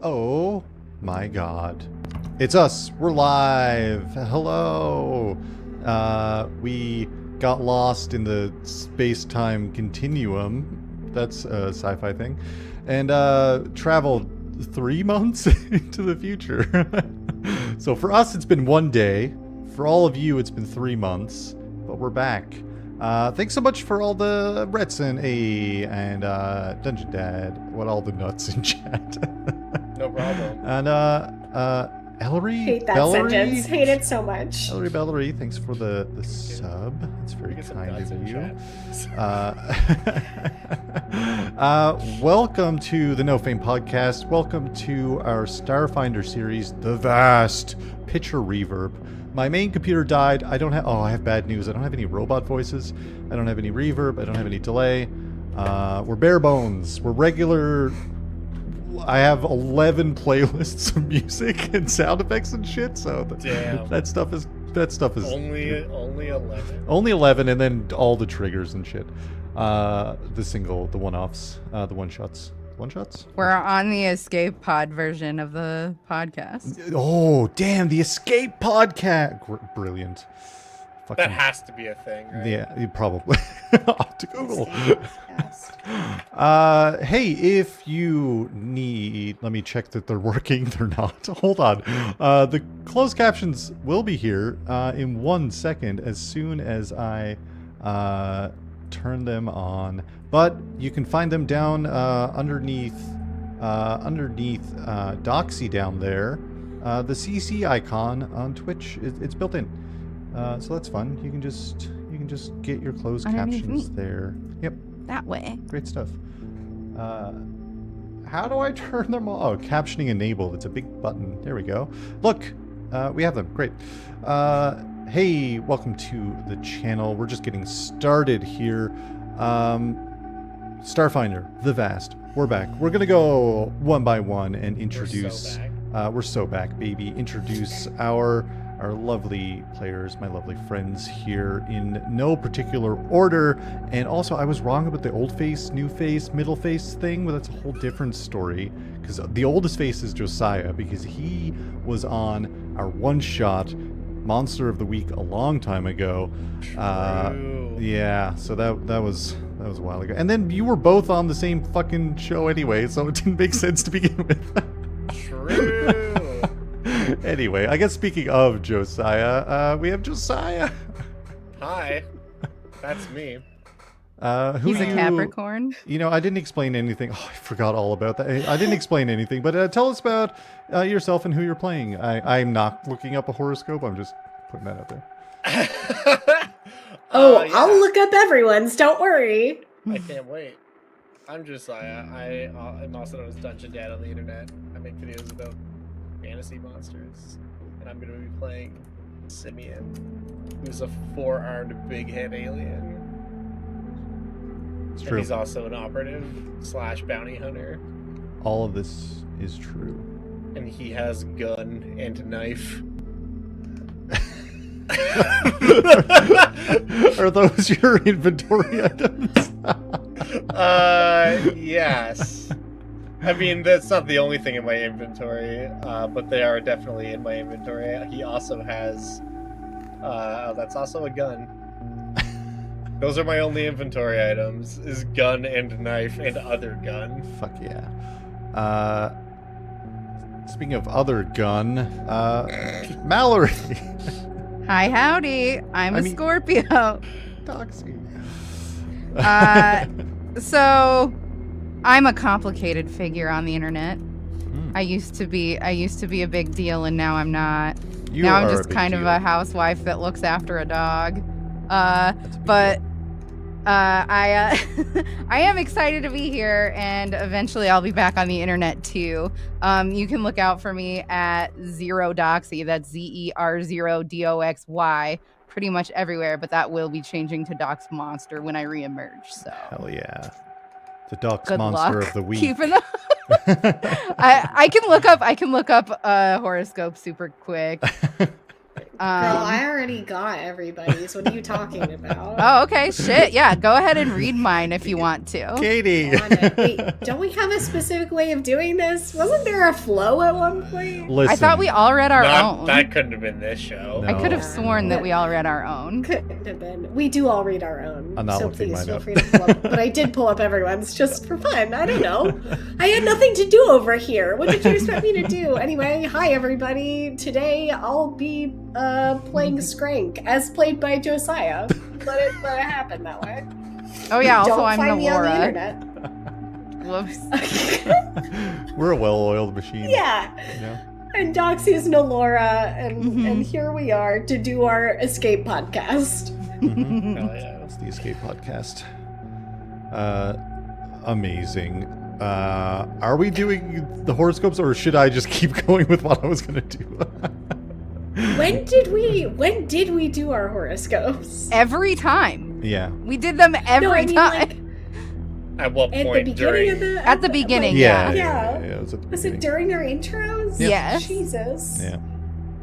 Oh my god. It's us. We're live. Hello. We got lost in the space-time continuum. That's a sci-fi thing. And traveled 3 months into the future. So for us, it's been 1 day. For all of you, it's been 3 months. But we're back. Thanks so much for all the Retson and Dungeon Dad. What all the nuts in chat. No problem. And Ellery? Hate that Bellery? sentence. Hate it so much. Ellery Bellery, thanks for the sub. That's very kind of you. Welcome to the No Fame podcast. Welcome to our Starfinder series, The Vast Picture Reverb. My main computer died. I have bad news. I don't have any robot voices. I don't have any reverb. I don't have any delay. We're bare bones. We're regular. I have 11 playlists of music and sound effects and shit. So damn. that stuff is only 11. Only 11, and then all the triggers and shit. The one-offs, the one-shots. One-shots? We're on the escape pod version of the podcast. Oh, damn, the escape podcast. Brilliant. That has to be a thing, right? Yeah, probably. Off to Google. Yes. Hey, if you need, let me check that they're working. They're not. Hold on. The closed captions will be here in 1 second as soon as I turn them on. But you can find them down underneath Doxy down there. The CC icon on Twitch, it's built in. So that's fun. You can just get your closed captions there. Yep. That way. Great stuff. How do I turn them on? Oh, captioning enabled. It's a big button. There we go. Look, we have them. Great. Hey, welcome to the channel. We're just getting started here. Starfinder, the Vast. We're back. We're gonna go one by one and introduce. We're so back, baby. Introduce our lovely players, my lovely friends here in no particular order. And also, I was wrong about the old face, new face, middle face thing. Well, that's a whole different story. Because the oldest face is Josiah, because he was on our one-shot Monster of the Week a long time ago. True. Yeah, so that was a while ago. And then you were both on the same fucking show anyway, so it didn't make sense to begin with. True. Anyway, I guess speaking of Josiah, we have Josiah. Hi. That's me. He's a Capricorn. You know, I didn't explain anything. Oh, I forgot all about that. I didn't explain anything, but tell us about yourself and who you're playing. I'm not looking up a horoscope. I'm just putting that out there. Yeah. I'll look up everyone's. Don't worry. I can't wait. I'm Josiah. I'm also known as Dungeon Dad on the internet. I make videos about fantasy monsters, and I'm going to be playing Simion, who's a 4-armed big head alien. It's and true. He's also an operative / bounty hunter. All of this is true. And he has gun and knife. Are those your inventory items? Yes. I mean, that's not the only thing in my inventory, but they are definitely in my inventory. He also has, that's also a gun. Those are my only inventory items, is gun and knife and other gun. Fuck yeah. Speaking of other gun, Mallory. Hi, howdy. I'm a Scorpio. Doxy. So I'm a complicated figure on the internet. I used to be a big deal, and now I'm not. Now I'm just kind of a housewife that looks after a dog. But I am excited to be here, and eventually I'll be back on the internet too. You can look out for me at Zero Doxy. That's ZER0DOXY. Pretty much everywhere, but that will be changing to Dox Monster when I reemerge. So hell yeah, the Dox Good Monster luck of the Week. Keeping the I can look up horoscope super quick. Girl, I already got everybody's. What are you talking about? Oh, okay. Shit. Yeah. Go ahead and read mine if you want to. Katie. Wait, don't we have a specific way of doing this? Wasn't there a flow at one point? Listen, I thought we all read our own. That couldn't have been this show. No. I could have sworn that we all read our own. Couldn't have been. We do all read our own. I'm not so looking please mine feel up. free to pull up. But I did pull up everyone's just for fun. I don't know. I had nothing to do over here. What did you expect me to do? Anyway, hi everybody. Today I'll be playing Skrank as played by Josiah. Let it happen that way. Oh yeah. Also, Don't I'm find me on the Nolora. internet. Whoops. We're a well-oiled machine. Yeah. And Doxy is Nolora, and here we are to do our escape podcast. Mhm. Hell yeah. That's the Escape Podcast. Amazing. Are we doing the horoscopes, or should I just keep going with what I was going to do? When did we do our horoscopes? Every time. Yeah. We did them every time. Like, At what at the point beginning during? of the At the beginning, Yeah. Yeah. It was, at the Was it beginning. during our intros? Yeah. Yes. Jesus. Yeah.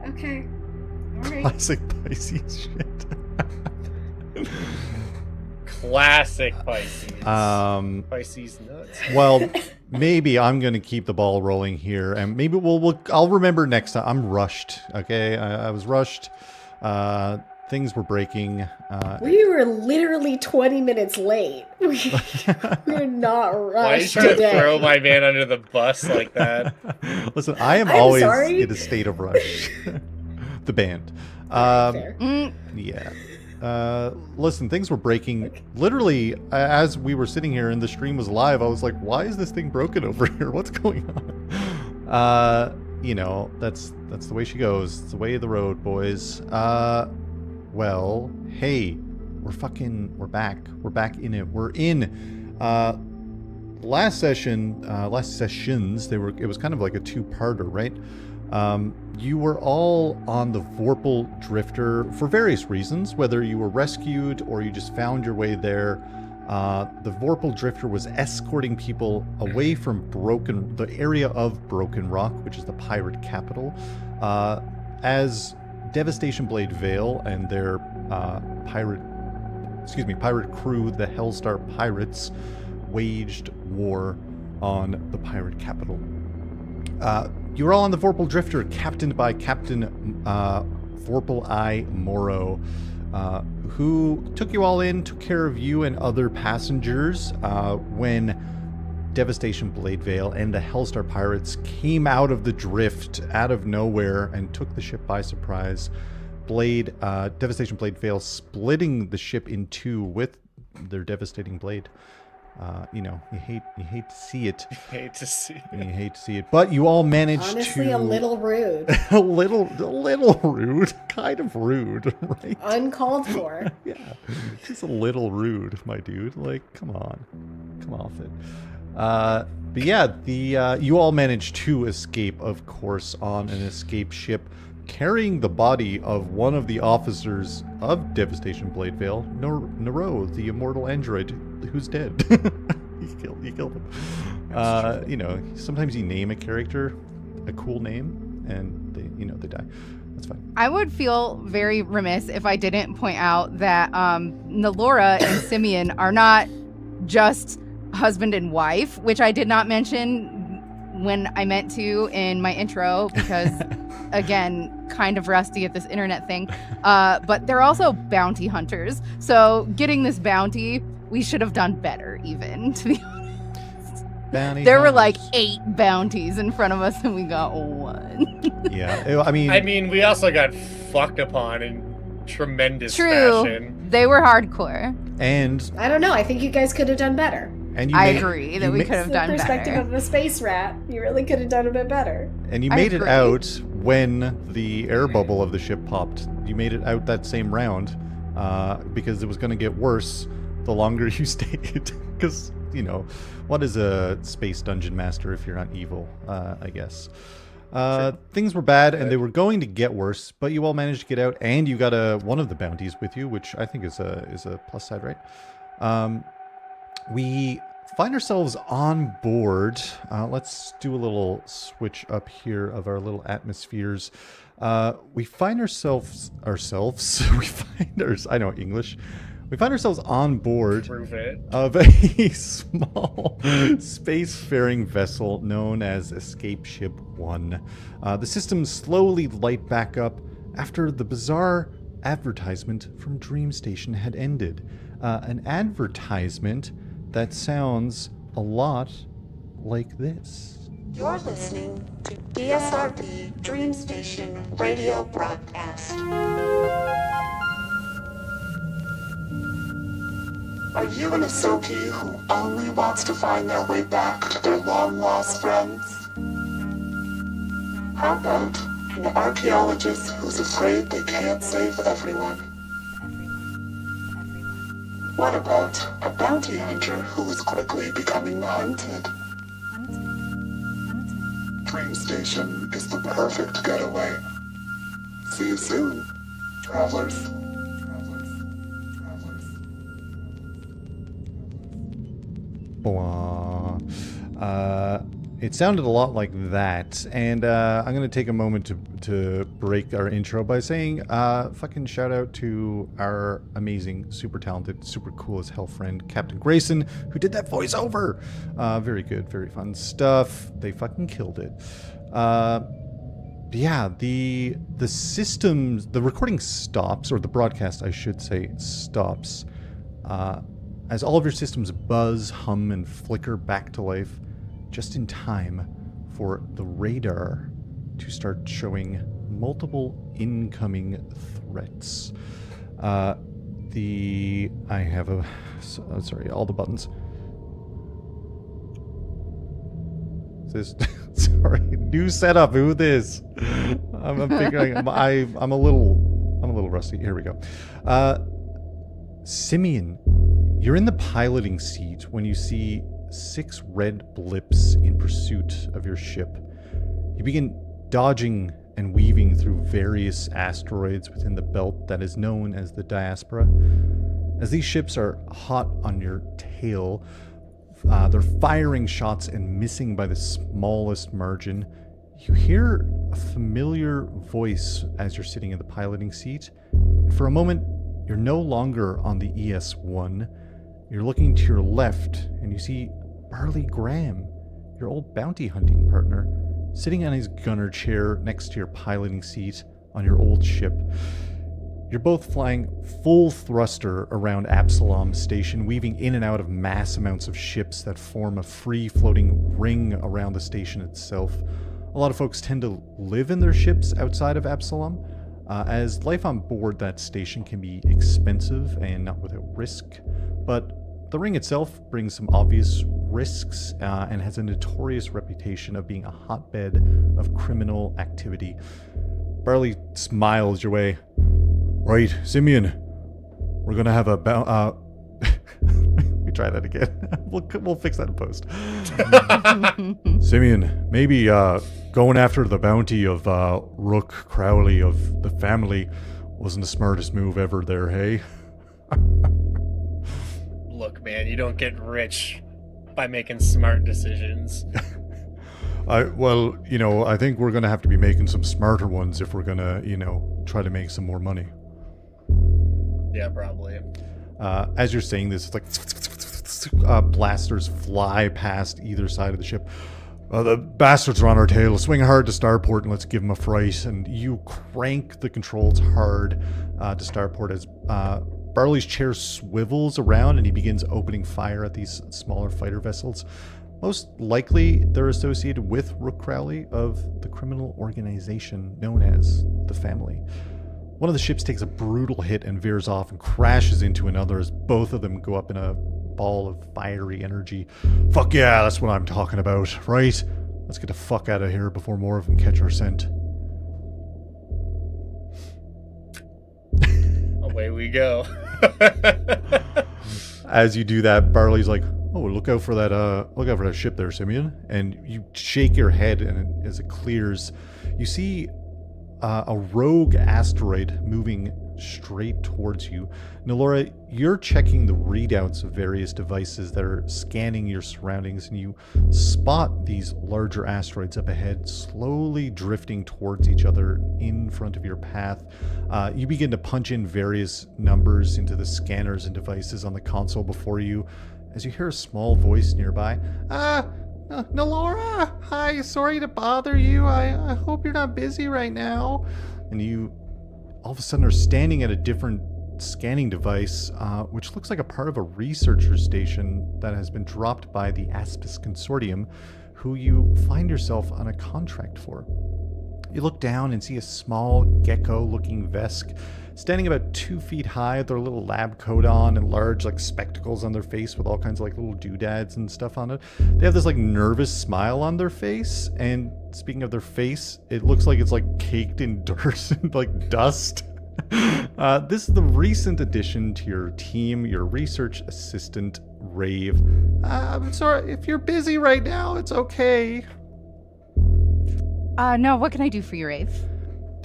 Okay. All right. Classic Pisces shit. Classic Pisces. Pisces nuts. Well, maybe I'm gonna keep the ball rolling here, and maybe I'll remember next time. I'm rushed. Okay, I was rushed. Things were breaking. We were literally 20 minutes late. We're not Why are you rushed trying today. to throw my man under the bus like that? Listen, I am I'm always sorry. in a state of rush. The band. Fair. Yeah. Listen, things were breaking. Literally, as we were sitting here and the stream was live, I was like, why is this thing broken over here? What's going on? You know, that's the way she goes. It's the way of the road, boys. Well, hey, we're back. We're back in it. We're in. Last sessions, it was kind of like a two-parter, right? You were all on the Vorpal Drifter for various reasons, whether you were rescued or you just found your way there. The Vorpal Drifter was escorting people away from the area of Broken Rock, which is the pirate capital, as Devastation Blade Vale and their pirate crew, the Hellstar Pirates, waged war on the pirate capital. You were all on the Vorpal Drifter, captained by Captain Vorpal I Morrow, who took you all in, took care of you and other passengers when Devastation Blade Vale and the Hellstar Pirates came out of the drift, out of nowhere, and took the ship by surprise. Devastation Blade Vale splitting the ship in two with their devastating blade. You know, you hate to see it. I hate to see it. You hate to see it, but you all managed Honestly, to a little rude. a little rude, kind of rude, right? Uncalled for. Yeah, just a little rude, my dude. Like, come on, come off it. But yeah, you all managed to escape, of course, on an escape ship, carrying the body of one of the officers of Devastation Blade Vale, Nero, the immortal android who's dead. You killed him. You know, sometimes you name a character a cool name, and they die. That's fine. I would feel very remiss if I didn't point out that Nolora and Simion are not just husband and wife, which I did not mention when I meant to in my intro because, again, kind of rusty at this internet thing. But they're also bounty hunters. So getting this bounty, we should have done better, even, to be honest. There were like 8 bounties in front of us, and we got 1. Yeah, I mean, we also got fucked upon in tremendous True. fashion. They were hardcore. and I don't know. I think you guys could have done better. you I made- agree you that we ma- could have From done the perspective better. of a space rat, you really could have done a bit better. And you I made it agree. out when the air bubble of the ship popped. You made it out that same round because it was going to get worse the longer you stayed. Because, what is a space dungeon master if you're not evil, I guess. Things were bad and they were going to get worse, but you all managed to get out and you got one of the bounties with you, which I think is a plus side, right? we find ourselves on board. Let's do a little switch up here of our little atmospheres. We find ourselves. I know English. We find ourselves on board of a small spacefaring vessel known as Escape Ship 1. The systems slowly light back up after the bizarre advertisement from Dream Station had ended. An advertisement that sounds a lot like this. You're listening to DSRB Dream Station radio broadcast. Are you an Ahsoki who only wants to find their way back to their long-lost friends? How about an archaeologist who's afraid they can't save everyone? What about a bounty hunter who is quickly becoming hunted? Dream Station is the perfect getaway. See you soon, travelers. It sounded a lot like that, and I'm going to take a moment to break our intro by saying fucking shout out to our amazing, super talented, super cool as hell friend, Captain Grayson, who did that voiceover. Very good, very fun stuff. They fucking killed it. Yeah, the systems, the recording stops, or the broadcast, I should say, stops, as all of your systems buzz, hum, and flicker back to life, just in time for the radar to start showing multiple incoming threats. All the buttons. Sorry, new setup. Who this? I'm figuring. I'm a little rusty. Here we go. Simion, you're in the piloting seat when you see 6 red blips in pursuit of your ship. You begin dodging and weaving through various asteroids within the belt that is known as the Diaspora. As these ships are hot on your tail, they're firing shots and missing by the smallest margin. You hear a familiar voice as you're sitting in the piloting seat. For a moment, you're no longer on the ES-1. You're looking to your left, and you see Burley Graham, your old bounty hunting partner, sitting on his gunner chair next to your piloting seat on your old ship. You're both flying full thruster around Absalom Station, weaving in and out of mass amounts of ships that form a free-floating ring around the station itself. A lot of folks tend to live in their ships outside of Absalom, as life on board that station can be expensive and not without risk, but the ring itself brings some obvious risks and has a notorious reputation of being a hotbed of criminal activity. Barley smiles your way. Right, Simion, we're gonna have a we try that again. We'll fix that in post. Simion, maybe going after the bounty of Rook Crowley of the family wasn't the smartest move ever there, hey? Look, man, you don't get rich by making smart decisions. I think we're going to have to be making some smarter ones if we're going to, try to make some more money. Yeah, probably. As you're saying this, it's like blasters fly past either side of the ship. The bastards are on our tail. Swing hard to starport and let's give them a fright. And you crank the controls hard to starport as Barley's chair swivels around and he begins opening fire at these smaller fighter vessels. Most likely, they're associated with Rook Crowley of the criminal organization known as the Family. One of the ships takes a brutal hit and veers off and crashes into another as both of them go up in a ball of fiery energy. Fuck yeah, that's what I'm talking about, right? Let's get the fuck out of here before more of them catch our scent. Away we go. As you do that, Barley's like, "Oh, look out for that ship there, Simion." And you shake your head, and as it clears, you see a rogue asteroid moving straight towards you. Nolora, you're checking the readouts of various devices that are scanning your surroundings, and you spot these larger asteroids up ahead, slowly drifting towards each other in front of your path. You begin to punch in various numbers into the scanners and devices on the console before you, as you hear a small voice nearby. Nolora! Hi, sorry to bother you. I hope you're not busy right now. And you all of a sudden are standing at a different scanning device, which looks like a part of a researcher station that has been dropped by the Aspis Consortium, who you find yourself on a contract for. You look down and see a small gecko-looking Vesk standing about 2 feet high with their little lab coat on and large spectacles on their face with all kinds of little doodads and stuff on it. They have this nervous smile on their face, and speaking of their face, it looks like it's caked in dirt and dust. This is the recent addition to your team, your research assistant, Rave. I'm sorry, if you're busy right now, it's okay. No, what can I do for you, Rave?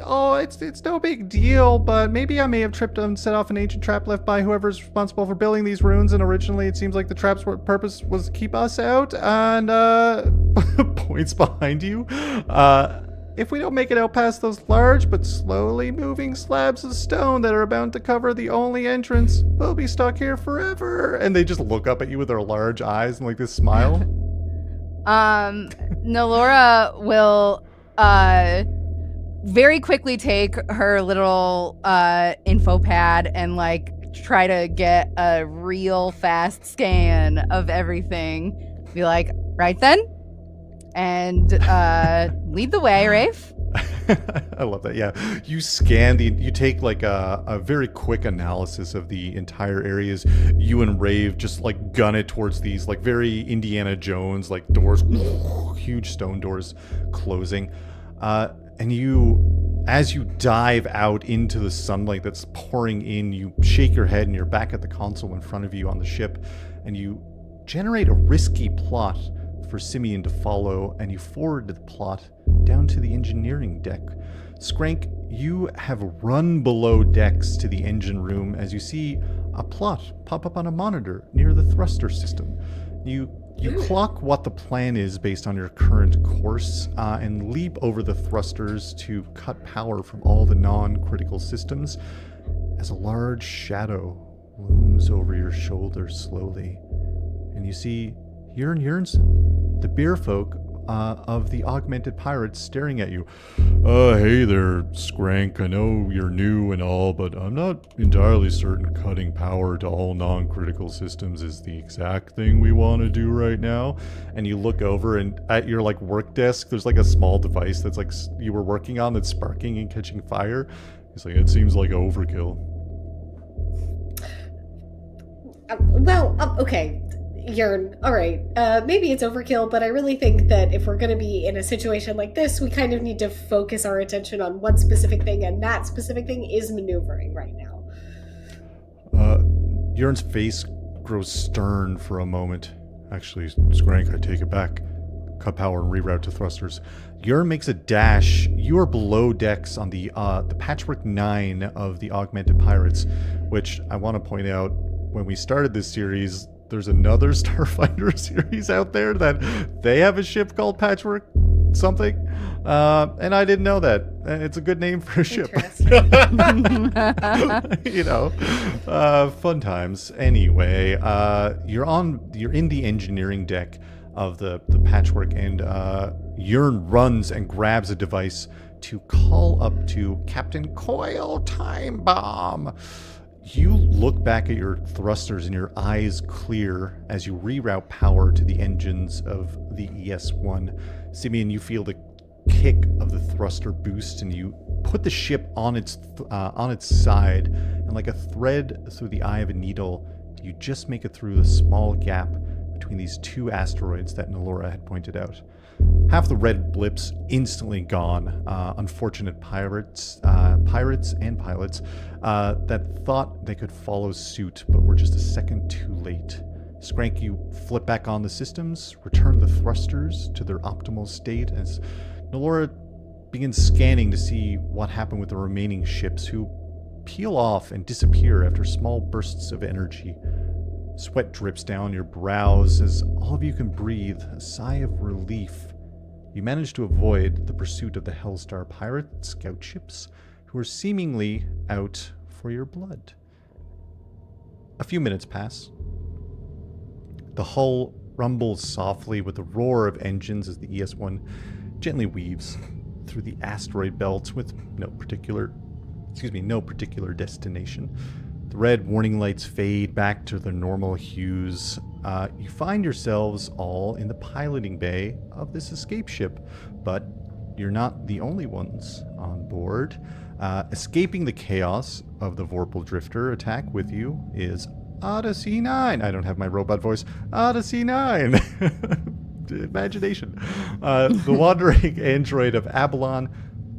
Oh, it's no big deal, but maybe I may have tripped and set off an ancient trap left by whoever's responsible for building these runes, and originally it seems like the trap's purpose was to keep us out, and, points behind you. If we don't make it out past those large but slowly moving slabs of stone that are about to cover the only entrance, we'll be stuck here forever. And they just look up at you with their large eyes and this smile. Nolora will, very quickly take her little info pad and try to get a real fast scan of everything. Be like, right then, and lead the way, Rafe. I love that. Yeah, you scan you take a very quick analysis of the entire areas. You and Rave just gun it towards these very Indiana Jones doors, huge stone doors closing. And as you dive out into the sunlight that's pouring in, you shake your head and you're back at the console in front of you on the ship, and you generate a risky plot for Simion to follow, and you forward the plot down to the engineering deck. Skrank, you have run below decks to the engine room as you see a plot pop up on a monitor near the thruster system. You clock what the plan is based on your current course, and leap over the thrusters to cut power from all the non-critical systems as a large shadow looms over your shoulder slowly. And you see Jörn Jörnsen, the beer folk of the augmented pirates, staring at you. Hey there, Skrank. I know you're new and all, but I'm not entirely certain cutting power to all non-critical systems is the exact thing we want to do right now. And you look over, and at your work desk, there's a small device that's you were working on that's sparking and catching fire. He's like, it seems like overkill. Okay. All right. Maybe it's overkill, but I really think that if we're going to be in a situation like this, we kind of need to focus our attention on one specific thing, and that specific thing is maneuvering right now. Jörn's face grows stern for a moment. Actually, Skrank, I take it back. Cut power and reroute to thrusters. Jörn makes a dash. You are below decks on the Patchwork 9 of the Augmented Pirates, which I want to point out, when we started this series, there's another Starfinder series out there that they have a ship called Patchwork something, and I didn't know that. It's a good name for a ship. Fun times. Anyway, you're in the engineering deck of the Patchwork, and Jörn runs and grabs a device to call up to Captain Coil Time Bomb. You look back at your thrusters and your eyes clear as you reroute power to the engines of the ES-1. Simion, you feel the kick of the thruster boost, and you put the ship on its side, and like a thread through the eye of a needle, you just make it through the small gap between these two asteroids that Nolora had pointed out. Half the red blips instantly gone. Unfortunate pirates and pilots that thought they could follow suit, but were just a second too late. Skrank, you flip back on the systems, return the thrusters to their optimal state as Nolora begins scanning to see what happened with the remaining ships, who peel off and disappear after small bursts of energy. Sweat drips down your brows as all of you can breathe a sigh of relief. You manage to avoid the pursuit of the Hellstar pirate scout ships, who are seemingly out for your blood. A few minutes pass. The hull rumbles softly with the roar of engines as the ES-1 gently weaves through the asteroid belt with no particular destination. The red warning lights fade back to their normal hues. You find yourselves all in the piloting bay of this escape ship, but you're not the only ones on board. Escaping the chaos of the Vorpal Drifter attack with you is Odyssey 9. I don't have my robot voice. Odyssey 9. Imagination. The wandering android of Abalon,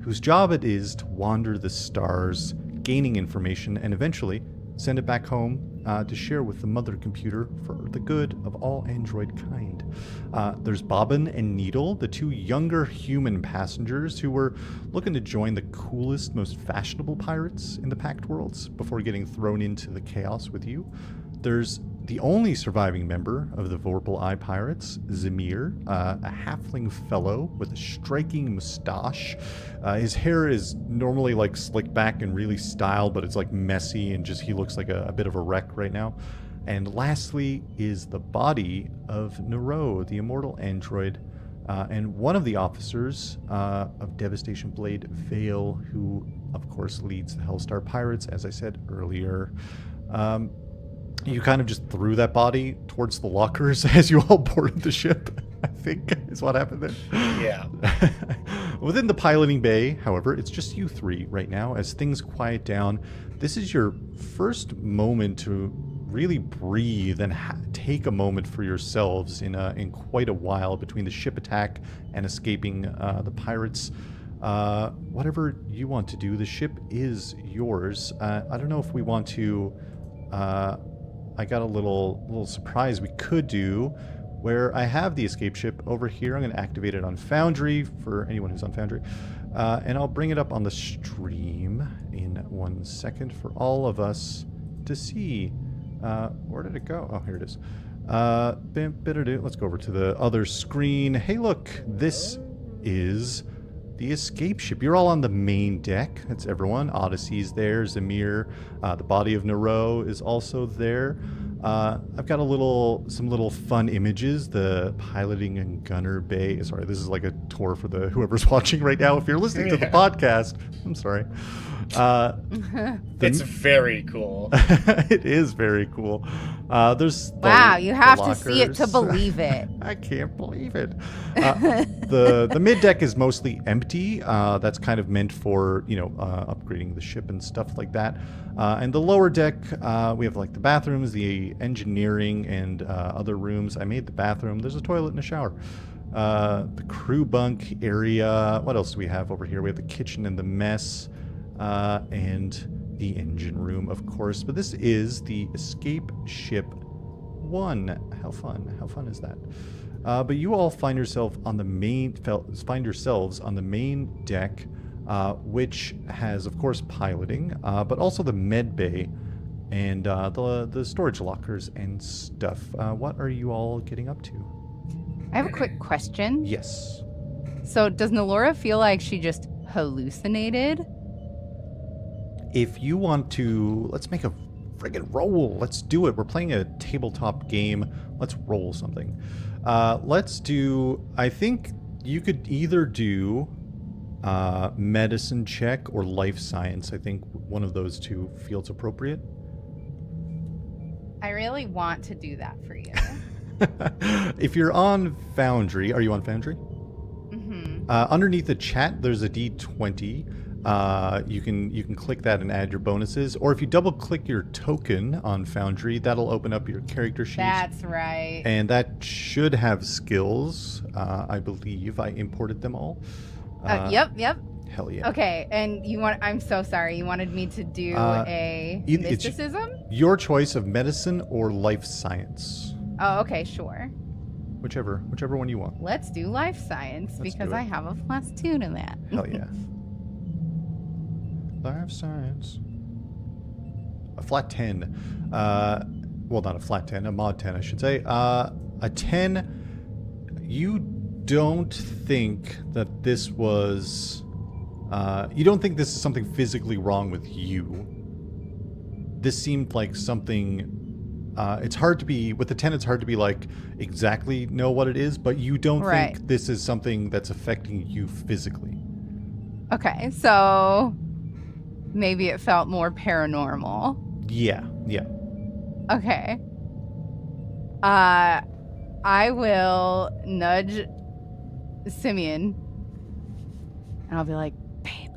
whose job it is to wander the stars, gaining information, and eventually send it back home to share with the mother computer for the good of all android kind. There's Bobbin and Needle, the two younger human passengers who were looking to join the coolest, most fashionable pirates in the Pact Worlds before getting thrown into the chaos with you. There's the only surviving member of the Vorpal Eye Pirates, Zamir, a halfling fellow with a striking mustache. His hair is normally like slicked back and really styled, but it's like messy and just he looks like a bit of a wreck right now. And lastly is the body of Nero, the immortal android, and one of the officers of Devastation Blade, Vale, who of course leads the Hellstar Pirates, as I said earlier. You kind of just threw that body towards the lockers as you all boarded the ship, I think, is what happened there. Yeah. Within the piloting bay, however, it's just you three right now. As things quiet down, this is your first moment to really breathe and take a moment for yourselves in quite a while between the ship attack and escaping the pirates. Whatever you want to do, the ship is yours. I don't know if we want to... I got a little surprise we could do where I have the escape ship over here. I'm going to activate it on Foundry for anyone who's on Foundry. And I'll bring it up on the stream in 1 second for all of us to see. Where did it go? Oh, here it is. Let's go over to the other screen. Hey, look, this is the escape ship. You're all on the main deck. That's everyone. Odyssey's there. Zamir. The body of Nero is also there. I've got some little fun images. The piloting and gunner bay. Sorry, this is like a tour for whoever's watching right now. If you're listening to the podcast, I'm sorry. It's very cool. It is very cool. There's you have to see it to believe it. I can't believe it. The mid deck is mostly empty. That's kind of meant for upgrading the ship and stuff like that. And the lower deck, we have like the bathrooms, the engineering, and other rooms. I made the bathroom. There's a toilet and a shower. The crew bunk area. What else do we have over here? We have the kitchen and the mess. And the engine room, of course. But this is the Escape Ship 1. How fun is that? But you all find yourselves on the main deck, which has, of course, piloting, but also the med bay and the storage lockers and stuff. What are you all getting up to? I have a quick question. Yes. So does Nolora feel like she just hallucinated? If you want to, let's make a friggin' roll. Let's do it. We're playing a tabletop game. Let's roll something. Let's do, I think you could either do medicine check or life science. I think one of those two feels appropriate. I really want to do that for you. If you're on Foundry, are you on Foundry? Mm-hmm. Underneath the chat, there's a D20. You can click that and add your bonuses, or if you double click your token on Foundry, that'll open up your character sheet. That's right. And that should have skills. I believe I imported them all. Yep. Hell yeah. Okay, and I'm so sorry. You wanted me to do a mysticism? Your choice of medicine or life science. Oh, okay, sure. Whichever one you want. Let's do life science because I have a +2 to that. Hell yeah. Life science. a flat 10. Well, not a flat 10, a mod 10, I should say. A 10, you don't think that this was... you don't think this is something physically wrong with you. This seemed like something... it's hard to be... With the 10, it's hard to be, like, exactly know what it is, but you don't think this is something that's affecting you physically. Okay, so... Maybe it felt more paranormal. Yeah. Okay. I will nudge Simion, and I'll be like, babe.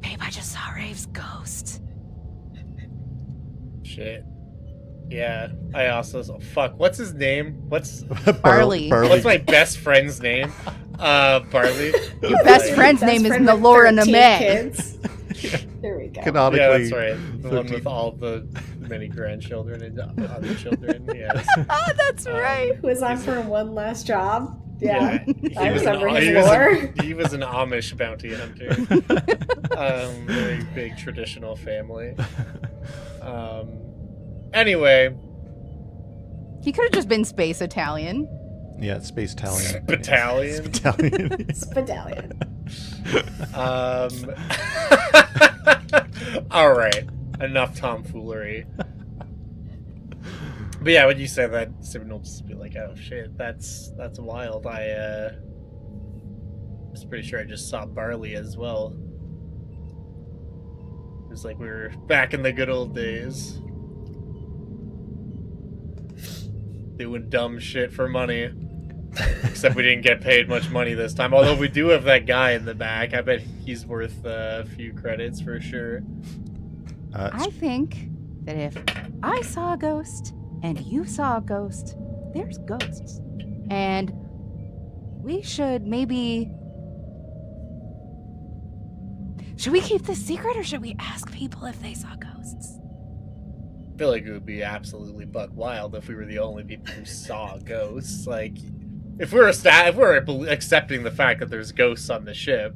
Babe, I just saw Rave's ghost. Shit. Yeah, I also... Fuck, what's his name? What's... Barley. What's my best friend's name? Barley. Your best friend's name is Nolora Nomae. There we go. Canonically, Yeah, that's right. The one with all the many grandchildren and other children. Yes. Oh, that's right. Who was on for one last job? Yeah. I He was remember his lore. He was an Amish bounty hunter. Very big traditional family. Anyway. He could have just been space Italian. Yeah, Space Italian. Battalion. Spadallion. All right. Enough tomfoolery. But yeah, when you say that, Simon will just be like, "Oh shit, that's wild." I was pretty sure I just saw Barley as well. It was like we were back in the good old days, doing dumb shit for money. Except we didn't get paid much money this time. Although we do have that guy in the back. I bet he's worth a few credits for sure. I think that if I saw a ghost and you saw a ghost, there's ghosts. And we should maybe... Should we keep this secret or should we ask people if they saw ghosts? I feel like it would be absolutely buck wild if we were the only people who saw ghosts. Like... If we're accepting the fact that there's ghosts on the ship,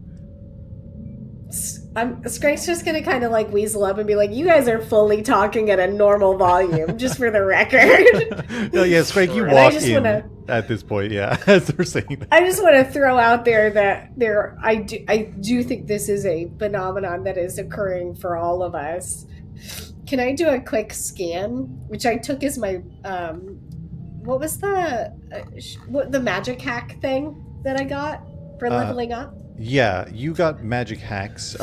Skrank's just gonna kind of like weasel up and be like, "You guys are fully talking at a normal volume, just for the record." No, yeah, Skrank, you walk in at this point, yeah, as they're saying that. I just want to throw out there that I do think this is a phenomenon that is occurring for all of us. Can I do a quick scan, which I took as my what was the magic hack thing that I got for leveling up? Yeah, you got magic hacks.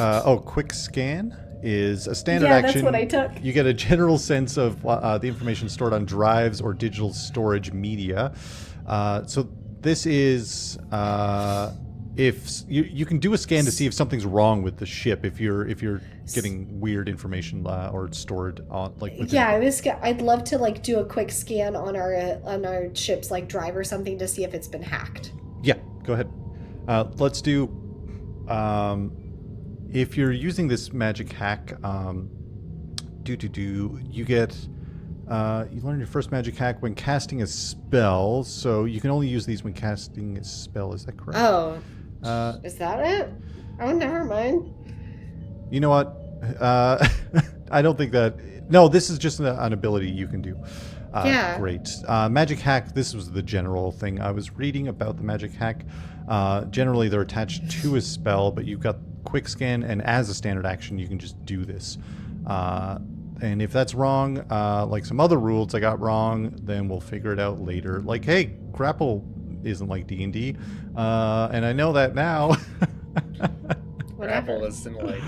Quick scan is a standard action. Yeah, that's what I took. You get a general sense of the information stored on drives or digital storage media. So this is if you can do a scan to see if something's wrong with the ship, if you're getting weird information or stored on like within. Yeah, I'd love to like do a quick scan on our ship's like drive or something to see if it's been hacked. Yeah, go ahead. Let's do if you're using this magic hack, you get you learn your first magic hack when casting a spell, so you can only use these when casting a spell. Is that correct? Oh, is that it? Oh, never mind. You know what? I don't think that... No, this is just an ability you can do. Yeah. Great. Magic hack, this was the general thing I was reading about the magic hack. Generally, they're attached to a spell, but you've got quick scan, and as a standard action, you can just do this. And if that's wrong, like some other rules I got wrong, then we'll figure it out later. Like, hey, grapple isn't like D&D, and I know that now. Grapple isn't like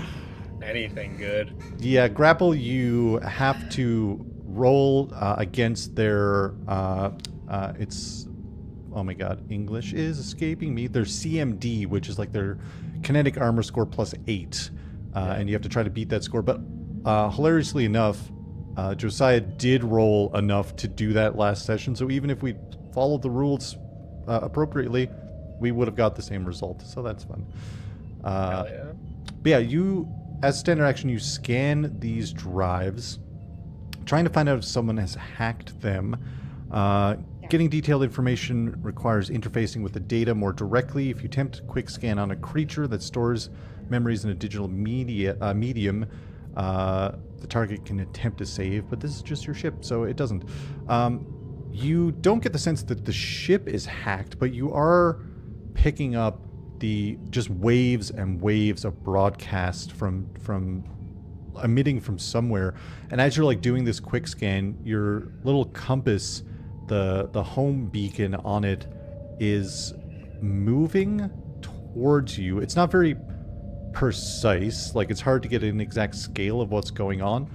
anything good. Yeah, grapple, you have to roll against their it's, oh my god, English is escaping me, their CMD, which is like their kinetic armor score plus 8, and you have to try to beat that score. But hilariously enough, Josiah did roll enough to do that last session, so even if we followed the rules appropriately, we would have got the same result, so that's fun. Hell yeah. But yeah, you, as standard action, you scan these drives, trying to find out if someone has hacked them. Getting detailed information requires interfacing with the data more directly. If you attempt a quick scan on a creature that stores memories in a digital medium, the target can attempt to save, but this is just your ship, so it doesn't. You don't get the sense that the ship is hacked, but you are picking up the just waves and waves of broadcast from emitting from somewhere. And as you're like doing this quick scan, your little compass, the home beacon on it, is moving towards you. It's not very precise, like it's hard to get an exact scale of what's going on,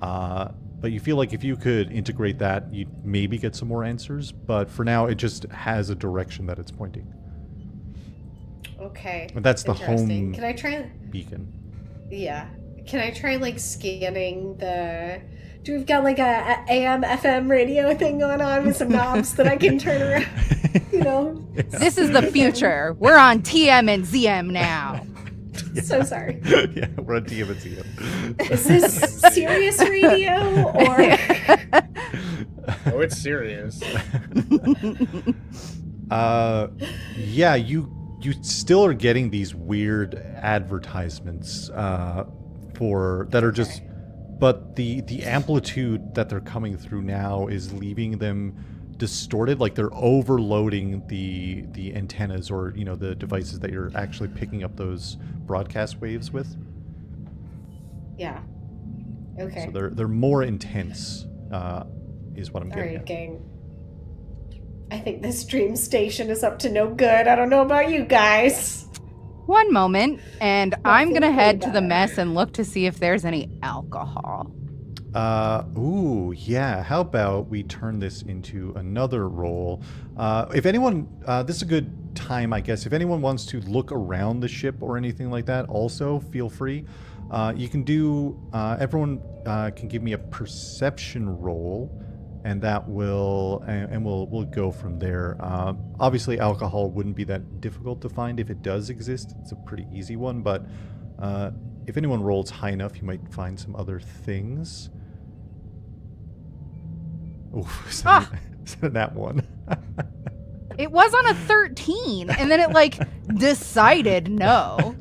but you feel like if you could integrate that, you'd maybe get some more answers, but for now it just has a direction that it's pointing. Okay. And that's the home Can I try beacon. Yeah. Can I try like scanning the... Do we've got like a AM FM radio thing going on with some knobs that I can turn around? You know? Yeah. This is the future. We're on TM and ZM now. Yeah. So sorry. Yeah, we're on TM and ZM. Is this serious radio or... Oh, it's serious. Yeah, you still are getting these weird advertisements that are just, but the amplitude that they're coming through now is leaving them distorted, like they're overloading the antennas, or the devices that you're actually picking up those broadcast waves with. Yeah. Okay. So they're more intense, is what I'm getting at. Gang. I think this stream station is up to no good. I don't know about you guys. One moment, and I'm gonna head to the mess and look to see if there's any alcohol. Ooh, yeah. How about we turn this into another roll? If anyone, this is a good time, I guess. If anyone wants to look around the ship or anything like that, also feel free. You can do, everyone can give me a perception roll, and that will, and we'll go from there. Obviously, alcohol wouldn't be that difficult to find if it does exist. It's a pretty easy one, but if anyone rolls high enough, you might find some other things. Oh, is that one? It was on a 13, and then it decided no.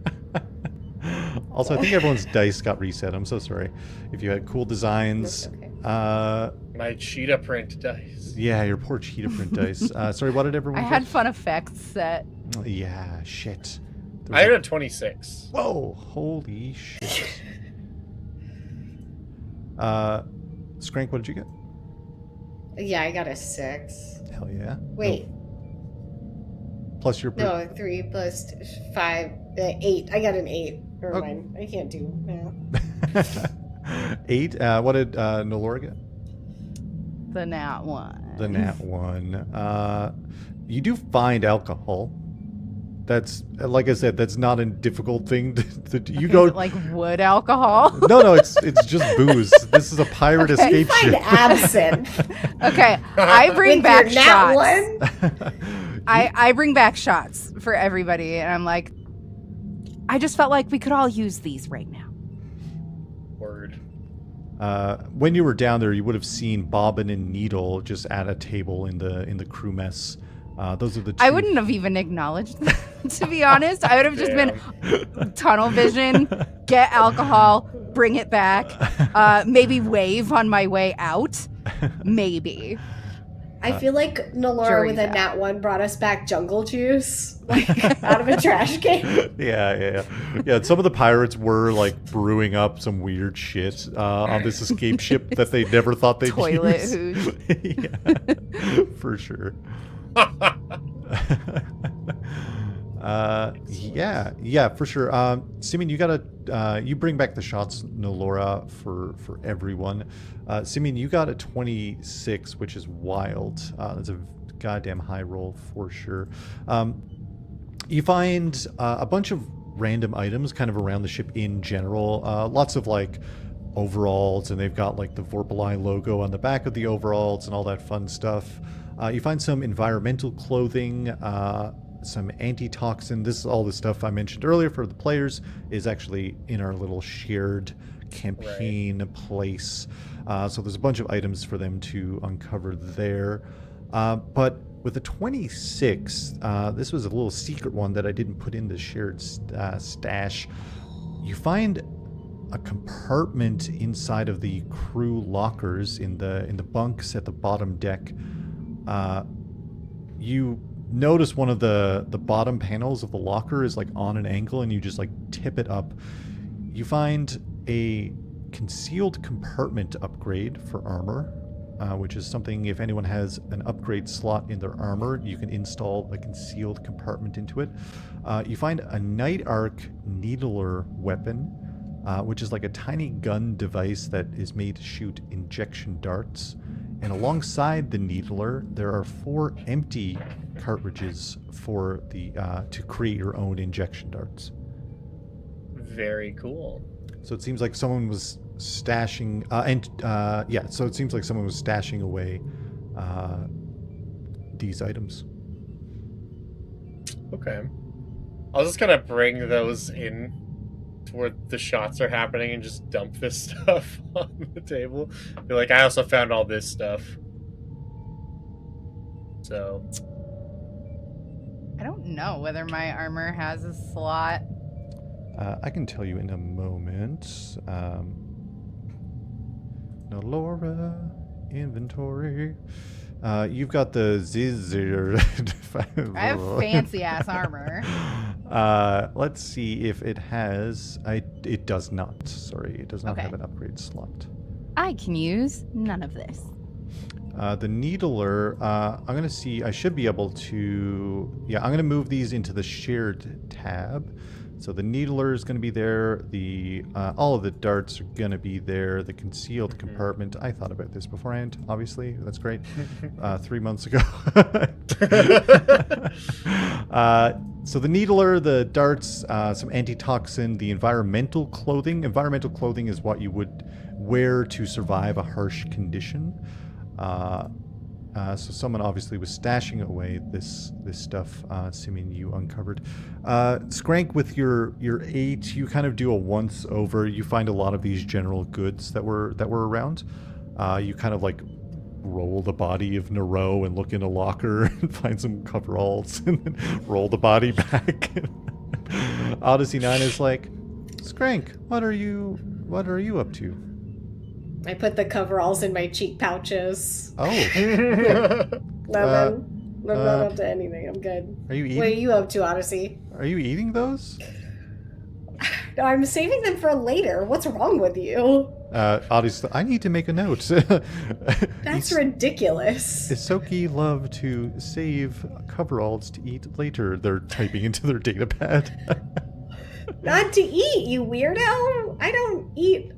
Also, I think everyone's dice got reset. I'm so sorry. If you had cool designs. Okay. My cheetah print dice. Yeah, your poor cheetah print dice. Sorry, what did everyone I get? had fun effects set. Yeah, shit. I had a 26. Whoa, holy shit. Skrank, what did you get? Yeah, I got a 6. Hell yeah. Wait. No. Plus your... No, 3 plus 5, 8. I got an 8. Never mind. I can't do math. 8? What did Nolora get? The nat 1. The nat 1. You do find alcohol. That's, like I said, that's not a difficult thing to you go... Is it like wood alcohol? No, it's just booze. This is a pirate escape find ship. absinthe. Okay, I bring back shots. One? I bring back shots for everybody, and I'm like, I just felt like we could all use these right now. Word. When you were down there, you would have seen Bobbin and Needle just at a table in the crew mess. Those are the two. I wouldn't have even acknowledged them, to be honest. I would have just been tunnel vision, get alcohol, bring it back, maybe wave on my way out. Maybe. I feel like Nolora with a nat 1 brought us back jungle juice, out of a trash can. Yeah. Some of the pirates were brewing up some weird shit on this escape ship that they never thought they'd Toilet use. hooch. Yeah, for sure. Yeah, for sure. Simion, you gotta you bring back the shots, Nolora, for everyone. Simion, you got a 26, which is wild. That's a goddamn high roll for sure. You find a bunch of random items kind of around the ship in general. Lots of overalls, and they've got the Vorpali logo on the back of the overalls and all that fun stuff. You find some environmental clothing, some antitoxin. This is all the stuff I mentioned earlier for the players is actually in our little shared campaign place. So there's a bunch of items for them to uncover there. But with a 26, this was a little secret one that I didn't put in the shared stash. You find a compartment inside of the crew lockers in the bunks at the bottom deck. You notice one of the bottom panels of the locker is like on an angle, and you just like tip it up. You find a concealed compartment upgrade for armor, which is something, if anyone has an upgrade slot in their armor, you can install a concealed compartment into it. You find a Night Arc Needler weapon, which is like a tiny gun device that is made to shoot injection darts. And alongside the Needler, there are 4 empty cartridges for the to create your own injection darts. Very cool. So it seems like someone was stashing, so it seems like someone was stashing away these items. Okay. I'll just kind of bring those in to where the shots are happening and just dump this stuff on the table. Be like, I also found all this stuff. So. I don't know whether my armor has a slot. I can tell you in a moment. Nolora, inventory. You've got the Zizzer. I have fancy ass armor. Let's see if it has. It does not. Sorry, it does not have an upgrade slot. I can use none of this. The Needler, I'm going to see. I should be able to. Yeah, I'm going to move these into the shared tab. So the Needler is going to be there. The all of the darts are going to be there. The concealed compartment. I thought about this beforehand. Obviously, that's great. 3 months ago. So the Needler, the darts, some antitoxin, the environmental clothing. Environmental clothing is what you would wear to survive a harsh condition. So someone obviously was stashing away this stuff. Simion, you uncovered. Skrank, with your 8, you kind of do a once over. You find a lot of these general goods that were around. You kind of like roll the body of Nero and look in a locker and find some coveralls and then roll the body back. Odyssey 9 is like, Skrank, what are you up to? I put the coveralls in my cheek pouches. Oh. I'm not up to anything. I'm good. Are you eating? What are you up to, Odyssey? Are you eating those? No, I'm saving them for later. What's wrong with you? Odyssey, I need to make a note. That's ridiculous. Isoki love to save coveralls to eat later. They're typing into their data pad. Not to eat, you weirdo. I don't eat.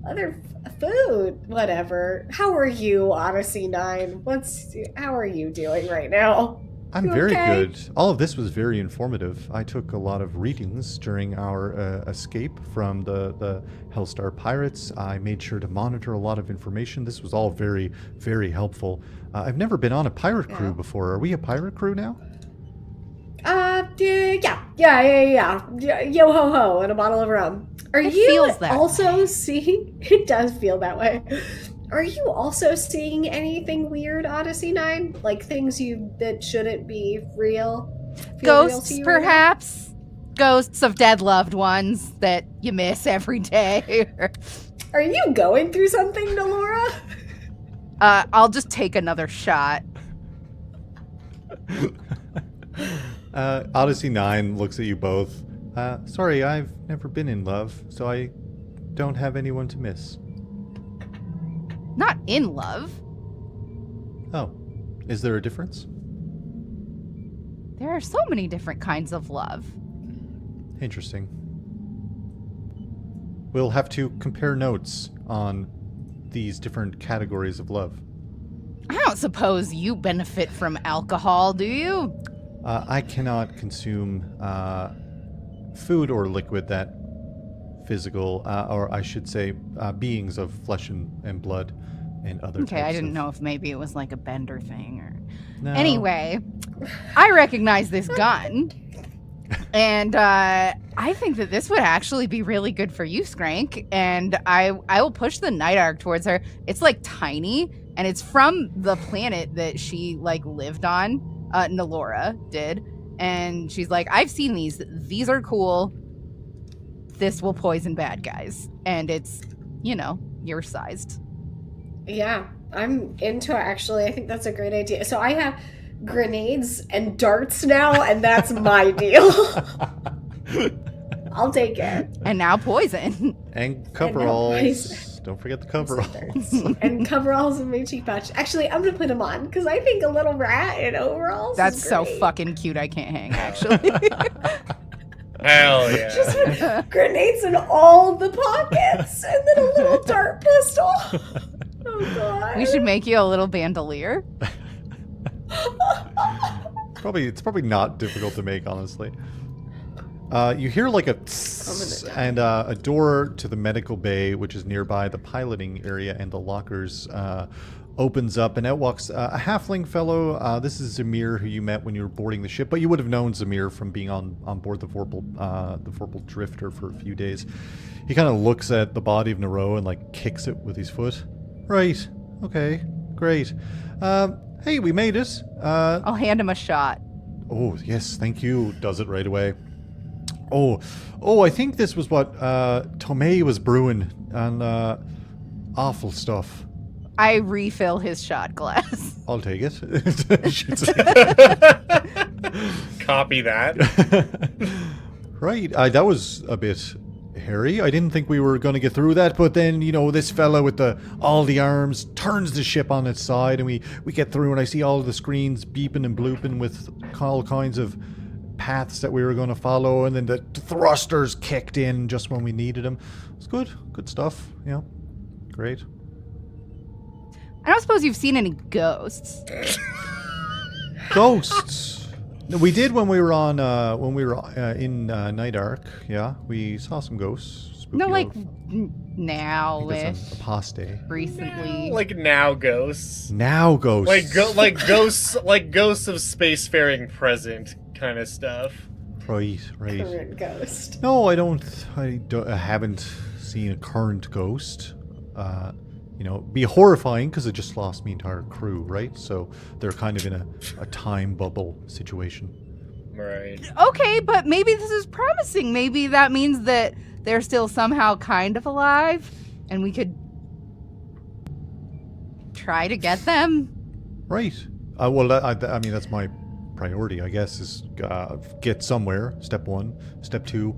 Other food, whatever. How are you, Odyssey 9? How are you doing right now? I'm very good. All of this was very informative. I took a lot of readings during our escape from the Hellstar Pirates. I made sure to monitor a lot of information. This was all very, very helpful. I've never been on a pirate crew before. Are we a pirate crew now? Yeah. Yo ho ho and a bottle of rum. Are you also seeing? It does feel that way. Are you also seeing anything weird, Odyssey 9? Like things that shouldn't be real? Ghosts, real to you perhaps? Right? Ghosts of dead loved ones that you miss every day. Are you going through something, Nolora? I'll just take another shot. Odyssey 9 looks at you both. Sorry, I've never been in love, so I don't have anyone to miss. Not in love. Oh. Is there a difference? There are so many different kinds of love. Interesting. We'll have to compare notes on these different categories of love. I don't suppose you benefit from alcohol, do you? I cannot consume food or liquid that physical, or I should say, beings of flesh and blood and other types. Okay, I didn't know if maybe it was like a bender thing or... No. Anyway, I recognize this gun. And I think that this would actually be really good for you, Skrank, and I will push the night arc towards her. It's like tiny, and it's from the planet that she like lived on. Nolora did, and she's like, I've seen these. These are cool. This will poison bad guys, and it's, your sized. Yeah, I'm into it, actually. I think that's a great idea. So I have grenades and darts now, and that's my deal. I'll take it. And now poison. And coveralls. Don't forget the coveralls. And coveralls and my cheek pouch. Actually, I'm going to put them on, because I think a little rat in overalls That's is so great. fucking cute, I can't hang, actually. Hell yeah. Just with grenades in all the pockets, and then a little dart pistol. Oh, God. We should make you a little bandolier. It's probably not difficult to make, honestly. You hear like a tss, and a door to the medical bay, which is nearby the piloting area and the lockers, opens up, and out walks a halfling fellow. This is Zamir, who you met when you were boarding the ship, but you would have known Zamir from being on board the Vorpal Drifter for a few days. He kind of looks at the body of Nero and like kicks it with his foot. Right. Okay. Great. Hey, we made it. I'll hand him a shot. Oh, yes, thank you. Does it right away. Oh, I think this was what Nomae was brewing, and awful stuff. I refill his shot glass. I'll take it. Copy that. Right, that was a bit hairy. I didn't think we were going to get through that, but then, this fella with all the arms turns the ship on its side, and we get through, and I see all the screens beeping and blooping with all kinds of paths that we were going to follow, and then the thrusters kicked in just when we needed them. It's good stuff. Yeah, great. I don't suppose you've seen any ghosts. Ghosts. We did when we were on in Night Arc. Yeah, we saw some ghosts. Spooky No, like elf. now, I think that's on apostate. recently. Like now ghosts. Now ghosts. Like ghosts of spacefaring present kind of stuff. Right. Current ghost. No, I haven't seen a current ghost. Be horrifying because it just lost my entire crew, right? So they're kind of in a time bubble situation. Right. Okay, but maybe this is promising. Maybe that means that they're still somehow kind of alive, and we could try to get them. Right. Well, I mean, that's my priority, I guess, is get somewhere. Step 1. Step 2,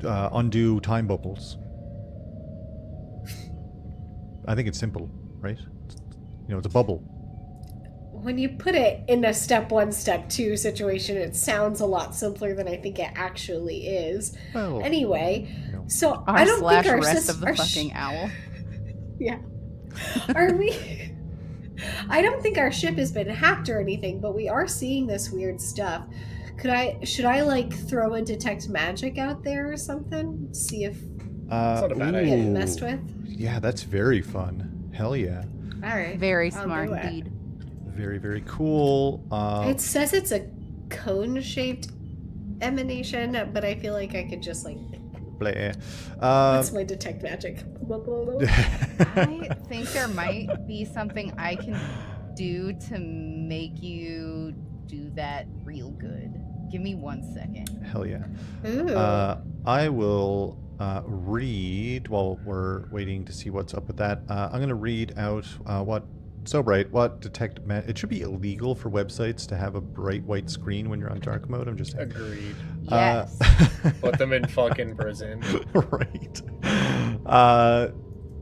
undo time bubbles. I think it's simple, right? It's a bubble. When you put it in a step 1, step 2 situation, it sounds a lot simpler than I think it actually is. Well, anyway, so R I don't think our rest of the fucking owl. Yeah. Are we? I don't think our ship has been hacked or anything, but we are seeing this weird stuff. Should I like throw a detect magic out there or something? See if not a bad idea. get messed with? Yeah, that's very fun. Hell yeah. All right. Very I'll smart do it. indeed. Very, very cool. It says it's a cone-shaped emanation, but I feel like I could just like. Bleh. That's my detect magic. I think there might be something I can do to make you do that real good. Give me 1 second. Hell yeah. Ooh. I will read while we're waiting to see what's up with that. I'm going to read out what detect it should be illegal for websites to have a bright white screen when you're on dark mode. I'm just saying. Agreed. Yes. Put them in fucking prison. Right.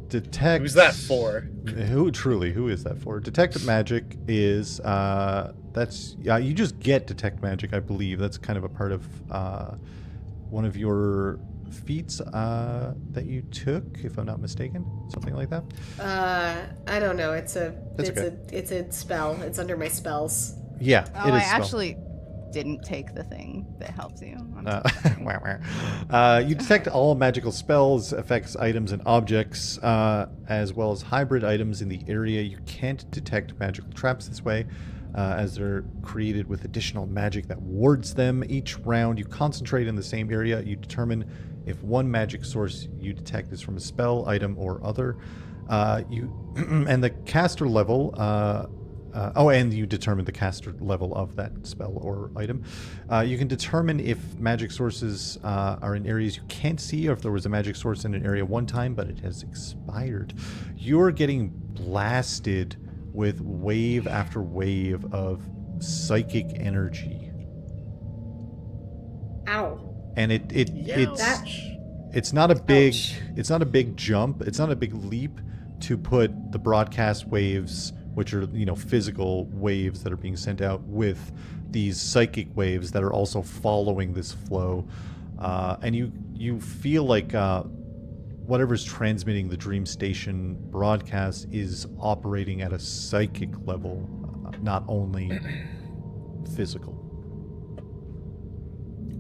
Detect. Who's that for? Who is that for? Detect magic is that's you just get detect magic, I believe. That's kind of a part of one of your feats that you took, if I'm not mistaken, something like that. I don't know. It's a spell. It's under my spells. Yeah, Oh, it is I spell. actually didn't take the thing that helps you. You detect all magical spells, effects, items, and objects, as well as hybrid items in the area. You can't detect magical traps this way. as they're created with additional magic that wards them. Each round, you concentrate in the same area. You determine if one magic source you detect is from a spell, item, or other. And the caster level. And you determine the caster level of that spell or item. You can determine if magic sources are in areas you can't see, or if there was a magic source in an area one time, but it has expired. You're getting blasted with wave after wave of psychic energy. Ow. And it's not a big jump. It's not a big leap to put the broadcast waves, which are, physical waves that are being sent out, with these psychic waves that are also following this flow. And you feel like whatever's transmitting the Dream Station broadcast is operating at a psychic level, not only physical.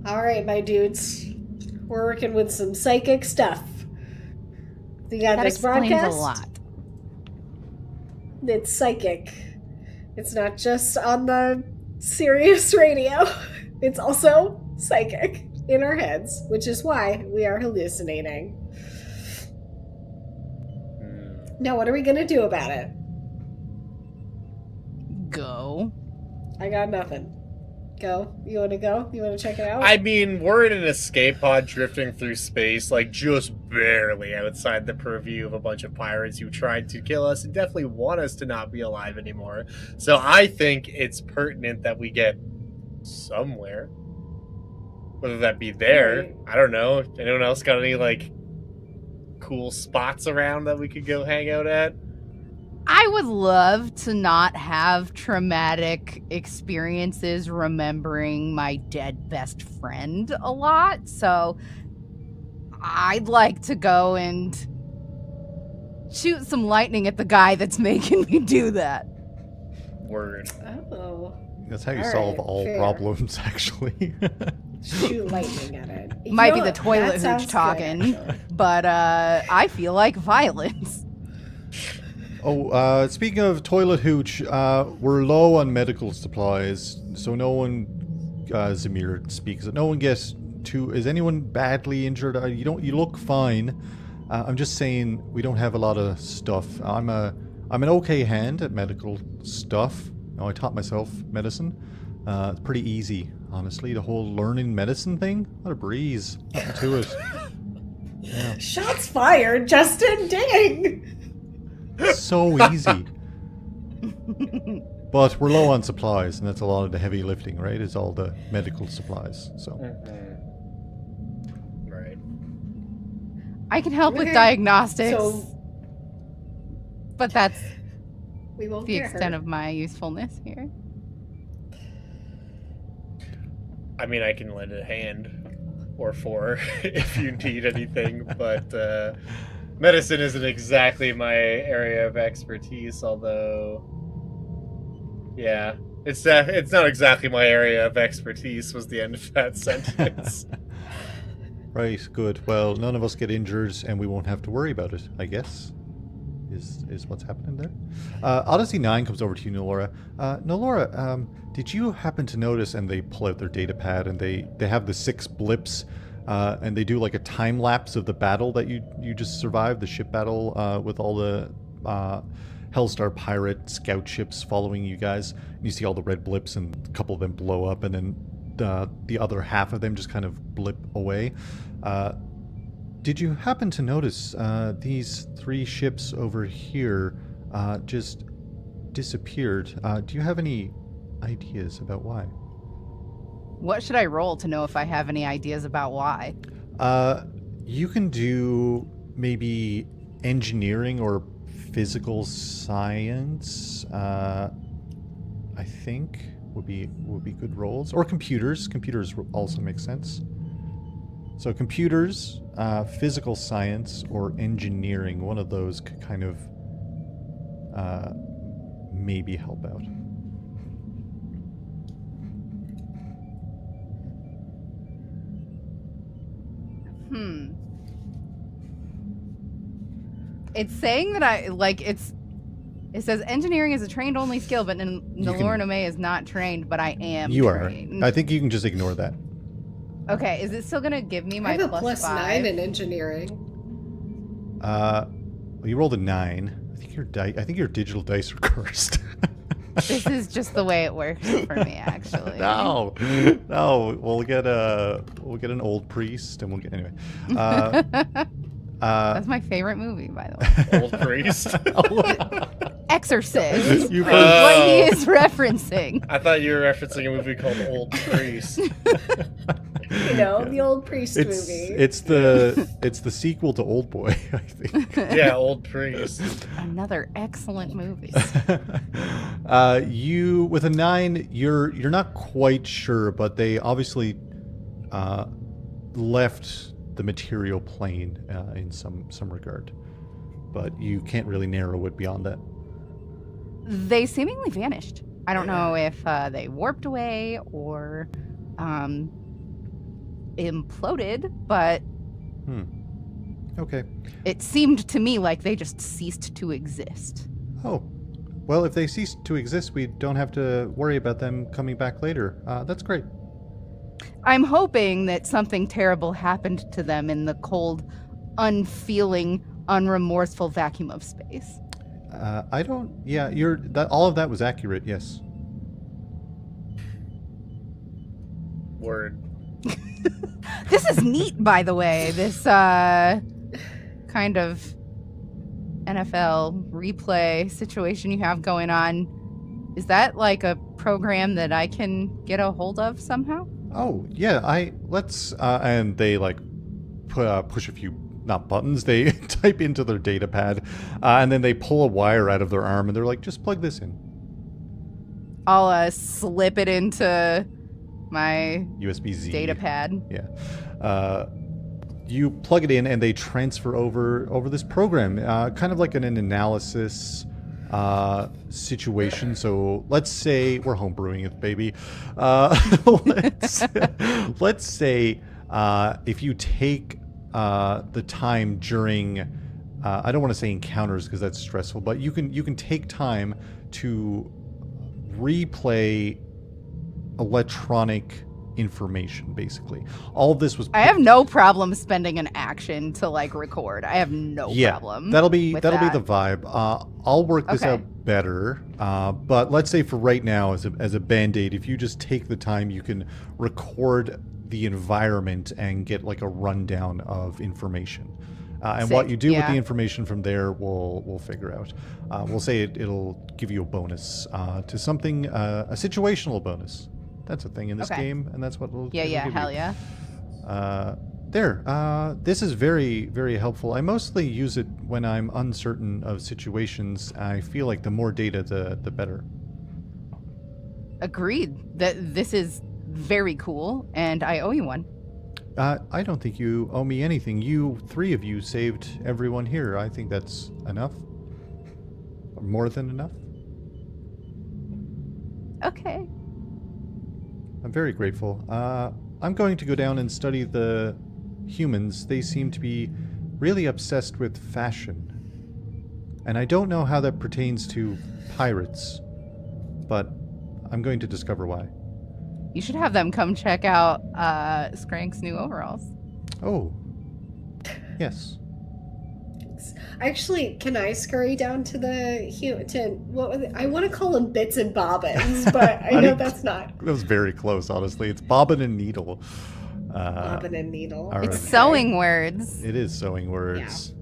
All right, my dudes. We're working with some psychic stuff. You got that this explains broadcast? A lot. It's psychic. It's not just on the Sirius radio. It's also psychic in our heads, which is why we are hallucinating. Now, what are we going to do about it? Go. I got nothing. Go. You want to go? You want to check it out? I mean, we're in an escape pod drifting through space, like just barely outside the purview of a bunch of pirates who tried to kill us and definitely want us to not be alive anymore. So I think it's pertinent that we get somewhere. Whether that be there, Right. I don't know. Anyone else got any, cool spots around that we could go hang out at? I would love to not have traumatic experiences remembering my dead best friend a lot, so I'd like to go and shoot some lightning at the guy that's making me do that. Word. Oh. That's how you All solve right, all fair. problems, actually. Shoot lightning at it. Might be know the what? toilet That hooch sounds good, talking, actually. but I feel like violence. Oh, speaking of toilet hooch, we're low on medical supplies, so no one, Zamir speaks, no one gets too, is anyone badly injured? You look fine. I'm just saying we don't have a lot of stuff. I'm an okay hand at medical stuff. I taught myself medicine. It's pretty easy, honestly. The whole learning medicine thing, what a breeze. Nothing to it. Yeah. Shots fired, Justin. Dang. So easy. But we're low on supplies, and that's a lot of the heavy lifting, right? It's all the medical supplies. So Right. I can help with Okay. diagnostics, So but that's we won't the get extent hurt. of my usefulness here. I mean, I can lend a hand or four if you need anything, but medicine isn't exactly my area of expertise, although, yeah, it's not exactly my area of expertise was the end of that sentence. Right, good. Well, none of us get injured, and we won't have to worry about it, I guess, is what's happening there. Odyssey 9 comes over to you, Nolora. Nolora, did you happen to notice, and they pull out their data pad, and they have the 6 blips, and they do like a time lapse of the battle that you just survived, the ship battle with all the Hellstar pirate scout ships following you guys. And you see all the red blips, and a couple of them blow up, and then the other half of them just kind of blip away. Did you happen to notice these 3 ships over here just disappeared? Do you have any ideas about why? What should I roll to know if I have any ideas about why? You can do maybe engineering or physical science. I think would be good rolls, or computers. Computers also make sense. So computers, physical science, or engineering. One of those could kind of maybe help out. It's saying that It says engineering is a trained-only skill, but Nolora Nomae is not trained, but I am trained. I think you can just ignore that. Okay, is it still going to give me my I have a plus 9 in engineering. You rolled a 9. I think your digital dice are cursed. This is just the way it works for me, actually. No, we'll get an old priest, and we'll get anyway. That's my favorite movie, by the way. Old priest. Exorcist. You've What he is referencing. I thought you were referencing a movie called Old Priest. You know, the old priest movie. It's the sequel to Old Boy, I think. Yeah, Old Priest. Another excellent movie. You with a 9, you're not quite sure, but they obviously left the material plane in some regard, but you can't really narrow it beyond that. They seemingly vanished. I don't know if they warped away or imploded, but Okay. It seemed to me like they just ceased to exist. Oh. Well, if they cease to exist, we don't have to worry about them coming back later. That's great. I'm hoping that something terrible happened to them in the cold, unfeeling, unremorseful vacuum of space. All of that was accurate, yes. Word. This is neat, by the way. This kind of NFL replay situation you have going on. Is that like a program that I can get a hold of somehow? Oh, yeah, and they like push a few, not buttons, they type into their data pad, and then they pull a wire out of their arm, and they're like, just plug this in. I'll slip it into my USB-Z data pad. Yeah. You plug it in, and they transfer over this program, kind of like an analysis situation. So let's say we're homebrewing it, baby. Let's say if you take the time during, I don't want to say encounters because that's stressful, but you can take time to replay electronic information, basically. All of this was... I have no problem spending an action to like record. I have no problem. That'll be the vibe. I'll work this out better. But let's say for right now, as a band-aid, if you just take the time, you can record the environment and get like a rundown of information. And Sick. What you do with the information from there, we'll figure out. We'll say it'll give you a bonus to something, a situational bonus. That's a thing in this game, and that's what it'll give hell you. yeah. This is very, very helpful. I mostly use it when I'm uncertain of situations. I feel like the more data, the better. Agreed. This is very cool, and I owe you one. I don't think you owe me anything. You, 3 of you, saved everyone here. I think that's enough. More than enough. Okay. I'm very grateful. I'm going to go down and study the humans. They seem to be really obsessed with fashion. And I don't know how that pertains to pirates, but I'm going to discover why. You should have them come check out Skrank's new overalls. Oh. Yes. Actually, can I scurry down to I want to call them bits and bobbins, but I know that's not. That was very close, honestly. It's bobbin and needle. Bobbin and needle. It's sewing words. It is sewing words.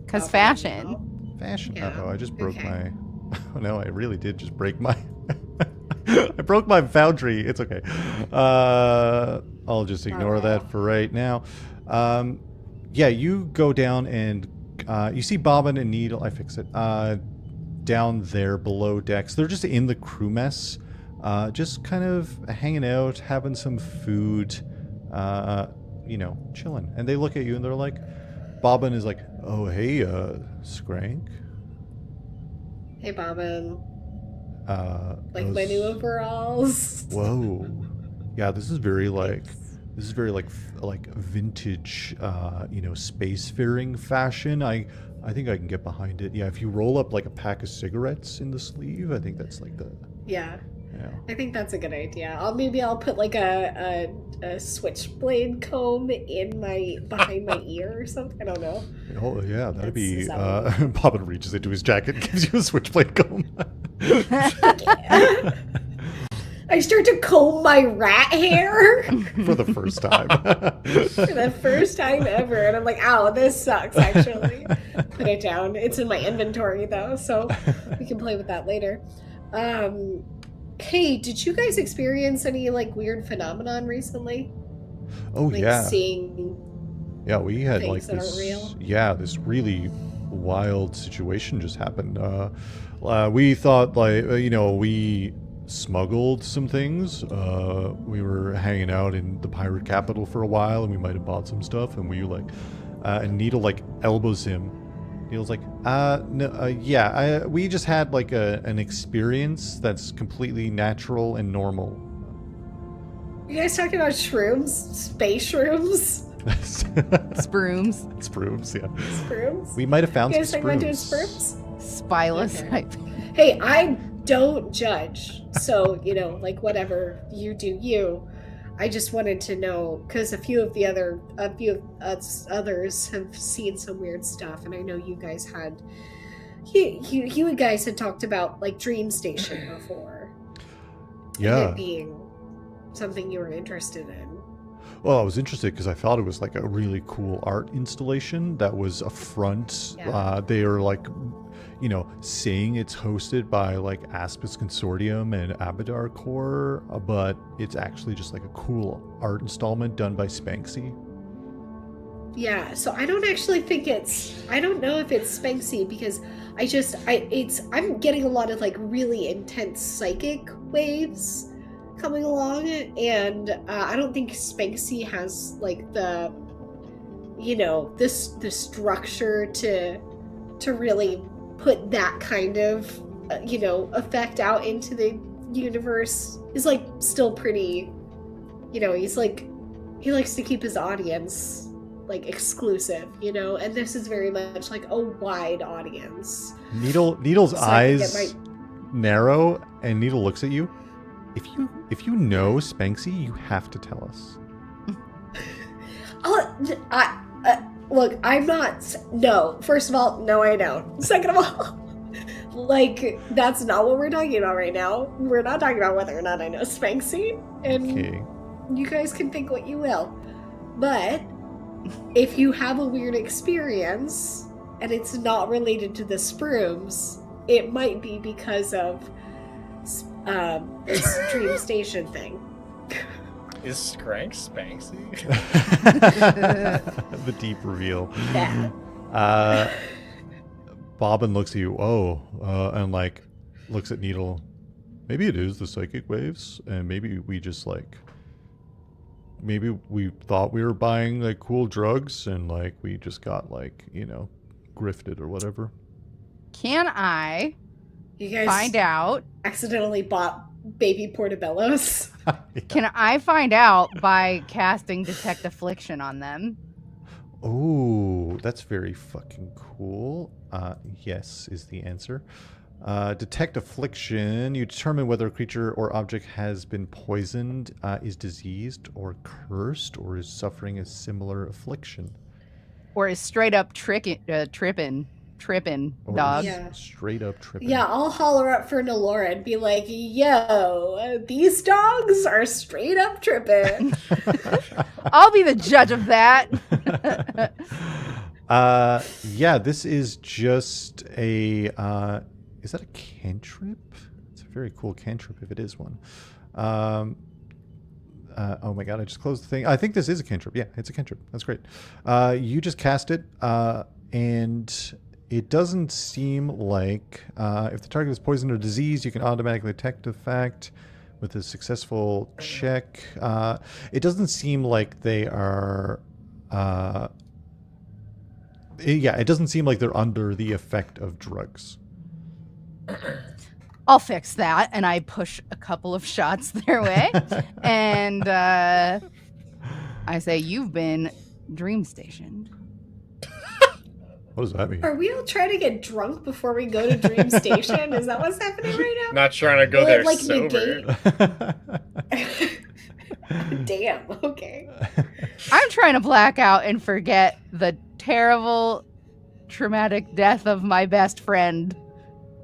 Because fashion. Fashion. Yeah. Uh-oh, I just broke my... Oh no, I really did just break my... I broke my foundry. It's okay. I'll just ignore that for right now. Yeah, you go down and you see bobbin and needle. I fix it. Down there below decks. They're just in the crew mess. Just kind of hanging out, having some food, chilling. And they look at you and they're like, bobbin is like, oh, hey, Skrank. Hey, bobbin. My new overalls. Whoa. Yeah, this is very This is very like vintage, spacefaring fashion. I think I can get behind it. Yeah, if you roll up like a pack of cigarettes in the sleeve, I think that's like the. Yeah. Yeah. I think that's a good idea. I'll put like a switchblade comb behind my ear or something. I don't know. Oh yeah, that'd be. Bobbin reaches into his jacket and gives you a switchblade comb. I start to comb my rat hair for the first time. For the first time ever, and I'm like, "Ow, this sucks." Actually, put it down. It's in my inventory though, so we can play with that later. Hey, did you guys experience any like weird phenomenon recently? Oh like, yeah. Seeing. Yeah, we had things like that this. Aren't real? Yeah, this really wild situation just happened. We thought we smuggled some things. We were hanging out in the pirate capital for a while, and we might have bought some stuff. And we and Needle like elbows him. Needle's like, no, we just had like an experience that's completely natural and normal. You guys talking about shrooms? Space shrooms? Sprooms. Sprooms, yeah. Sprooms? We might have found you some guys like sprooms. Spyless. Okay. Hey, I don't judge. So, like whatever you do, you. I just wanted to know because a few of others have seen some weird stuff, and I know you guys had. You guys had talked about like Dream Station before. Yeah. And it being something you were interested in. Well, I was interested because I thought it was like a really cool art installation that was a front. Yeah. They are like, saying it's hosted by like Aspis Consortium and Abadar Core, but it's actually just like a cool art installment done by Spanksy. Yeah, so I don't actually think I don't know if it's Spanksy because I'm getting a lot of like really intense psychic waves coming along, and I don't think Spanksy has like the structure to really put that kind of effect out into the universe. Is like still pretty, he's like he likes to keep his audience like exclusive, and this is very much like a wide audience. Needle's eyes narrow, and Needle looks at you. If you know Spanksy, you have to tell us. Look, I'm not. No, first of all, no, I don't. Second of all, like that's not what we're talking about right now. We're not talking about whether or not I know Spanksy, and okay. You guys can think what you will. But if you have a weird experience and it's not related to the sprooms, it might be because of this Dream Station thing. Is Skrank Spanksy? The deep reveal. Yeah. Bobbin looks at you, and like looks at Needle. Maybe it is the psychic waves, and maybe we just like maybe we thought we were buying like cool drugs, and like we just got like grifted or whatever. Can I You guys find out? Accidentally bought baby portobellos. Yeah. Can I find out by casting Detect Affliction on them? Oh, that's very fucking cool. Yes is the answer. Detect Affliction. You determine whether a creature or object has been poisoned, is diseased, or cursed, or is suffering a similar affliction. Or is straight up tripping, Or dog. Yeah. Straight up tripping. Yeah, I'll holler up for Nolora and be like, yo, these dogs are straight up tripping. I'll be the judge of that. Yeah, this is just a, is that a cantrip? It's a very cool cantrip if it is one. Oh my god, I just closed the thing. I think this is a cantrip. Yeah, it's a cantrip. That's great. You just cast it, and it doesn't seem like if the target is poisoned or diseased, you can automatically detect the fact with a successful check. It doesn't seem like they are... it doesn't seem like they're under the effect of drugs. I'll fix that, and I push a couple of shots their way, and I say you've been dream stationed. What does that mean? Are we all trying to get drunk before we go to Dream Station? Is that what's happening right now? Not trying to go Will there it, like, sober. Damn, okay. I'm trying to black out and forget the terrible, traumatic death of my best friend.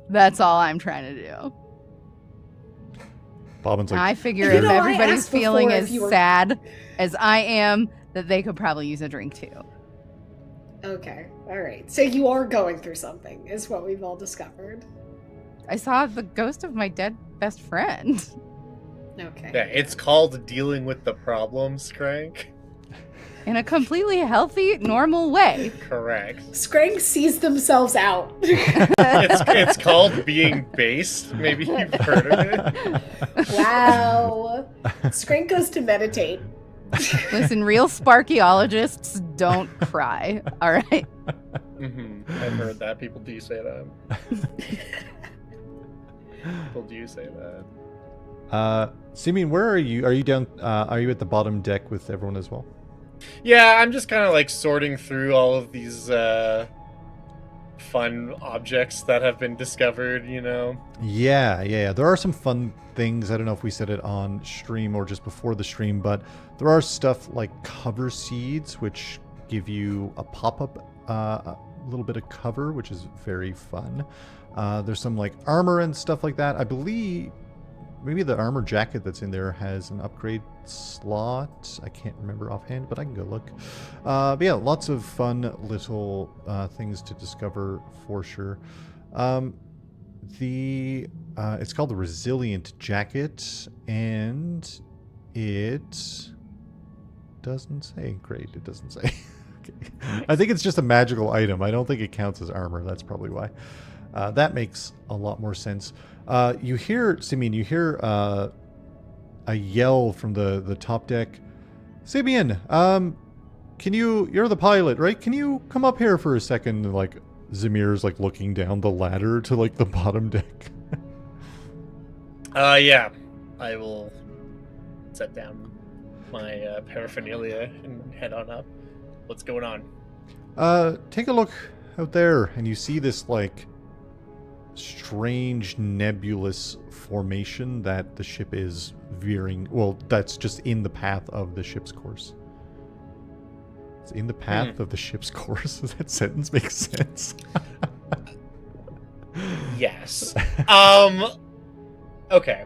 That's all I'm trying to do. Bobbin's like, I figure if I everybody's asked feeling before as if you were- sad as I am, that they could probably use a drink too. Okay, alright. So you are going through something, is what we've all discovered. I saw the ghost of my dead best friend. Okay. Yeah, it's called dealing with the problem, Skrank. In a completely healthy, normal way. Correct. Skrank sees themselves out. It's called being based. Maybe you've heard of it. Wow. Skrank goes to meditate. Listen, real sparkyologists don't cry, all right? I've heard that. People do say that. People do say that. Simion, where are you? Are you down? Are you at the bottom deck with everyone as well? Yeah, I'm just kind of like sorting through all of these fun objects that have been discovered, you know? Yeah. There are some fun things. I don't know if we said it on stream or just before the stream, but there are stuff like cover seeds, which give you a pop-up, a little bit of cover, which is very fun. There's some like armor and stuff like that. I believe maybe the armor jacket that's in there has an upgrade slot. I can't remember offhand, but I can go look. But yeah, lots of fun little things to discover for sure. It's called the Resilient Jacket, and it doesn't say. Great, it doesn't say. Okay. I think it's just a magical item. I don't think it counts as armor. That's probably why. That makes a lot more sense. You hear, Simion, a yell from the top deck. Simion, you're the pilot, right? Can you come up here for a second? And, like, Zamir's like looking down the ladder to like the bottom deck. Yeah. I will set down my paraphernalia and head on up. What's going on? Take a look out there, and you see this like strange nebulous formation that the ship is veering. Well, that's just in the path of the ship's course. It's in the path of the ship's course. Does that sentence make sense? Yes. Okay.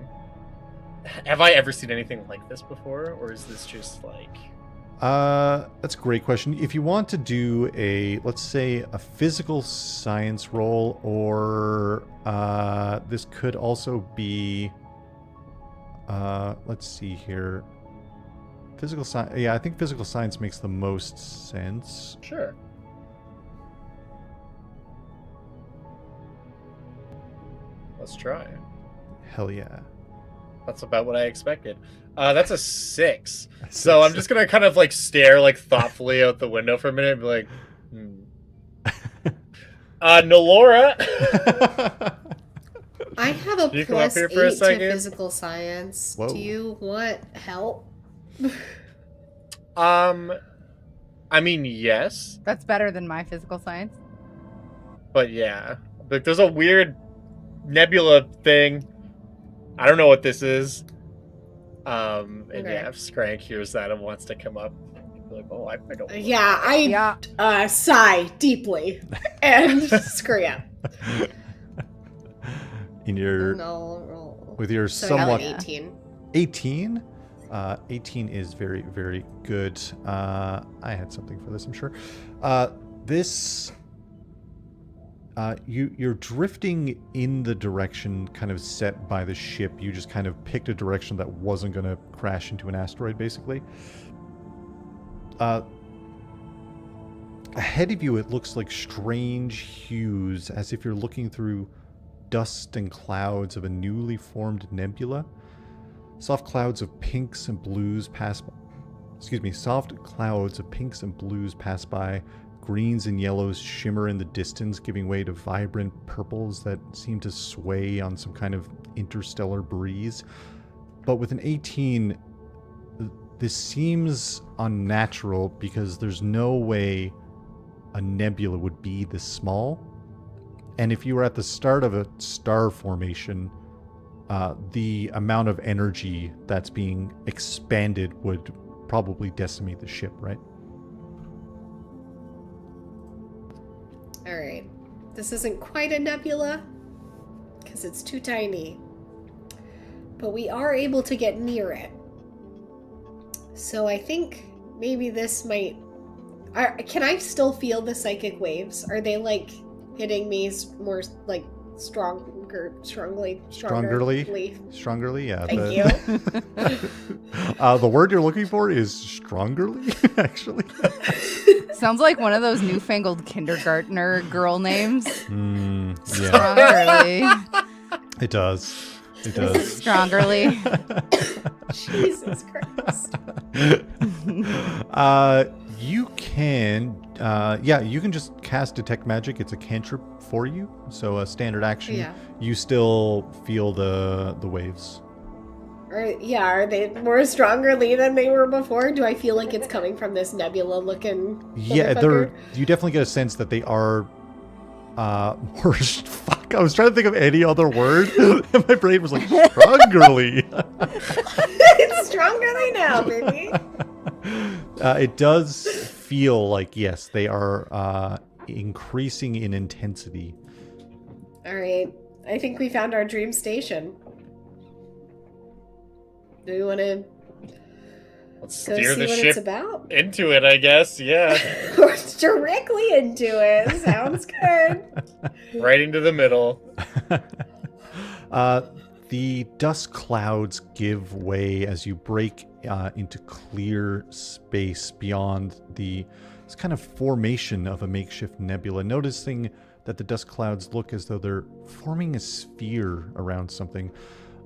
Have I ever seen anything like this before, or is this just like... That's a great question. If you want to do let's say a physical science roll, or this could also be, let's see here. Physical science. Yeah, I think physical science makes the most sense. Sure. Let's try. Hell yeah. That's about what I expected. That's a 6. So I'm just gonna kind of like stare like thoughtfully out the window for a minute and be like, Nolora. I have a You come up plus here 8 for a to second? physical science. Whoa. Do you want help? I mean, yes, That's better than my physical science. but yeah. Like, there's a weird nebula thing. I don't know what this is. And Okay. yeah, if Skrank hears that and wants to come up, he'd be like, oh, I don't know. Yeah, I sigh deeply and screw up. In your No, with your so somewhat 18. 18. 18 is very, very good. I had something for this, I'm sure. You're drifting in the direction kind of set by the ship. You just kind of picked a direction that wasn't going to crash into an asteroid, basically. Ahead of you, it looks like strange hues, as if you're looking through dust and clouds of a newly formed nebula. Soft clouds of pinks and blues pass by. Greens and yellows shimmer in the distance, giving way to vibrant purples that seem to sway on some kind of interstellar breeze. But with an 18, this seems unnatural because there's no way a nebula would be this small. And if you were at the start of a star formation, the amount of energy that's being expanded would probably decimate the ship, right? All right. This isn't quite a nebula because it's too tiny. But we are able to get near it. So I think maybe this might... Can I still feel the psychic waves? Are they like hitting me more like strongerly? Yeah. Thank you. The word you're looking for is strongerly, actually. Sounds like one of those newfangled kindergartner girl names. Yeah. Strongerly. It does. It does. Strongerly. Jesus Christ. You can, you can just cast Detect Magic. It's a cantrip for you, so a standard action. Yeah. You still feel the waves. Are they more strongerly than they were before? Do I feel like it's coming from this nebula-looking? Yeah, you definitely get a sense that they are more. Fuck, I was trying to think of any other word, and my brain was like strongerly. It's strongerly now, baby. It does feel like, yes, they are increasing in intensity. All right. I think we found our dream station. Do we want to Let's go steer see the what ship it's about? into it, I guess. Yeah. Or directly into it. Sounds good. Right into the middle. The dust clouds give way as you break into clear space beyond this kind of formation of a makeshift nebula, noticing that the dust clouds look as though they're forming a sphere around something.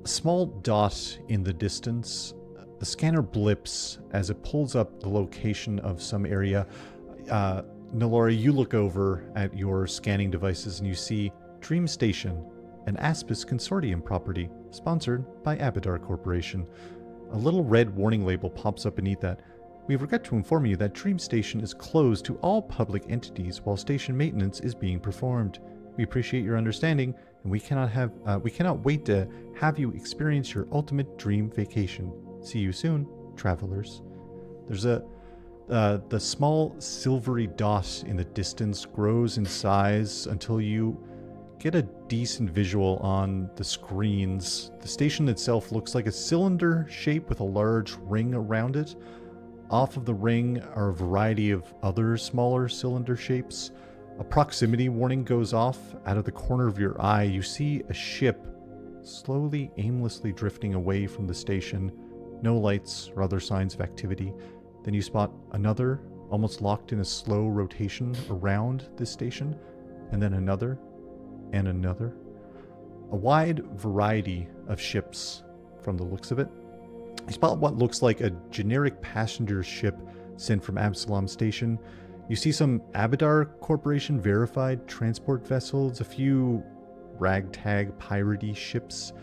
A small dot in the distance. The scanner blips as it pulls up the location of some area. Nolora, you look over at your scanning devices and you see Dream Station, an Aspis Consortium property, sponsored by Abadar Corporation. A little red warning label pops up beneath that. We regret to inform you that Dream Station is closed to all public entities while station maintenance is being performed. We appreciate your understanding, and we cannot wait to have you experience your ultimate dream vacation. See you soon, travelers. There's the small silvery dot in the distance grows in size until you get a decent visual on the screens. The station itself looks like a cylinder shape with a large ring around it. Off of the ring are a variety of other smaller cylinder shapes. A proximity warning goes off. Out of the corner of your eye, you see a ship slowly, aimlessly drifting away from the station. No lights or other signs of activity. Then you spot another, almost locked in a slow rotation around this station, and then another, and another. A wide variety of ships from the looks of it. You spot what looks like a generic passenger ship sent from Absalom Station. You see some Abadar Corporation verified transport vessels, a few ragtag piratey ships,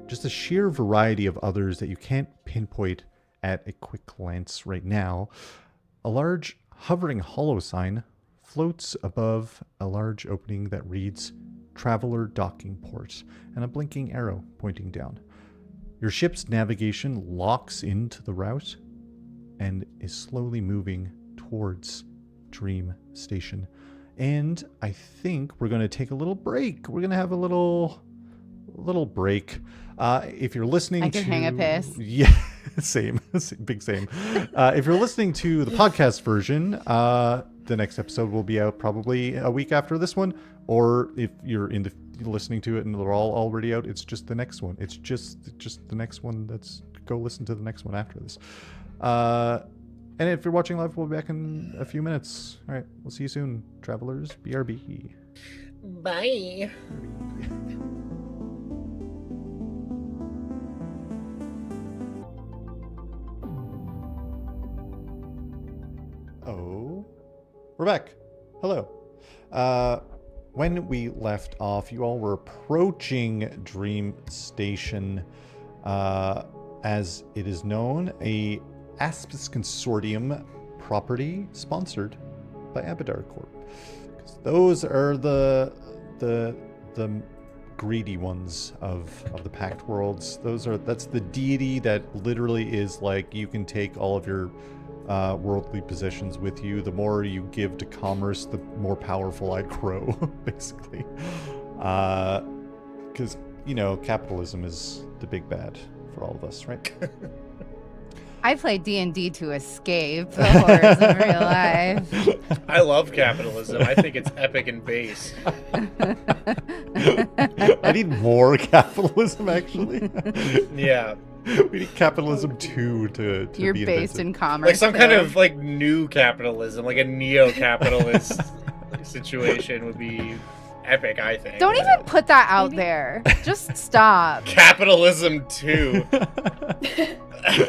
just a sheer variety of others that you can't pinpoint at a quick glance right now. A large hovering hollow sign floats above a large opening that reads Traveler Docking Port, and a blinking arrow pointing down. Your ship's navigation locks into the route and is slowly moving towards Dream Station. And I think we're going to take a little break. We're going to have a little break. If you're listening I can hang a piss. Yeah, same. Big same. If you're listening to the podcast version, the next episode will be out probably a week after this one. Or if you're listening to it and they're all already out, it's just the next one. It's just the next one. Go listen to the next one after this. And if you're watching live, we'll be back in a few minutes. All right, we'll see you soon, travelers. BRB. Bye. Oh, we're back. Hello. When we left off, you all were approaching Dream Station. as it is known, a Aspis Consortium property sponsored by Abadar Corp. 'Cause those are the greedy ones of the Pact Worlds. That's the deity that literally is like, you can take all of your worldly possessions with you. The more you give to commerce, the more powerful I grow, basically. Because, capitalism is the big bad for all of us, right? I play D&D to escape the horrors of real life. I love capitalism. I think it's epic and base. I need more capitalism, actually. Yeah. We need capitalism 2 to You're be based invented. in commerce. Like some kind of like new capitalism, like a neo-capitalist situation would be epic, I think. Don't even put that out there. Just stop. Capitalism 2.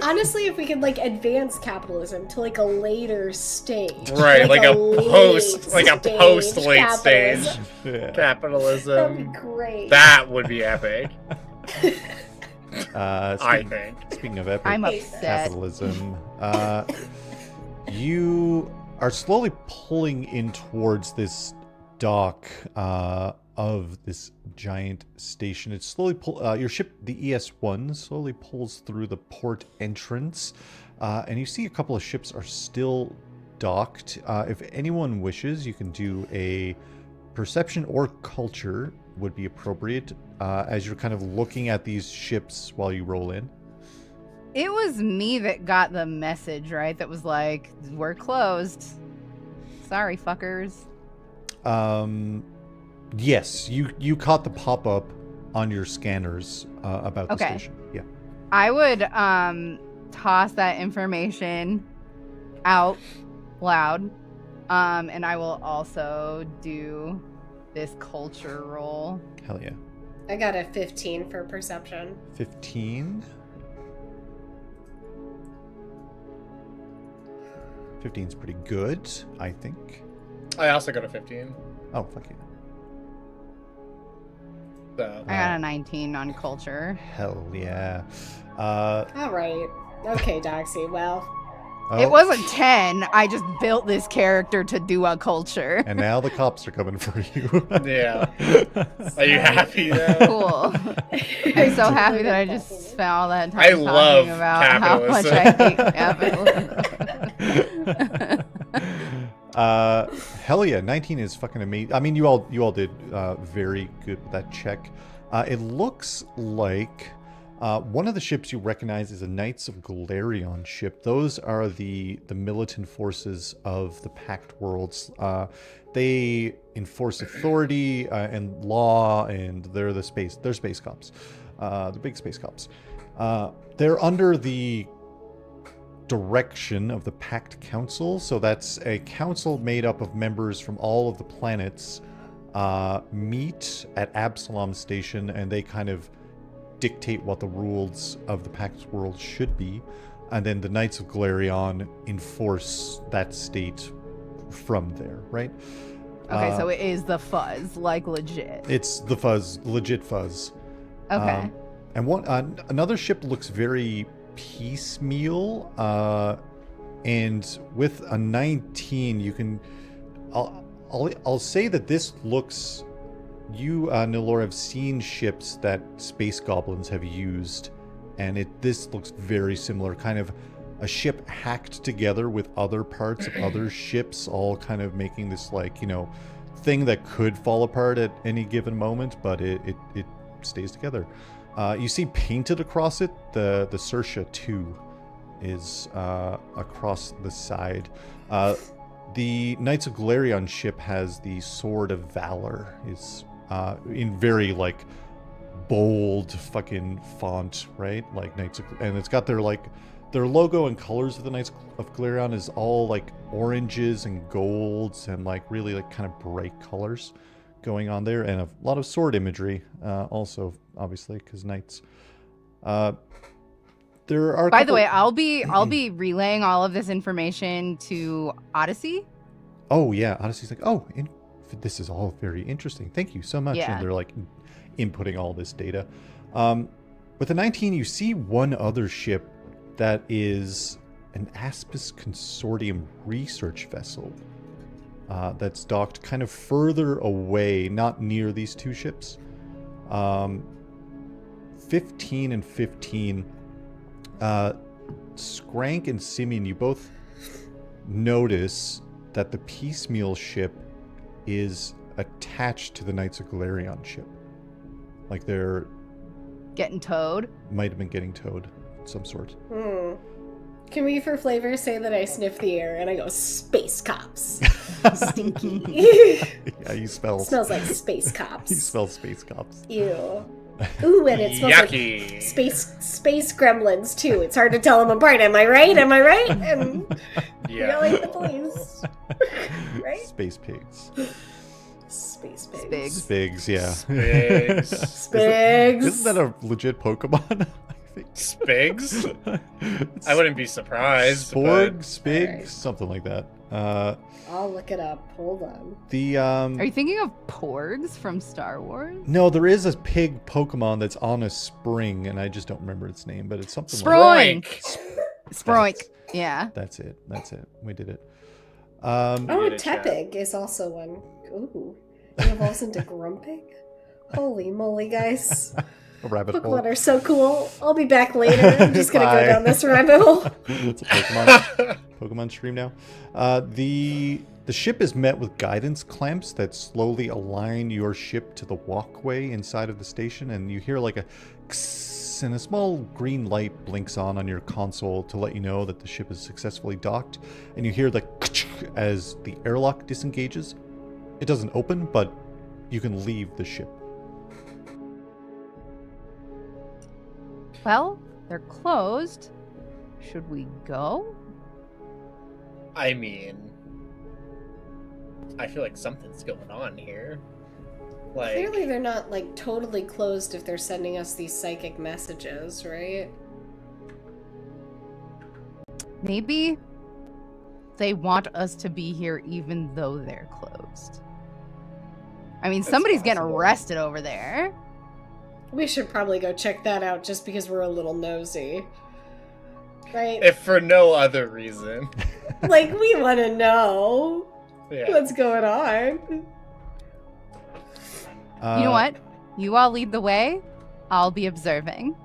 Honestly, if we could like advance capitalism to like a later stage, Right, like a late post-late stage capitalism. Yeah. capitalism. That'd be great. That would be epic. Speaking, think. Speaking of epic I'm upset. capitalism, you are slowly pulling in towards this dock of this giant station. It's slowly your ship, the ES1, slowly pulls through the port entrance, and you see a couple of ships are still docked. If anyone wishes, you can do a perception or culture would be appropriate as you're kind of looking at these ships while you roll in. It was me that got the message, right? That was like, we're closed. Sorry, fuckers. Yes, you caught the pop-up on your scanners about the station. Yeah. I would toss that information out loud. And I will also do this culture roll. Hell yeah. I got a 15 for perception. 15. 15's pretty good, I think. I also got a 15. Oh, fuck you. So. I got a 19 on culture. Hell yeah. All right. Okay, Doxy. Well, It wasn't 10. I just built this character to do a culture. And now the cops are coming for you. Yeah. Are you happy now? Cool. I'm so happy that I just spent all that time I talking love about how much I hate capitalism. Hell yeah, 19 is fucking amazing. I mean, you all did very good with that check. It looks like one of the ships you recognize is a Knights of Galarion ship. Those are the militant forces of the Pact Worlds. They enforce authority and law, and they're space cops. The big space cops. They're under the direction of the Pact Council, so that's a council made up of members from all of the planets meet at Absalom Station, and they kind of dictate what the rules of the Pact World should be, and then the Knights of Galarion enforce that state from there, right? Okay, so it is the fuzz, like legit. It's the fuzz, legit fuzz. Okay. And another ship looks very piecemeal, and with a 19, you can. I'll say that this looks. You, Nolora, have seen ships that space goblins have used, and this looks very similar. Kind of a ship hacked together with other parts of other ships, all kind of making this thing that could fall apart at any given moment, but it stays together. You see painted across it, the Sersha 2 is across the side. The Knights of Galarion ship has the Sword of Valor. Is in very bold fucking font, right? Like Knights of, and it's got their logo and colors of the Knights of Galarion is all oranges and golds and really kind of bright colors going on there, and a lot of sword imagery also, obviously, because knights. There are. By the way, I'll be relaying all of this information to Odyssey. Oh yeah, Odyssey's this is all very interesting. Thank you so much. Yeah. And they're inputting all this data. With a 19, you see one other ship that is an Aspis Consortium research vessel that's docked kind of further away, not near these two ships. 15 and 15. Skrank and Simion, you both notice that the piecemeal ship is attached to the Knights of Galarion ship. Like they're... Getting towed? Might have been getting towed of some sort. Can we, for flavor, say that I sniff the air and I go, space cops. Stinky. Yeah, you smell... Smells like space cops. You smell space cops. Ew. Ooh, and it smells Yucky. like space gremlins, too. It's hard to tell them apart. Am I right? Am I right? And Yeah. like the police. Right? Space pigs. Space pigs. Spigs. Spigs, yeah. Spigs. Spigs. Isn't that a legit Pokemon? I think. Spigs? I wouldn't be surprised. Sporg, Spig, Alright. something like that. I'll look it up. Hold on. The Are you thinking of Porgs from Star Wars? No, there is a pig Pokemon that's on a spring, and I just don't remember its name, but it's something like Sproink. Sproink. Yeah. That's it. That's it. We did it. Oh, Get it, chat. Tepig is also one. Ooh. It evolves into Grumpig? Holy moly, guys. A rabbit hole. Pokemon are so cool. I'll be back later. I'm just gonna Bye. go down this rabbit hole. It's a Pokemon stream now. The ship is met with guidance clamps that slowly align your ship to the walkway inside of the station, and you hear like a kss, and a small green light blinks on your console to let you know that the ship is successfully docked, and you hear the as the airlock disengages. It doesn't open, but you can leave the ship. Well, they're closed. Should we go? I mean, I feel like something's going on here. Like, Clearly they're not, like, totally closed if they're sending us these psychic messages, right? Maybe they want us to be here even though they're closed. I mean, That's somebody's getting possible. arrested over there. We should probably go check that out just because we're a little nosy. Right? if for no other reason. Like, we want to know Yeah. what's going on. You know what? You all lead the way. I'll be observing.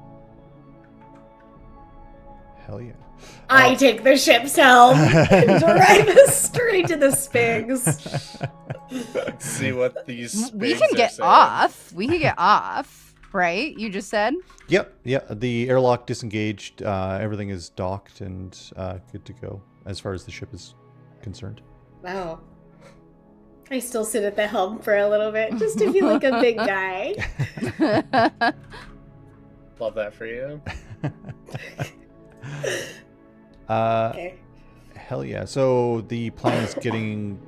Hell yeah. I take the ship's helm and drive us straight to the Spigs. Let's see what these We Spigs can are get saying. off. We can get off, right? You just said? Yep, yeah. The airlock disengaged. Everything is docked and good to go as far as the ship is concerned. Wow. I still sit at the helm for a little bit just to feel like a big guy. Love that for you. Okay. Hell yeah. So the plan is getting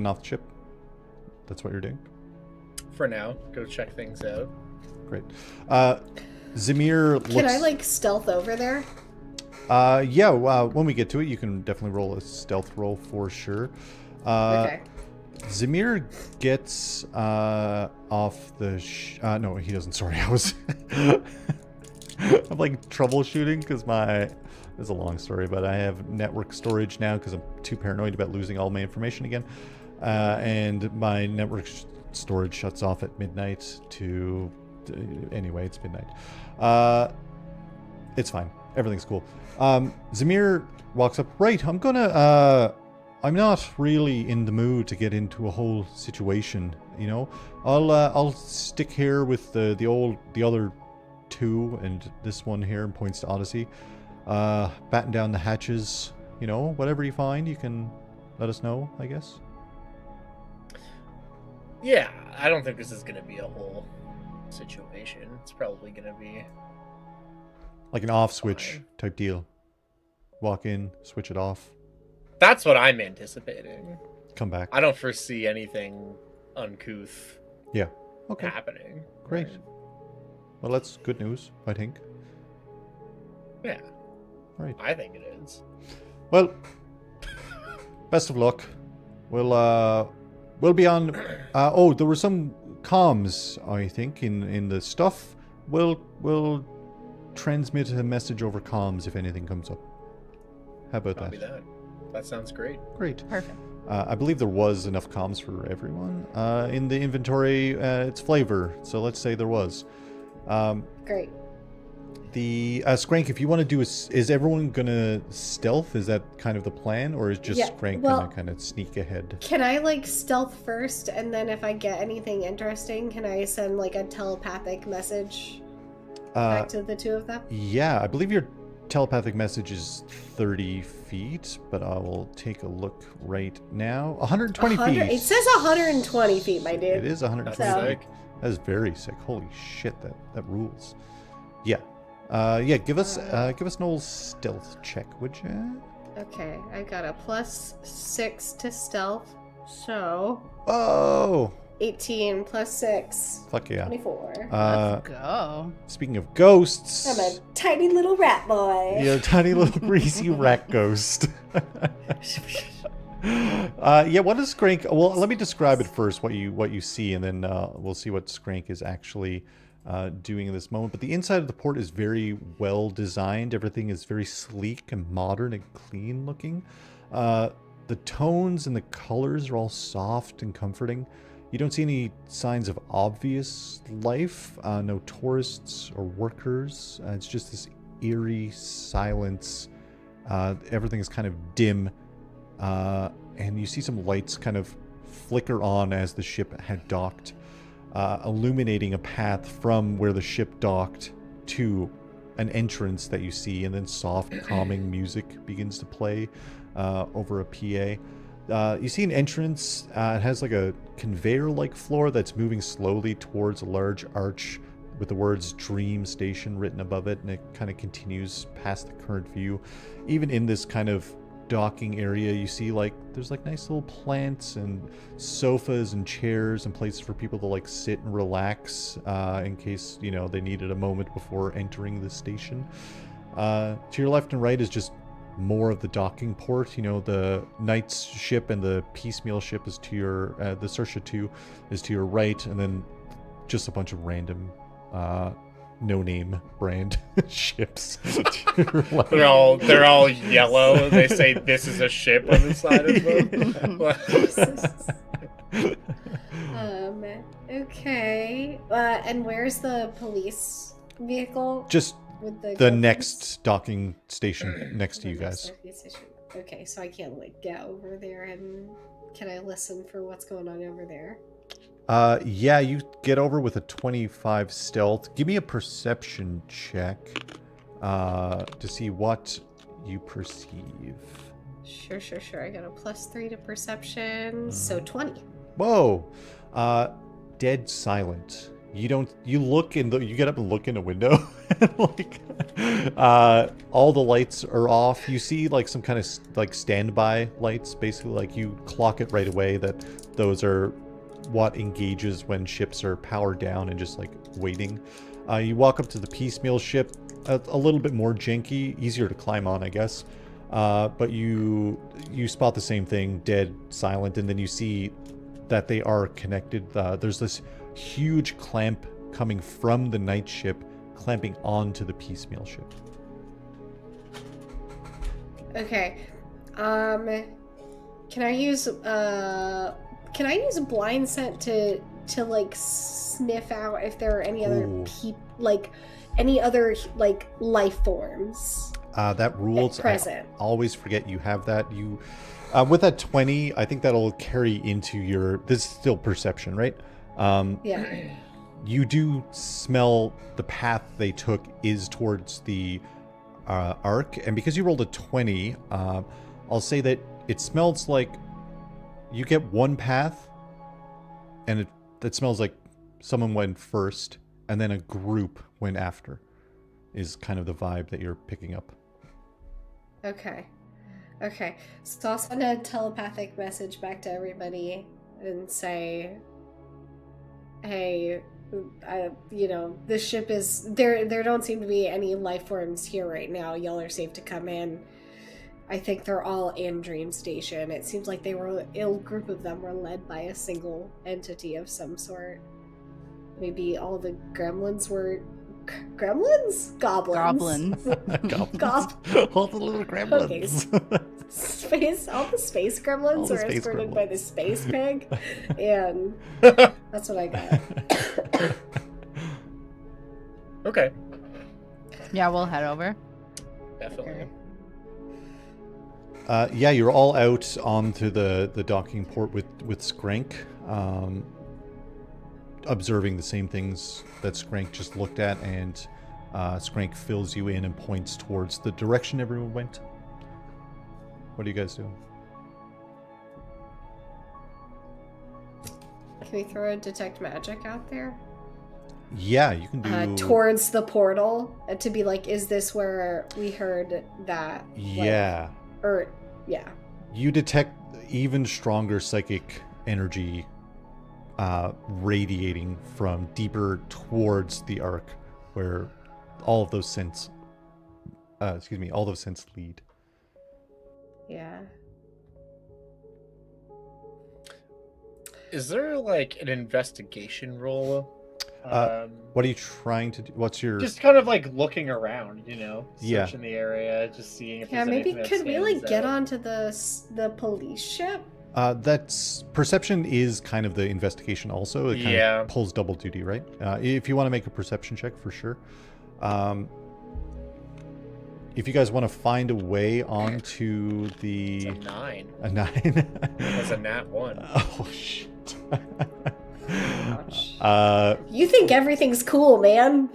off the ship. That's what you're doing. For now, go check things out. Great. Zamir looks... Can I, like, stealth over there? Yeah, when we get to it, you can definitely roll a stealth roll for sure. Okay. Zamir gets off the... no, he doesn't. Sorry, I was... I'm like troubleshooting because it's a long story, but I have network storage now because I'm too paranoid about losing all my information again. And my network storage shuts off at midnight anyway, it's midnight. It's fine. Everything's cool. Zamir walks up. Right, I'm not really in the mood to get into a whole situation, you know. I'll stick here with the other two and this one here, and points to Odyssey. Batten down the hatches, you know, whatever you find, you can let us know, I guess. Yeah, I don't think this is going to be a whole situation. It's probably going to be... Like an off switch Fine. type deal. Walk in, switch it off, That's what I'm anticipating. come back. I don't foresee anything uncouth Yeah. Okay. happening. Great. Well, that's good news, I think. Yeah, Right. I think it is. Well, best of luck. We'll be on. There were some comms, I think, in the stuff. We'll transmit a message over comms if anything comes up. How about Copy that? That sounds great. Great. Perfect. I believe there was enough comms for everyone. In the inventory, it's flavor, so let's say there was. Great. The Skrank, if you want to do is everyone gonna stealth? Is that kind of the plan, or is just Skrank gonna kind of sneak ahead? Can I like stealth first, and then if I get anything interesting, can I send like a telepathic message back to the two of them? Yeah, I believe your telepathic message is 30 feet, but I will take a look right now. 120 feet. It says 120 feet, my dude. It is 120 feet. Sick. That is very sick. Holy shit, that rules. Yeah. Give us an old stealth check, would you? Okay, I got a +6 to stealth, so Oh! 18 +6. Fuck yeah. 24. Let's go. Speaking of ghosts, I'm a tiny little rat boy. you're a tiny little greasy rat ghost. What is Skrank? Well, let me describe it first, what you see, and then we'll see what Skrank is actually doing in this moment. But the inside of the port is very well designed. Everything is very sleek and modern and clean looking. The tones and the colors are all soft and comforting. You don't see any signs of obvious life, no tourists or workers. It's just this eerie silence. Everything is kind of dim, and you see some lights kind of flicker on as the ship had docked, illuminating a path from where the ship docked to an entrance that you see, and then soft, calming music begins to play over a PA. You see an entrance. It has like a conveyor-like floor that's moving slowly towards a large arch with the words Dream Station written above it, and it kind of continues past the current view. Even in this kind of docking area, you see like there's like nice little plants and sofas and chairs and places for people to like sit and relax in case, you know, they needed a moment before entering the station. To your left and right is just more of the docking port. You know, the Knight's ship and the Piecemeal ship is to your the Sersha 2 is to your right, and then just a bunch of random no-name brand ships to your left. They're all yellow. They say this is a ship on the side of them. Okay. And where's the police vehicle? Just with the next docking station next to you guys. Okay, so I can't like get over there, and can I listen for what's going on over there? Yeah, you get over with a 25 stealth. Give me a perception check to see what you perceive. Sure. I got a +3 to perception, so 20. Whoa. Dead silent. You get up and look in a window. Like, all the lights are off. You see like some kind of like standby lights, basically. Like you clock it right away that those are what engages when ships are powered down and just like waiting. You walk up to the Piecemeal ship, a little bit more janky, easier to climb on, I guess. But you spot the same thing, dead silent, and then you see that they are connected. There's this huge clamp coming from the Night ship, clamping onto the Piecemeal ship. Okay. Can I use a blind scent to like sniff out if there are any other life forms? That rules. Present. I always forget you have that. You with that 20, I think that'll carry into your. This is still perception, right? Yeah. You do smell the path they took is towards the arc, and because you rolled a 20, I'll say that it smells like you get one path, and it smells like someone went first, and then a group went after, is kind of the vibe that you're picking up. Okay. So I'll send a telepathic message back to everybody and say, hey, the ship is there don't seem to be any life forms here right now. Y'all are safe to come in. I think they're all in Dream Station. It seems like a group of them were led by a single entity of some sort. Maybe all the gremlins were Gremlins? Goblins. All the little gremlins. All the space gremlins are escorted by the space pig. And that's what I got. Okay. Yeah, we'll head over. Definitely. Yeah, you're all out onto the docking port with Skrank, observing the same things that Skrank just looked at, and Skrank fills you in and points towards the direction everyone went. What are you guys doing? Can we throw a detect magic out there? Yeah, you can do... towards the portal, to be like, is this where we heard that? Yeah. Yeah. You detect even stronger psychic energy radiating from deeper towards the arc, where all of those scents, all those scents lead. Yeah. Is there like an investigation roll? What are you trying to do? What's your... Just kind of like looking around, Yeah. searching the area, just seeing if Yeah, there's maybe anything that could we like stands get out. onto the police ship? That's perception is kind of the investigation also. It kind of pulls double duty, right? If you want to make a perception check, for sure. If you guys want to find a way onto the... It's a 9. A 9? That's a nat 1. Oh, shit. You think everything's cool, man.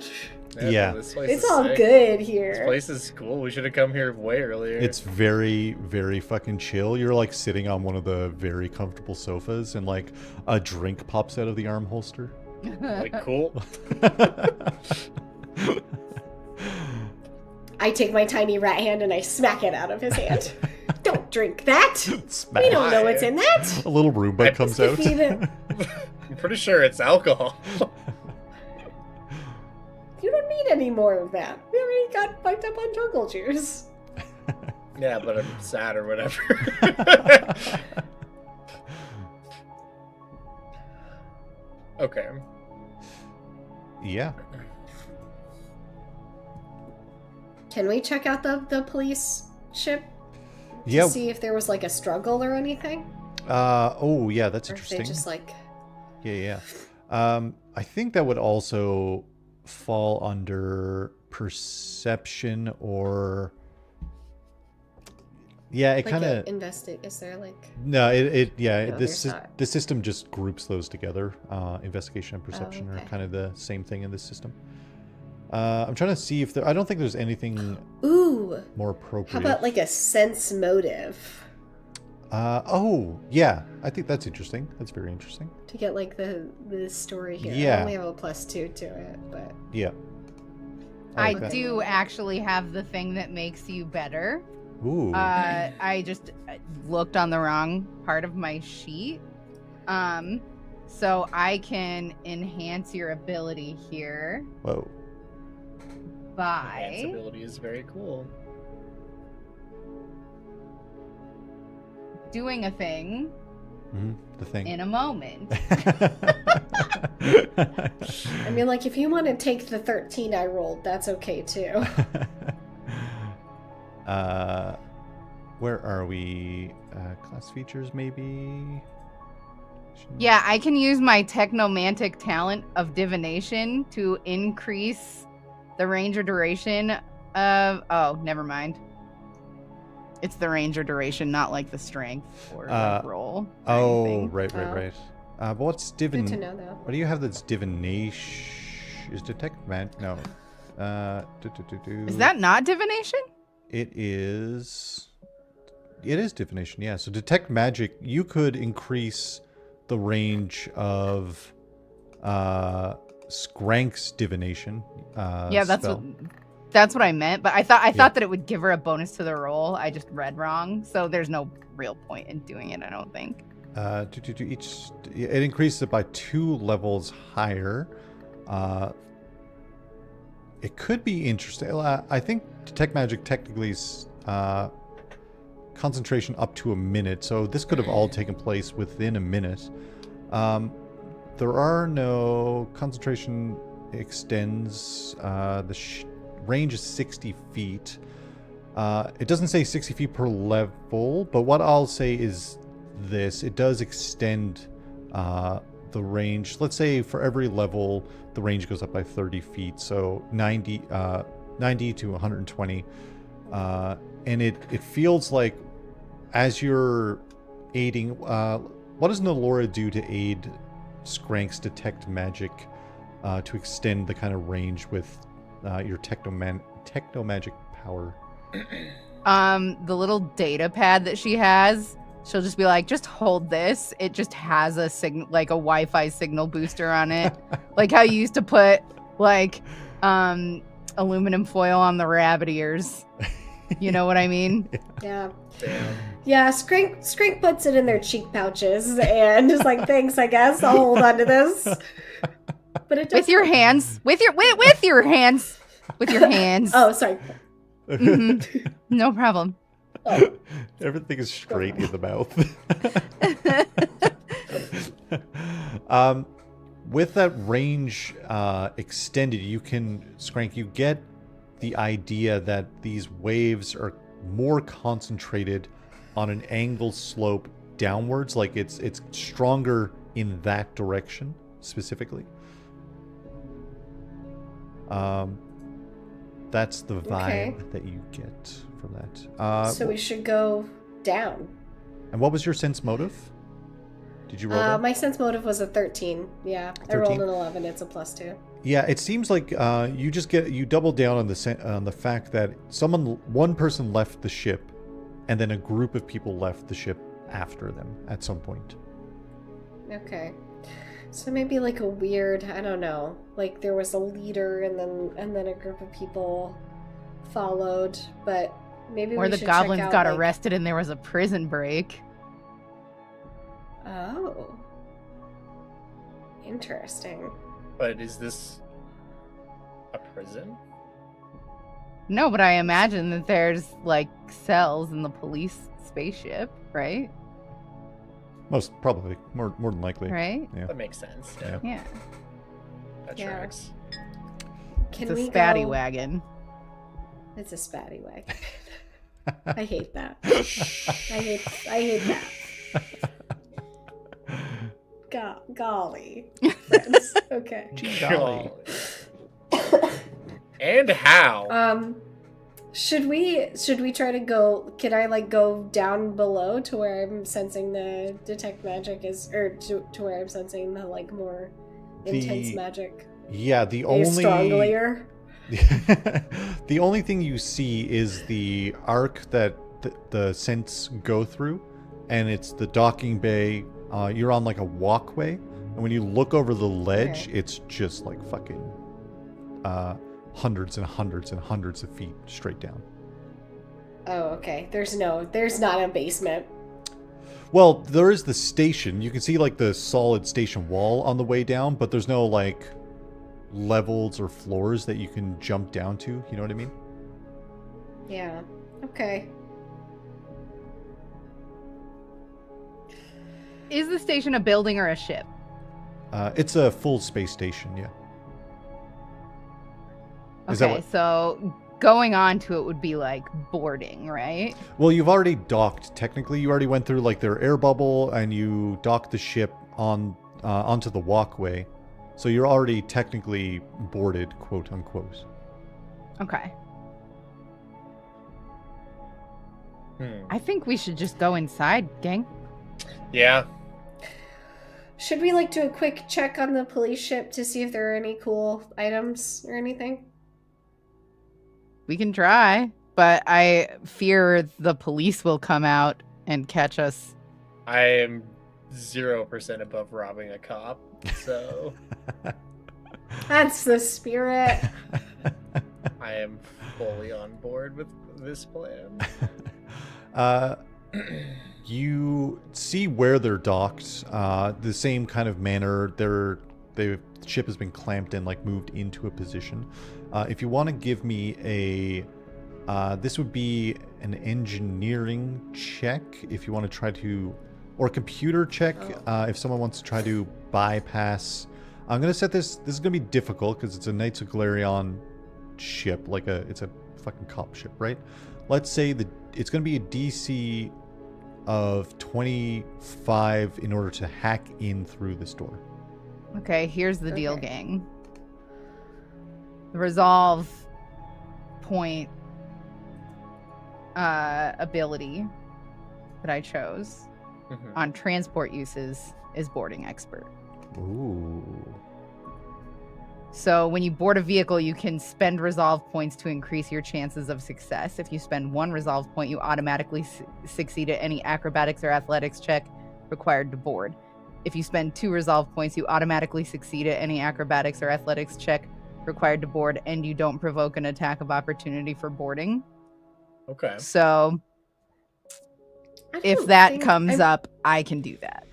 Yeah. This place It's is all sick. good This here. place is cool. We should have come here way earlier. It's very, very fucking chill. You're like sitting on one of the very comfortable sofas and like a drink pops out of the arm holster. like cool. I take my tiny rat hand and I smack it out of his hand. Don't drink that. Smash. We don't know what's in that. A little Roomba comes out. Defeat it. I'm pretty sure it's alcohol. You don't need any more of that. We already got fucked up on jungle juice. Yeah, but I'm sad or whatever. Okay. Yeah. Can we check out the police ship? Yeah. To see if there was like a struggle or anything? Oh, yeah, that's Or if interesting. they just like... Yeah. I think that would also fall under perception or... Yeah, it like kind of... Is there like... No, No, this there's not. the system just groups those together. Investigation and perception okay. are kind of the same thing in this system. I'm trying to see if there... I don't think there's anything Ooh! more appropriate. How about like a sense motive? Oh, yeah. I think that's interesting. That's very interesting. To get like the story here. Yeah. I only have a +2 to it, but... Yeah. I like that. do actually have the thing that makes you better. Ooh. I just looked on the wrong part of my sheet. So I can enhance your ability here Whoa. by... Enhance ability is very cool. doing a thing The thing. in a moment. I mean, like, if you want to take the 13 I rolled, that's okay too. Where are we? Class features, maybe? Yeah, I can use my technomantic talent of divination to increase the range or duration of... Oh, never mind. It's the range or duration, not like the strength or roll. Oh, anything. right. But what's divin? Good to know, though. What do you have that's divination? Is detect man? No. Is that not divination? It is. It is divination. Yeah. So detect magic. You could increase the range of Skrank's divination. Yeah, that's what I meant. But I thought that it would give her a bonus to the roll. I just read wrong, so there's no real point in doing it. I don't think. It increases it by 2 levels higher. It could be interesting. I think detect magic technically is concentration up to a minute, so this could have all taken place within a minute. There are no concentration extends. Range is 60 feet. It doesn't say 60 feet per level, but what I'll say is this. It does extend the range. Let's say for every level, the range goes up by 30 feet. So 90 to 120. And it feels like as you're aiding... what does Nolora do to aid Skrank's detect magic to extend the kind of range with your techno-magic power? The little data pad that she has, she'll just be like, just hold this. It just has a signal, like a Wi-Fi signal booster on it. Like how you used to put like aluminum foil on the rabbit ears. You know what I mean? Yeah. Damn. Yeah, Skrank puts it in their cheek pouches and is like, thanks, I guess. I'll hold on to this. But it does with your hands. With your hands. With your hands. Oh, sorry. Mm-hmm. No problem. Oh. Everything is straight in the mouth. With that range extended, Skrank, you get the idea that these waves are more concentrated on an angled slope downwards, like it's stronger in that direction specifically. That's the vibe that you get from that. So we should go down. And what was your sense motive? Did you roll that? My sense motive was a 13. Yeah, 13? I rolled an 11. It's a +2. Yeah, it seems like you double down on the fact that one person left the ship, and then a group of people left the ship after them at some point. Okay, so maybe like a weird, I don't know, like there was a leader, and then a group of people followed, but maybe or we the should goblins check out, got like... arrested and there was a prison break. Oh, interesting. But is this a prison? No, but I imagine that there's like cells in the police spaceship, right? Most probably, more than likely, right? Yeah, that makes sense. Yeah. That tracks. Can it's a we spatty go... wagon. It's a spatty wagon. I hate that. I hate that. Golly, friends. Okay. Golly. And how? Should we try to go? Can I like go down below to where I'm sensing the detect magic is, or to where I'm sensing the like more intense magic? Yeah, the only stronger. The only thing you see is the arc that the scents go through, and it's the docking bay. You're on like a walkway, and when you look over the ledge, it's just like fucking hundreds and hundreds and hundreds of feet straight down. Oh, okay. There's not a basement. Well, there is the station. You can see like the solid station wall on the way down, but there's no like levels or floors that you can jump down to. You know what I mean? Yeah. Okay. Is the station a building or a ship? It's a full space station, yeah. Okay, so going on to it would be like boarding, right? Well, you've already docked, technically. You already went through like their air bubble, and you docked the ship onto the walkway. So you're already technically boarded, quote unquote. Okay. I think we should just go inside, gang. Yeah. Should we like do a quick check on the police ship to see if there are any cool items or anything? We can try, but I fear the police will come out and catch us. I am 0% above robbing a cop, so... That's the spirit. I am fully on board with this plan. You see where they're docked, the same kind of manner. The ship has been clamped and like moved into a position. If you want to give me this would be an engineering check. If you want to try to, or a computer check, if someone wants to try to bypass I'm gonna set this. This is gonna be difficult because it's a Knights of Galarion ship, it's a fucking cop ship, right? Let's say it's gonna be a DC of 25 in order to hack in through this door. Okay, here's the deal, gang. The resolve point ability that I chose on transport uses is boarding expert. Ooh. So when you board a vehicle, you can spend resolve points to increase your chances of success. If you spend 1 resolve point, you automatically succeed at any acrobatics or athletics check required to board. If you spend 2 resolve points, you automatically succeed at any acrobatics or athletics check required to board, and you don't provoke an attack of opportunity for boarding. Okay. So if that comes up, I can do that.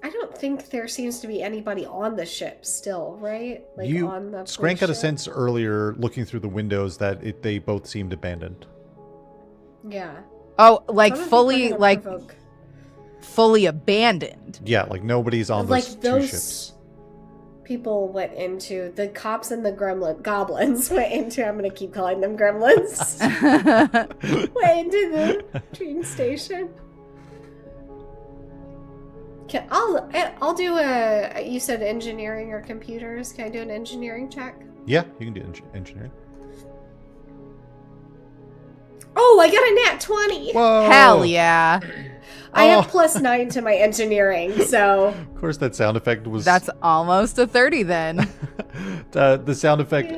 I don't think there seems to be anybody on the ship still, right? On the Skrank had a ship? sense earlier, looking through the windows, that they both seemed abandoned. Yeah. Oh, fully abandoned. Yeah, nobody's on those 2 ships. People went into the cops and the goblins went into. I'm gonna keep calling them gremlins. Went into the train station. I'll do you said engineering or computers. Can I do an engineering check? Yeah, you can do engineering. Oh, I got a nat 20. Whoa. Hell yeah. I have +9 to my engineering, so... Of course, that sound effect was... That's almost a 30 then. The sound effect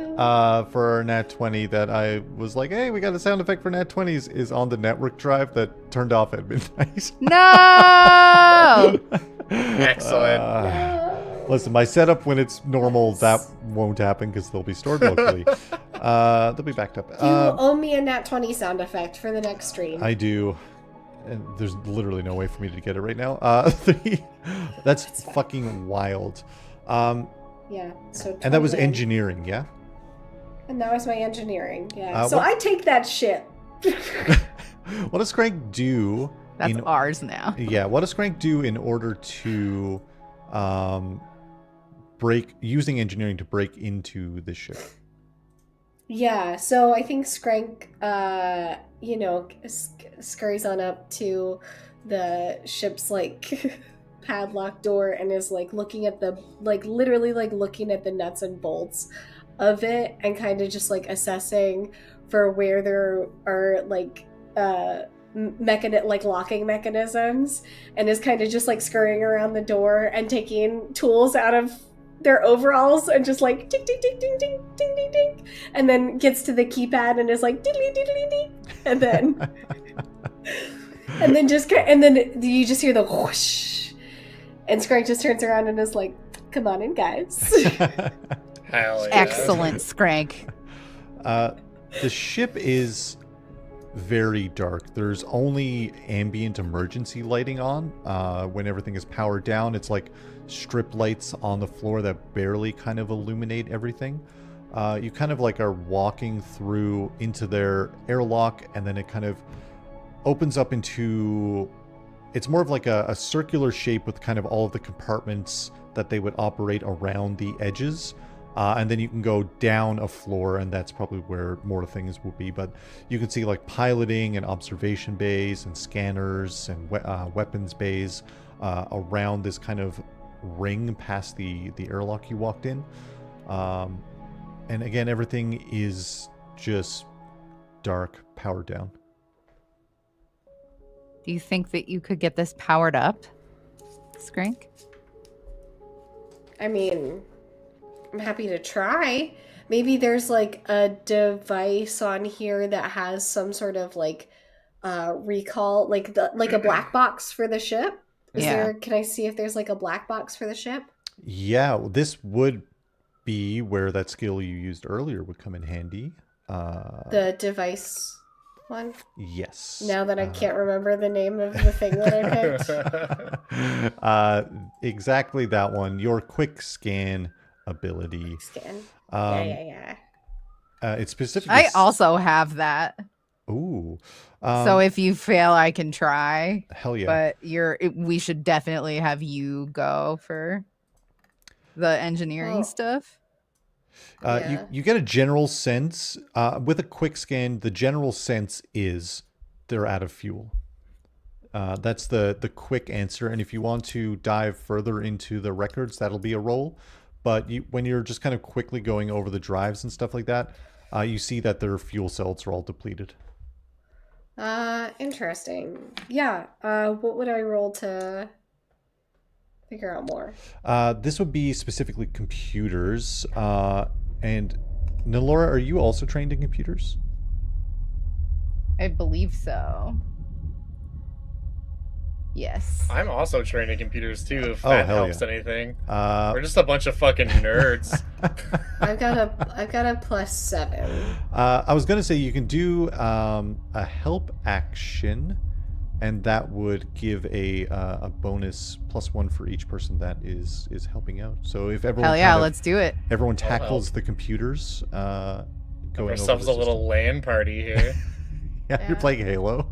for nat 20 that I was like, hey, we got a sound effect for nat 20s is on the network drive that turned off at midnight. No! Excellent. Listen, my setup when it's normal, that won't happen because they'll be stored locally. They'll be backed up. You owe me a nat 20 sound effect for the next stream. I do. And there's literally no way for me to get it right now. That's fucking wild. Yeah. So. And that was engineering, yeah? And that was my engineering, yeah. So I take that shit. What does Skrank do? That's ours now. Yeah. What does Skrank do in order to using engineering to break into the ship? Yeah, so I think Skrank, scurries on up to the ship's, padlock door and is, looking at the, literally, looking at the nuts and bolts of it and kind of just, assessing for where there are, locking mechanisms, and is kind of just, scurrying around the door and taking tools out of their overalls and just ding ding ding ding ding ding ding ding, and then gets to the keypad and is diddly diddly ding, and then and then you just hear the whoosh, and Skrank just turns around and is like, "Come on in, guys." Hell yeah. Excellent, Skrank. The ship is very dark. There's only ambient emergency lighting on. When everything is powered down, it's strip lights on the floor that barely kind of illuminate everything. You kind of are walking through into their airlock, and then it kind of opens up into, it's more of a circular shape with kind of all of the compartments that they would operate around the edges. And then you can go down a floor, and that's probably where more things will be. But you can see piloting and observation bays and scanners and weapons bays around this kind of ring past the airlock you walked in. And again, everything is just dark, powered down. Do you think that you could get this powered up, Skrank? I mean, I'm happy to try. Maybe there's a device on here that has some sort of recall, a black box for the ship. Can I see if there's a black box for the ship? Yeah, this would be where that skill you used earlier would come in handy. The device one? Yes. Now that I can't remember the name of the thing that I picked. Exactly that one. Your quick scan ability. Scan. Yeah. It's specifically... I also have that. Ooh. So if you fail, I can try. Hell yeah. But we should definitely have you go for... the engineering stuff. You get a general sense with a quick scan. The general sense is they're out of fuel. That's the quick answer. And if you want to dive further into the records, that'll be a roll. But when you're just kind of quickly going over the drives and stuff like that, you see that their fuel cells are all depleted. Interesting. Yeah. What would I roll to figure out more? This would be specifically computers. And Nolora, are you also trained in computers? I believe so. Yes. I'm also trained in computers too, if that helps anything. We're just a bunch of fucking nerds. I've got a +7. I was gonna say you can do a help action, and that would give a bonus +1 for each person that is helping out. So if everyone let's do it. Everyone tackles the computers. Going ourselves a little LAN party here. Yeah, you're playing Halo.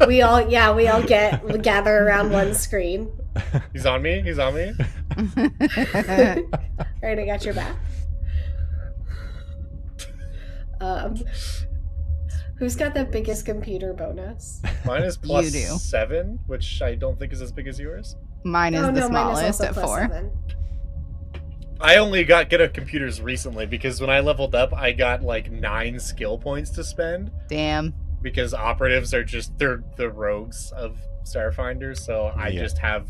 we all gather around one screen. He's on me. Alright, I got your back. Who's got the biggest computer bonus? Mine is +7, which I don't think is as big as yours. Mine is the smallest at 4. 7. I only get a computers recently because when I leveled up, I got like 9 skill points to spend. Damn. Because operatives are they're the rogues of Starfinder, so I just have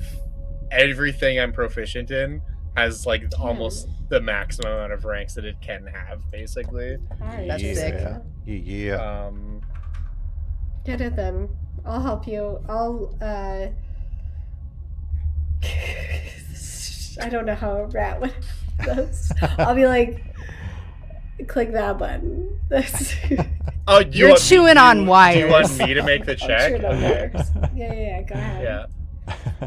everything I'm proficient in has like almost the maximum amount of ranks that it can have, basically. That's sick. Yeah. Get it then. I'll help you. I don't know how a rat would. I'll be like, click that button. Oh, you're chewing on wires. Do you want me to make the check? Okay. Yeah, go ahead.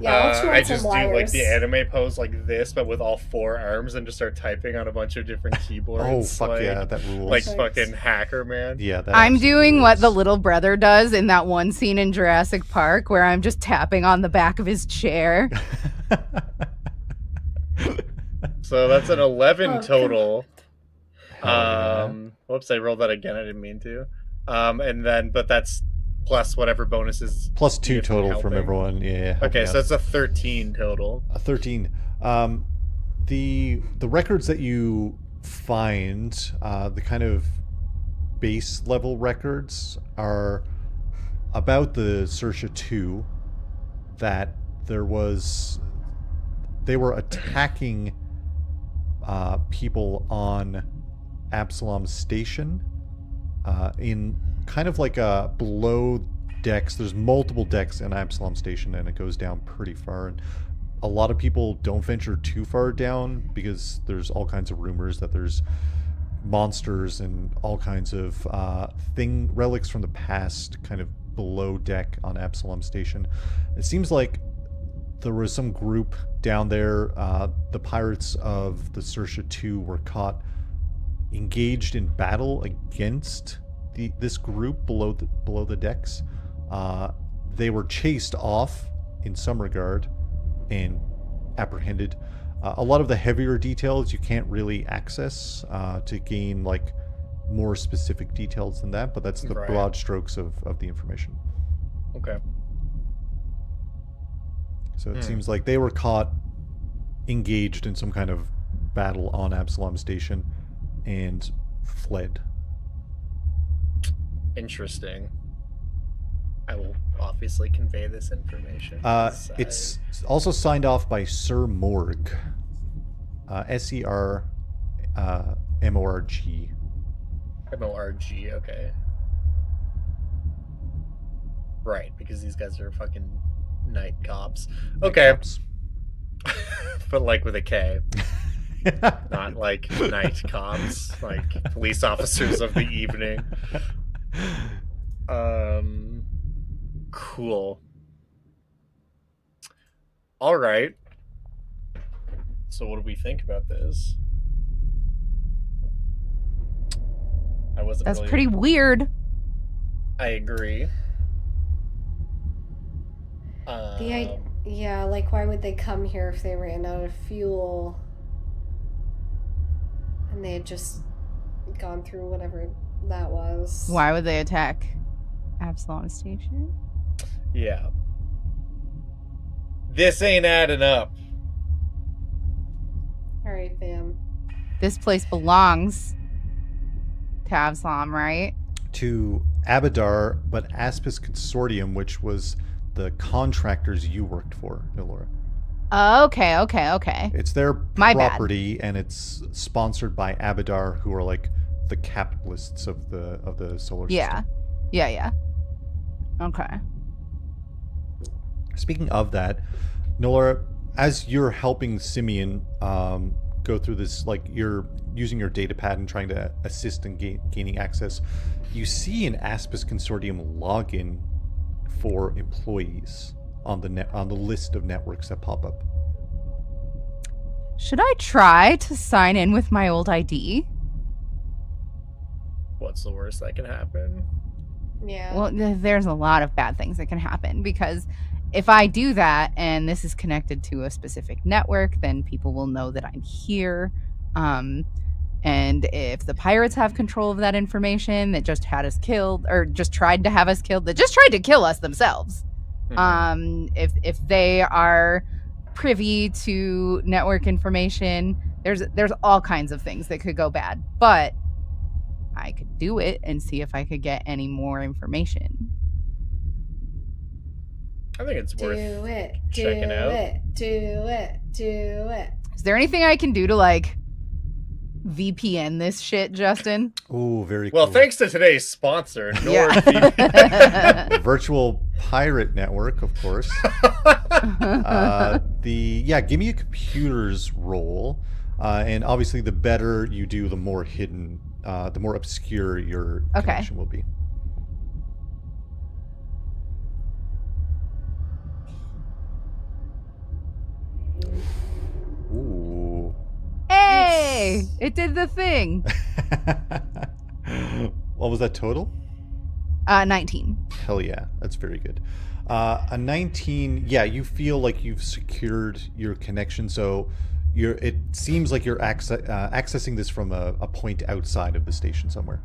Yeah. I just do like the anime pose like this, but with all 4 arms, and just start typing on a bunch of different keyboards. Oh fuck yeah, that rules. Like fucking hacker, man. Yeah, that I'm doing what the little brother does in that one scene in Jurassic Park, where I'm just tapping on the back of his chair. So that's an 11 total. Whoops, I rolled that again. I didn't mean to. But that's plus whatever bonuses. +2 total from everyone. Yeah. Okay, so that's a 13 total. A 13. The records that you find, the kind of base level records, are about the Sersha 2. That they were attacking people on Absalom Station in kind of like a below decks. There's multiple decks in Absalom Station, and it goes down pretty far, and a lot of people don't venture too far down because there's all kinds of rumors that there's monsters and all kinds of relics from the past kind of below deck on Absalom Station. It seems like there was some group down there. The pirates of the Sersha 2 were caught engaged in battle against this group below the decks. They were chased off in some regard and apprehended. A lot of the heavier details you can't really access to gain like more specific details than that, but that's the broad strokes of the information. Okay. So it seems like they were caught engaged in some kind of battle on Absalom Station and fled. Interesting. I will obviously convey this information. It's also signed off by Sir Morg. SER MORG. MORG, okay. Right, because these guys are fucking night cops. Okay. Cops. But like with a K. Not like night cops, like police officers of the evening. Cool. All right. So what do we think about this? That's pretty weird. I agree. Like, why would they come here if they ran out of fuel? they had just gone through whatever that was. Why would they attack Absalom Station? Yeah. This ain't adding up. Alright, fam. This place belongs to Absalom, right? To Abadar, but Aspis Consortium, which was the contractors you worked for, Nolora. Okay. It's their My property, and it's sponsored by Abadar, who are like the capitalists of the solar system. Yeah. Okay. Speaking of that, Nolora, as you're helping Simion go through this, like you're using your data pad and trying to assist in gaining access, you see an Aspis Consortium login for employees on the list of networks that pop up. Should I try to sign in with my old ID? What's the worst that can happen? Yeah. Well, there's a lot of bad things that can happen, because if I do that and this is connected to a specific network, then people will know that I'm here. And if the pirates have control of that information that just had us killed, or just tried to have us killed, that just tried to kill us themselves, if they are privy to network information, there's all kinds of things that could go bad. But I could do it and see if I could get any more information. I think it's worth checking out. Do it. Is there anything I can do to like VPN this shit, Justin? Oh, very cool. Well, thanks to today's sponsor, The Virtual Pirate Network, of course. Give me a computer's roll, and obviously the better you do, the more hidden, the more obscure your connection will be. Ooh. Hey! It did the thing. What was that total? 19. Hell yeah, that's very good. A 19, yeah, you feel like you've secured your connection, so it seems like you're accessing this from a point outside of the station somewhere.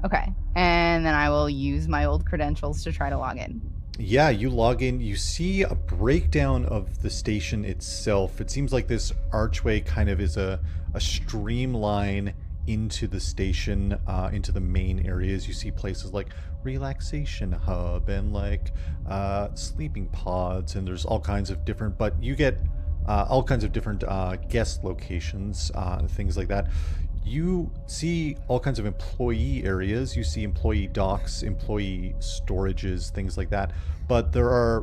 Okay, and then I will use my old credentials to try to log in. Yeah, you log in, you see a breakdown of the station itself. It seems like this archway kind of is a streamline into the station, into the main areas. You see places like relaxation hub and like sleeping pods, and there's all kinds of different, but you get all kinds of different guest locations, things like that. You see all kinds of employee areas. You see employee docks, employee storages, things like that. But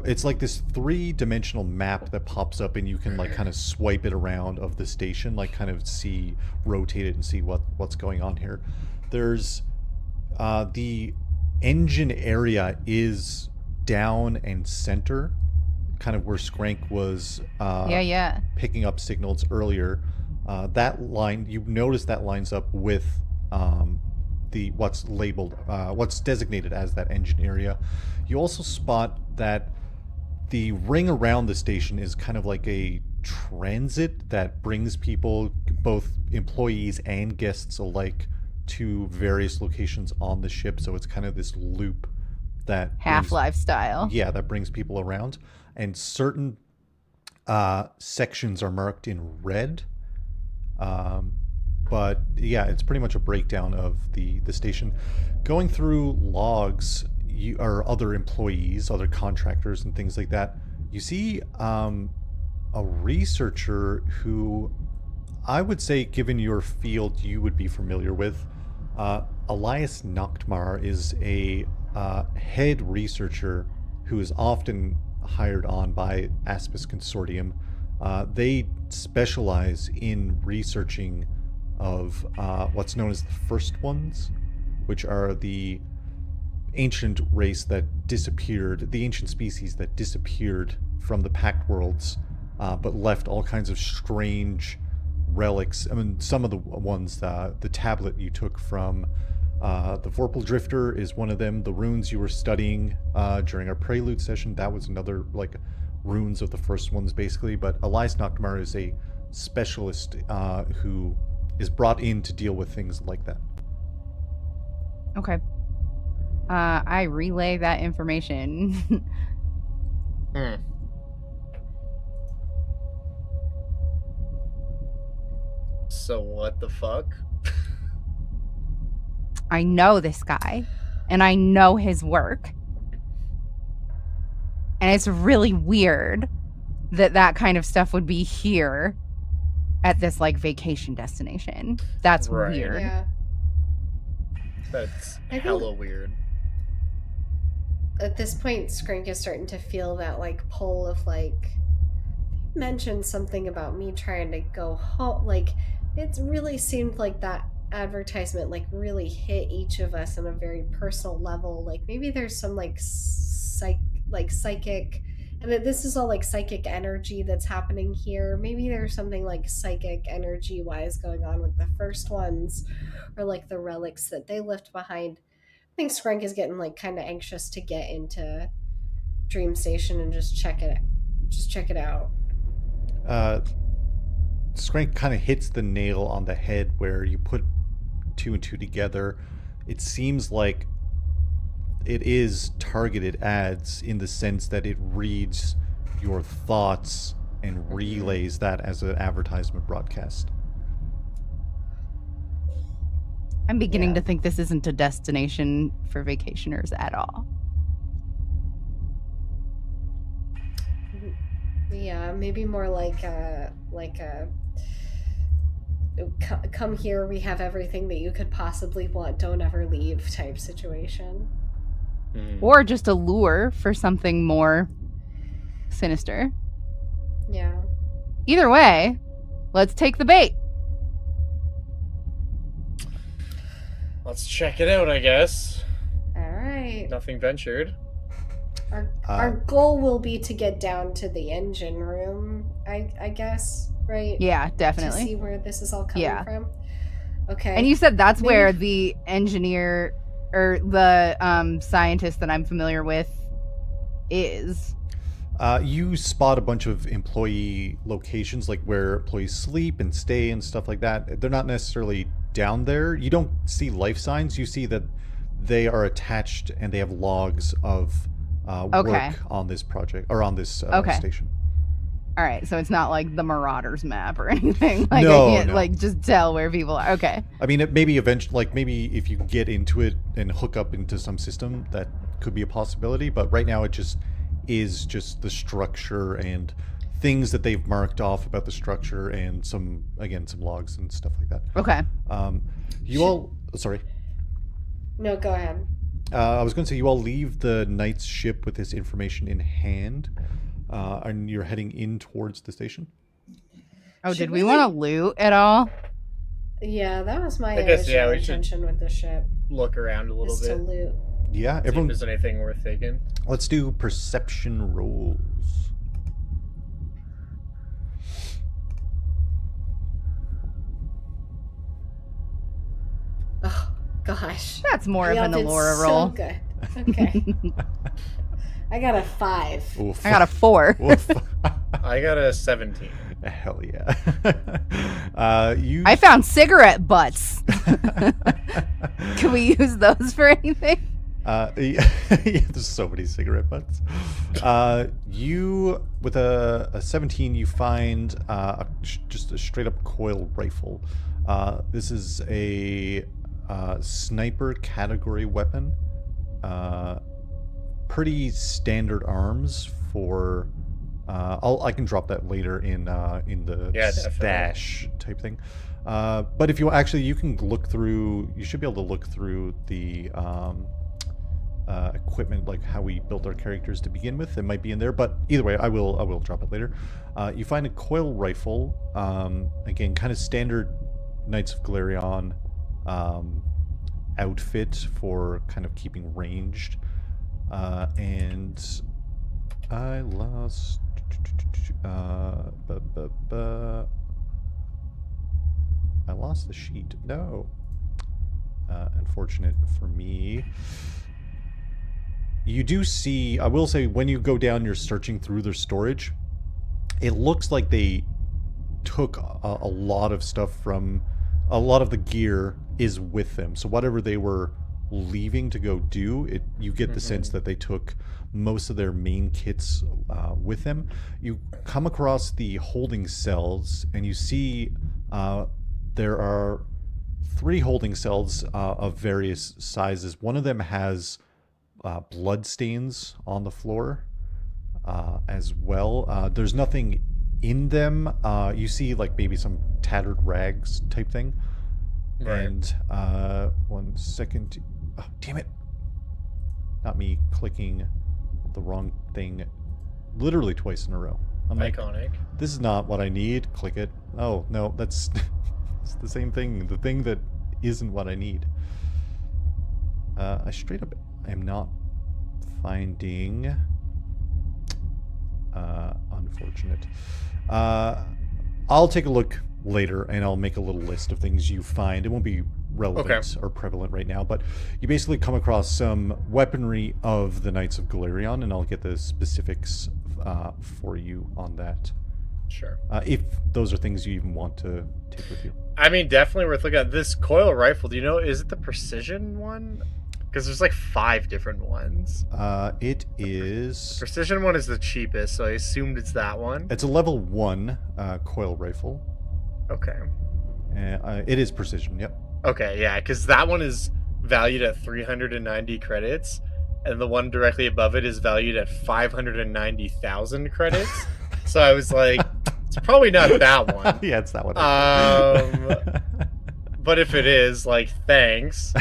it's like this 3-dimensional map that pops up, and you can like kind of swipe it around of the station, like kind of rotate it and see what's going on here. There's the engine area is down and center, kind of where Skrank was picking up signals earlier. That line, you notice that lines up with what's designated as that engine area. You also spot that the ring around the station is kind of like a transit that brings people, both employees and guests alike, to various locations on the ship. So it's kind of this loop that Half-Life style. Yeah, that brings people around. And certain sections are marked in red. But yeah, it's pretty much a breakdown of the station. Going through logs, or other employees, other contractors and things like that, you see a researcher who I would say, given your field, you would be familiar with. Elias Nachtmar is a head researcher who is often hired on by Aspis Consortium. They specialize in researching of what's known as the First Ones, which are the ancient race that disappeared, the ancient species that disappeared from the Pact Worlds, but left all kinds of strange relics. I mean, some of the ones, the tablet you took from the Vorpal Drifter is one of them. The runes you were studying during our prelude session, that was another, like, runes of the First Ones, basically. But Elias Nachtmar is a specialist who is brought in to deal with things like that. Okay. I relay that information. So what the fuck? I know this guy, and I know his work. And it's really weird that kind of stuff would be here at this, like, vacation destination. That's weird. Yeah. That's hella weird. At this point, Skrank is starting to feel that, like, pull of, like, mentioned something about me trying to go home. Like, it really seemed like that advertisement, like, really hit each of us on a very personal level. Like, maybe there's some, like, psychic, and this is all, like, psychic energy that's happening here. Maybe there's something, like, psychic energy-wise going on with the first ones, or, like, the relics that they left behind. I think Skrank is getting, like, kind of anxious to get into Dream Station and just check it out. Skrank kind of hits the nail on the head where you put 2 and 2 together. It seems like it is targeted ads in the sense that it reads your thoughts and relays that as an advertisement broadcast. I'm beginning to think this isn't a destination for vacationers at all. Yeah, maybe more like a come here, we have everything that you could possibly want, don't ever leave type situation. Or just a lure for something more sinister. Yeah. Either way, let's take the bait. Let's check it out, I guess. All right. Nothing ventured. Our goal will be to get down to the engine room, I guess, right? Yeah, definitely. To see where this is all coming from. Okay. And you said that's where the engineer or the scientist that I'm familiar with is. You spot a bunch of employee locations, like where employees sleep and stay and stuff like that. They're not necessarily down there. You don't see life signs. You see that they are attached and they have logs of work on this project or on this station. All right, so it's not like the Marauders map or anything. Like no, I can't no. like just tell where people are. Okay. I mean, it maybe eventually, like maybe if you get into it and hook up into some system, that could be a possibility. But right now, it just is just the structure and things that they've marked off about the structure and some logs and stuff like that. Okay. Sorry. No, go ahead. I was going to say you all leave the knight's ship with this information in hand, and you're heading in towards the station. Oh, did we want to loot at all? Yeah, that was my initial intention with the ship. Look around a little bit. To loot. Yeah, see if there's anything worth taking. Let's do perception rolls. Oh gosh, that's more of an Nolora roll. So good. Okay. I got a 5. Oof. I got a 4. I got a 17. Hell yeah. I found cigarette butts. Can we use those for anything? Yeah, there's so many cigarette butts. You, with a 17, you find just a straight up coil rifle. This is a sniper category weapon. Pretty standard arms for. I can drop that later in the stash type thing. But if you actually, you can look through. You should be able to look through the equipment, like how we built our characters to begin with. It might be in there, but either way, I will drop it later. You find a coil rifle. Again, kind of standard Knights of Galerion outfit for kind of keeping ranged. And I lost. I lost the sheet. No. Unfortunate for me. You do see, I will say, when you go down, you're searching through their storage. It looks like they took a lot of stuff from a lot of the gear is with them. So whatever they were leaving to go do, you get the sense that they took most of their main kits with them. You come across the holding cells, and you see there are 3 holding cells of various sizes. One of them has blood stains on the floor as well. There's nothing in them. You see like maybe some tattered rags type thing. Right. And 1 second. Oh, damn it. Not me clicking the wrong thing literally twice in a row. I'm iconic. Like, this is not what I need. Click it. Oh, no, that's it's the same thing. The thing that isn't what I need. I straight up am not finding... unfortunate. I'll take a look later, and I'll make a little list of things you find. It won't be relevant or prevalent right now, but you basically come across some weaponry of the Knights of Galerion, and I'll get the specifics for you on that. Sure. If those are things you even want to take with you. I mean, definitely worth looking at. This coil rifle, do you know, is it the precision one? Because there's like 5 different ones. It is... Precision one is the cheapest, so I assumed it's that one. It's a level 1 coil rifle. Okay. It is precision, yep. Okay, yeah, because that one is valued at 390 credits, and the one directly above it is valued at 590,000 credits. So I was like, it's probably not that one. Yeah, it's that one. But if it is, like, thanks.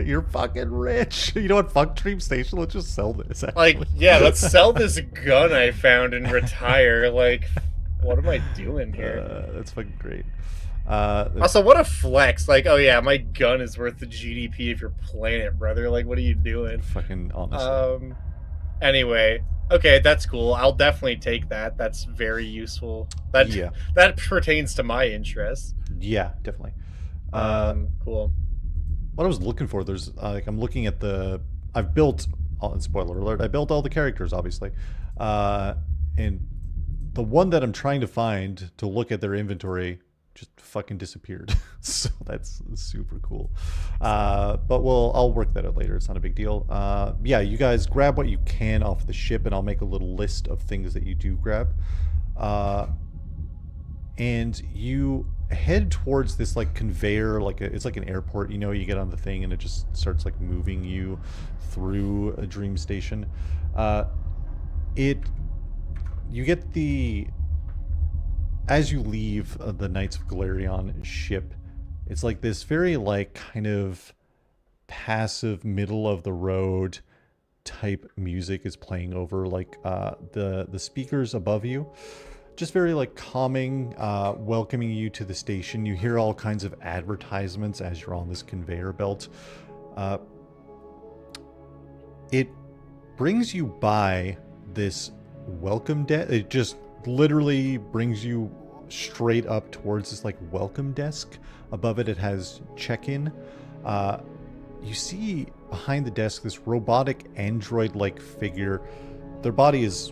You're fucking rich. You know what? Fuck Dream Station. Let's just sell this. Actually. Like, yeah, let's sell this gun I found and retire. Like, what am I doing here? That's fucking great. Also, what a flex. Like, oh yeah, my gun is worth the GDP of your planet, brother. Like, what are you doing? Fucking honestly. Anyway, okay, that's cool. I'll definitely take that. That's very useful. That pertains to my interests. Yeah, definitely. Cool. What I was looking for, there's I'm looking at I've built, spoiler alert, I built all the characters, obviously. And the one that I'm trying to find to look at their inventory just fucking disappeared. So that's super cool. But I'll work that out later. It's not a big deal. Yeah, you guys grab what you can off the ship, and I'll make a little list of things that you do grab. And you head towards this like conveyor, it's like an airport, you know, you get on the thing and it just starts like moving you through a dream station. You get as you leave the Knights of Galerion ship, it's like this very like kind of passive middle of the road type music is playing over like the speakers above you. Just very like calming, welcoming you to the station. You hear all kinds of advertisements as you're on this conveyor belt. It brings you by this welcome desk. It just literally brings you straight up towards this like welcome desk. Above it, it has check-in. You see behind the desk this robotic android-like figure. Their body is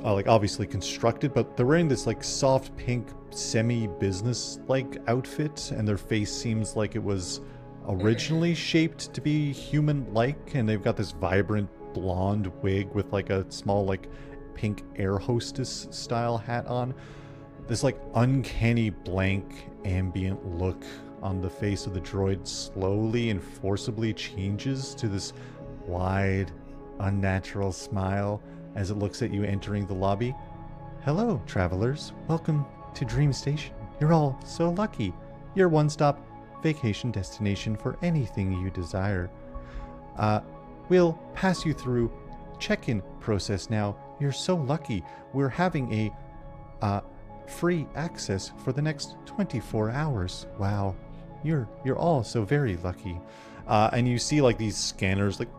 like obviously constructed, but they're wearing this like soft pink semi-business like outfit, and their face seems like it was originally shaped to be human-like, and they've got this vibrant blonde wig with like a small like pink air hostess style hat on. This like uncanny blank ambient look on the face of the droid slowly and forcibly changes to this wide, unnatural smile as it looks at you entering the lobby. Hello, travelers. Welcome to Dream Station. You're all so lucky. Your one-stop vacation destination for anything you desire. We'll pass you through check-in process now. You're so lucky. We're having a free access for the next 24 hours. Wow. You're all so very lucky. And you see like these scanners like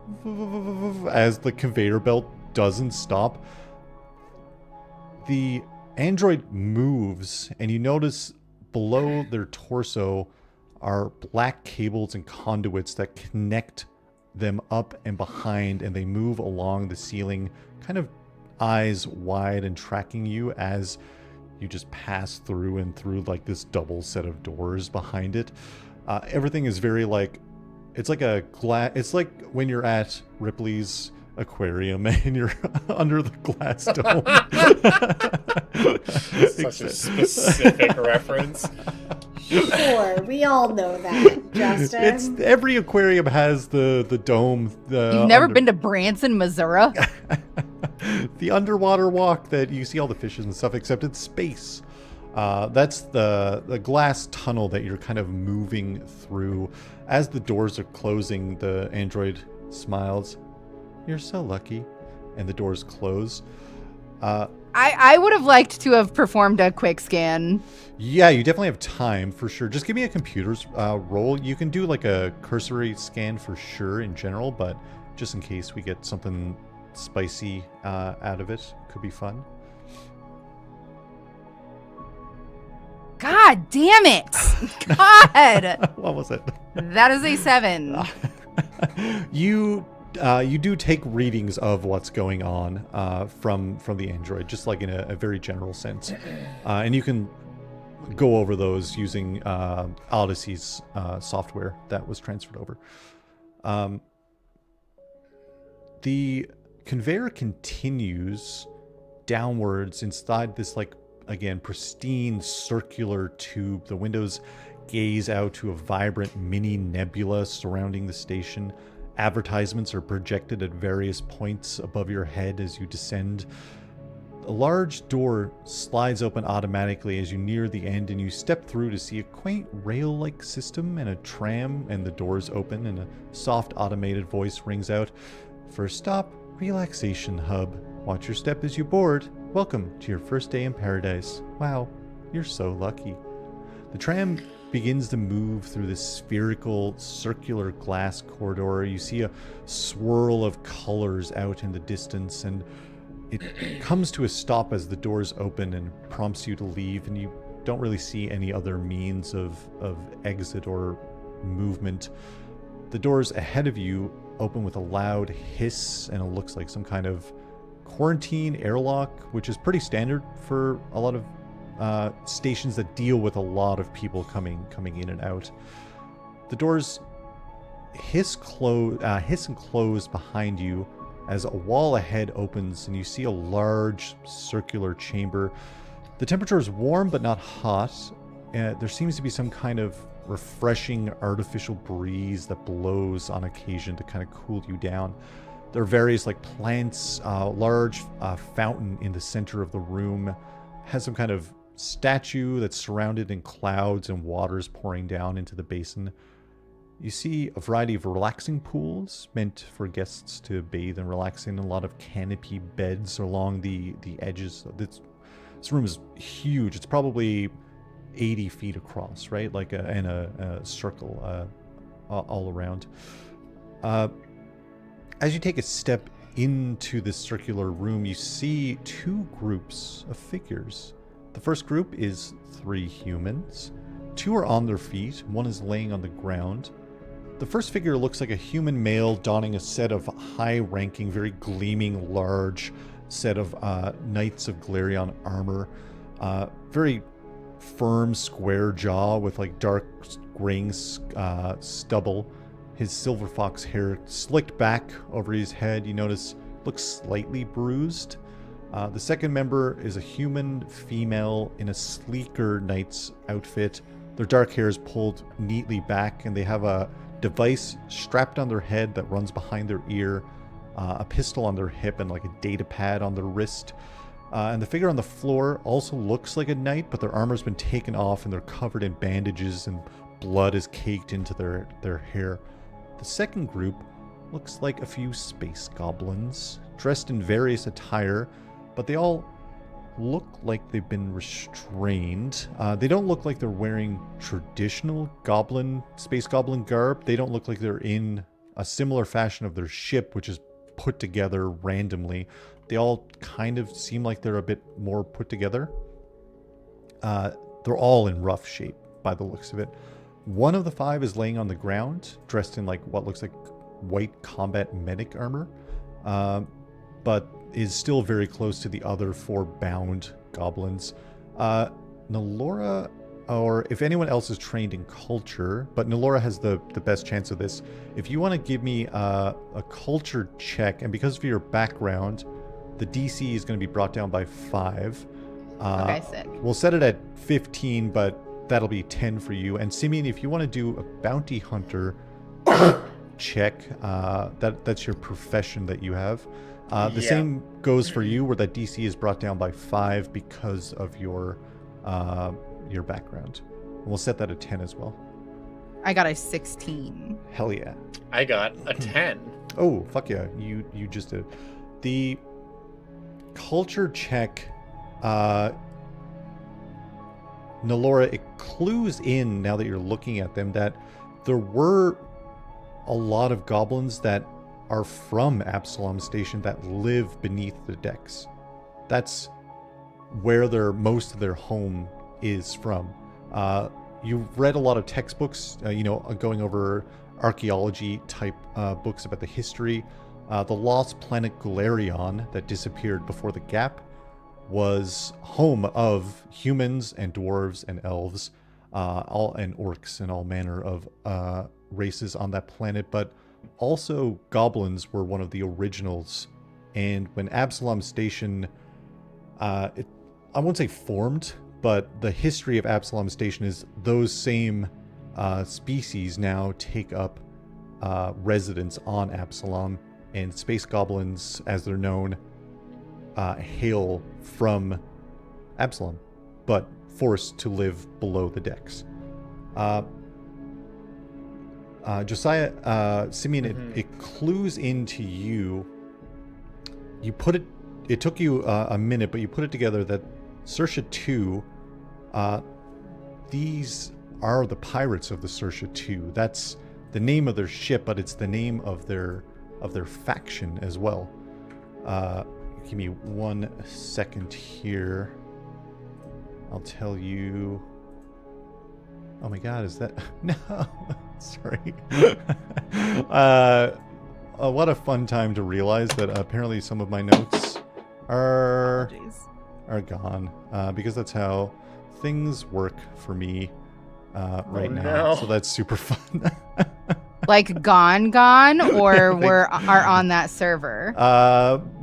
as the conveyor belt doesn't stop. The android moves, and you notice below their torso are black cables and conduits that connect them up and behind, and they move along the ceiling, kind of eyes wide and tracking you as You just pass through and through like this double set of doors behind it. Everything is very like, it's like a glass. It's like when you're at Ripley's aquarium and you're under the glass dome. Such a specific reference. Sure, we all know that, Justin. Every aquarium has the dome. You've never been to Branson, Missouri? The underwater walk that you see all the fishes and stuff, except it's space. That's the glass tunnel that you're kind of moving through. As the doors are closing, the android smiles. You're so lucky. And the doors close. I would have liked to have performed a quick scan. Yeah, you definitely have time for sure. Just give me a computer's roll. You can do like a cursory scan for sure in general, but just in case we get something spicy out of it, could be fun. God damn it! God! What was it? That is a 7. You do take readings of what's going on from the android, just like in a very general sense, and you can go over those using Odyssey's software that was transferred over. The conveyor continues downwards inside this, like, again, pristine circular tube. The windows gaze out to a vibrant mini nebula surrounding the station. Advertisements are projected at various points above your head as you descend. A large door slides open automatically as you near the end, and you step through to see a quaint rail-like system and a tram, and the doors open and a soft automated voice rings out. First stop, Relaxation Hub. Watch your step as you board. Welcome to your first day in paradise. Wow, you're so lucky. The tram begins to move through this spherical, circular glass corridor. You see a swirl of colors out in the distance, and it comes to a stop as the doors open and prompts you to leave, and you don't really see any other means of exit or movement. The doors ahead of you open with a loud hiss, and it looks like some kind of quarantine airlock, which is pretty standard for a lot of stations that deal with a lot of people coming in and out. The doors hiss and close behind you as a wall ahead opens, and you see a large circular chamber. The temperature is warm but not hot. There seems to be some kind of refreshing artificial breeze that blows on occasion to kind of cool you down. There are various like plants. Large fountain in the center of the room has some kind of statue that's surrounded in clouds, and water's pouring down into the basin. You see a variety of relaxing pools meant for guests to bathe and relax in. A lot of canopy beds along the edges. This room is huge. It's probably 80 feet across, right? Like in a circle all around. As you take a step into this circular room, you see two groups of figures. The first group is 3 humans. 2 are on their feet. 1 is laying on the ground. The first figure looks like a human male donning a set of high-ranking, very gleaming, large set of Knights of Galerion armor. Very firm, square jaw with like dark graying stubble. His silver fox hair slicked back over his head. You notice looks slightly bruised. The second member is a human female in a sleeker knight's outfit. Their dark hair is pulled neatly back, and they have a device strapped on their head that runs behind their ear, a pistol on their hip, and like a data pad on their wrist. And the figure on the floor also looks like a knight, but their armor's been taken off and they're covered in bandages, and blood is caked into their hair. The second group looks like a few space goblins, dressed in various attire, but they all look like they've been restrained. They don't look like they're wearing traditional space goblin garb. They don't look like they're in a similar fashion of their ship, which is put together randomly. They all kind of seem like they're a bit more put together. They're all in rough shape by the looks of it. One of the 5 is laying on the ground, dressed in like what looks like white combat medic armor, but is still very close to the other 4 bound goblins. Nolora, or if anyone else is trained in culture, but Nolora has the best chance of this. If you want to give me a culture check, and because of your background, the DC is going to be brought down by 5. Okay, sick. We'll set it at 15, but that'll be 10 for you. And Simion, if you want to do a bounty hunter check, that's your profession that you have. The same goes for you, where that DC is brought down by 5 because of your background. We'll set that at 10 as well. I got a 16. Hell yeah. I got a 10. Oh, fuck yeah. You just did. The culture check, Nolora, it clues in, now that you're looking at them, that there were a lot of goblins that are from Absalom Station that live beneath the decks. That's where most of their home is from. You've read a lot of textbooks, going over archaeology type books about the history. The lost planet Galarion that disappeared before the Gap was home of humans and dwarves and elves, and orcs and all manner of races on that planet, but also goblins were one of the originals. And when Absalom Station, I won't say formed, but the history of Absalom Station is those same species now take up residence on Absalom, and space goblins, as they're known, hail from Absalom, but forced to live below the decks. Josiah, Simion, it clues into you. You put it. It took you a minute, but you put it together that Sersha 2. These are the pirates of the Sersha 2. That's the name of their ship, but it's the name of their faction as well. Give me 1 second here. I'll tell you. Oh my God, is that no? Sorry. What a fun time to realize that apparently some of my notes are gone, because that's how things work for me right now. So that's super fun. Like gone, or are on that server?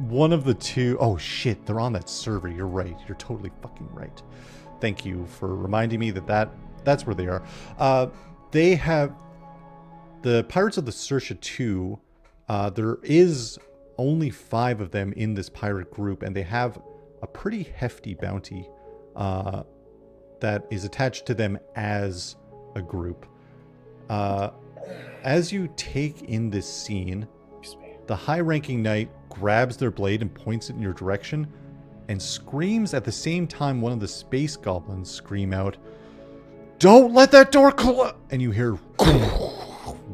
One of the two. Oh shit, they're on that server. You're right. You're totally fucking right. Thank you for reminding me that's where they are. They have the Pirates of the Sersha 2. There is only 5 of them in this pirate group, and they have a pretty hefty bounty that is attached to them as a group. As you take in this scene, the high-ranking knight grabs their blade and points it in your direction and screams at the same time one of the space goblins scream out, "Don't let that door close!" And you hear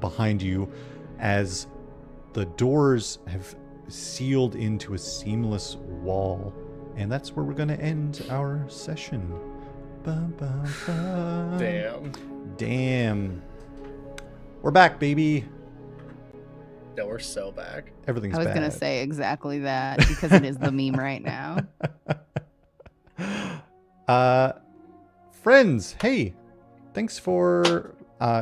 behind you as the doors have sealed into a seamless wall. And that's where we're going to end our session. Bum, bum, bum. Damn. We're back, baby. No, we're so back. Everything's I was bad. going to say exactly that, because it is the meme right now. Friends, hey. Thanks for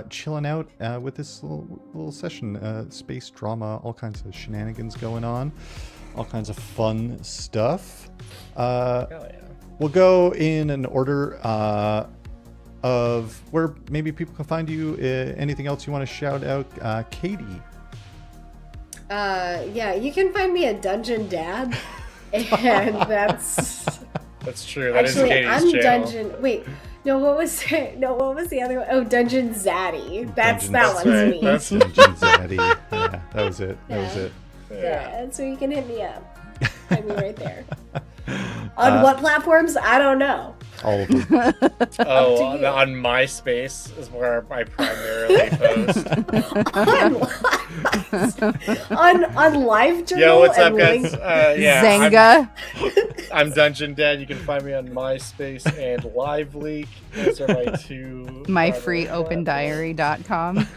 chilling out with this little session. Space drama, all kinds of shenanigans going on. All kinds of fun stuff. Hell yeah. We'll go in an order of where maybe people can find you. Anything else you want to shout out? Katie. Yeah, you can find me at Dungeon Dad. And that's true. That actually, is Katie's I'm channel. Dungeon. Wait. No, what was the other one? Oh, Dungeon Zaddy. That one's right. me. That's Dungeon Zaddy. Yeah, that was it. That was it. Yeah, so you can hit me up. Find me right there. On what platforms? I don't know. All of them. Oh, on MySpace is where I primarily post. on LiveJournal. Yo, what's up, and guys? Zenga. I'm Dungeon Dad. You can find me on MySpace and LiveLeak. Those are my two. myfreeopendiary.com.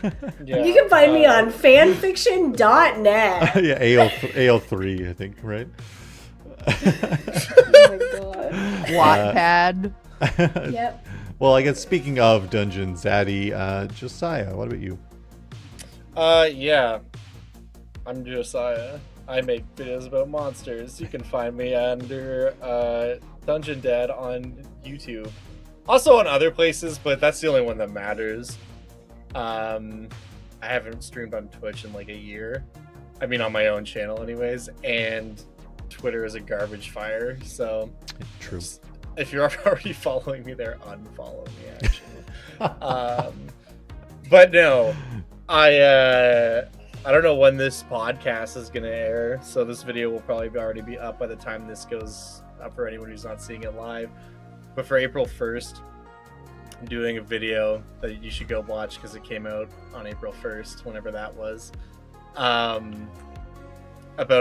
Yeah, you can find me on fanfiction.net. Yeah, AL3, I think, right? Oh my god. Wattpad. Yep. Well, I guess speaking of dungeons, Addy, Josiah, what about you? Yeah. I'm Josiah. I make videos about monsters. You can find me under Dungeon Dad on YouTube. Also on other places, but that's the only one that matters. I haven't streamed on Twitch in like a year. I mean, on my own channel anyways, and Twitter is a garbage fire, so... True. If you're already following me there, unfollow me, actually. But no, I don't know when this podcast is going to air, so this video will probably already be up by the time this goes up for anyone who's not seeing it live. But for April 1st, I'm doing a video that you should go watch because it came out on April 1st, whenever that was, about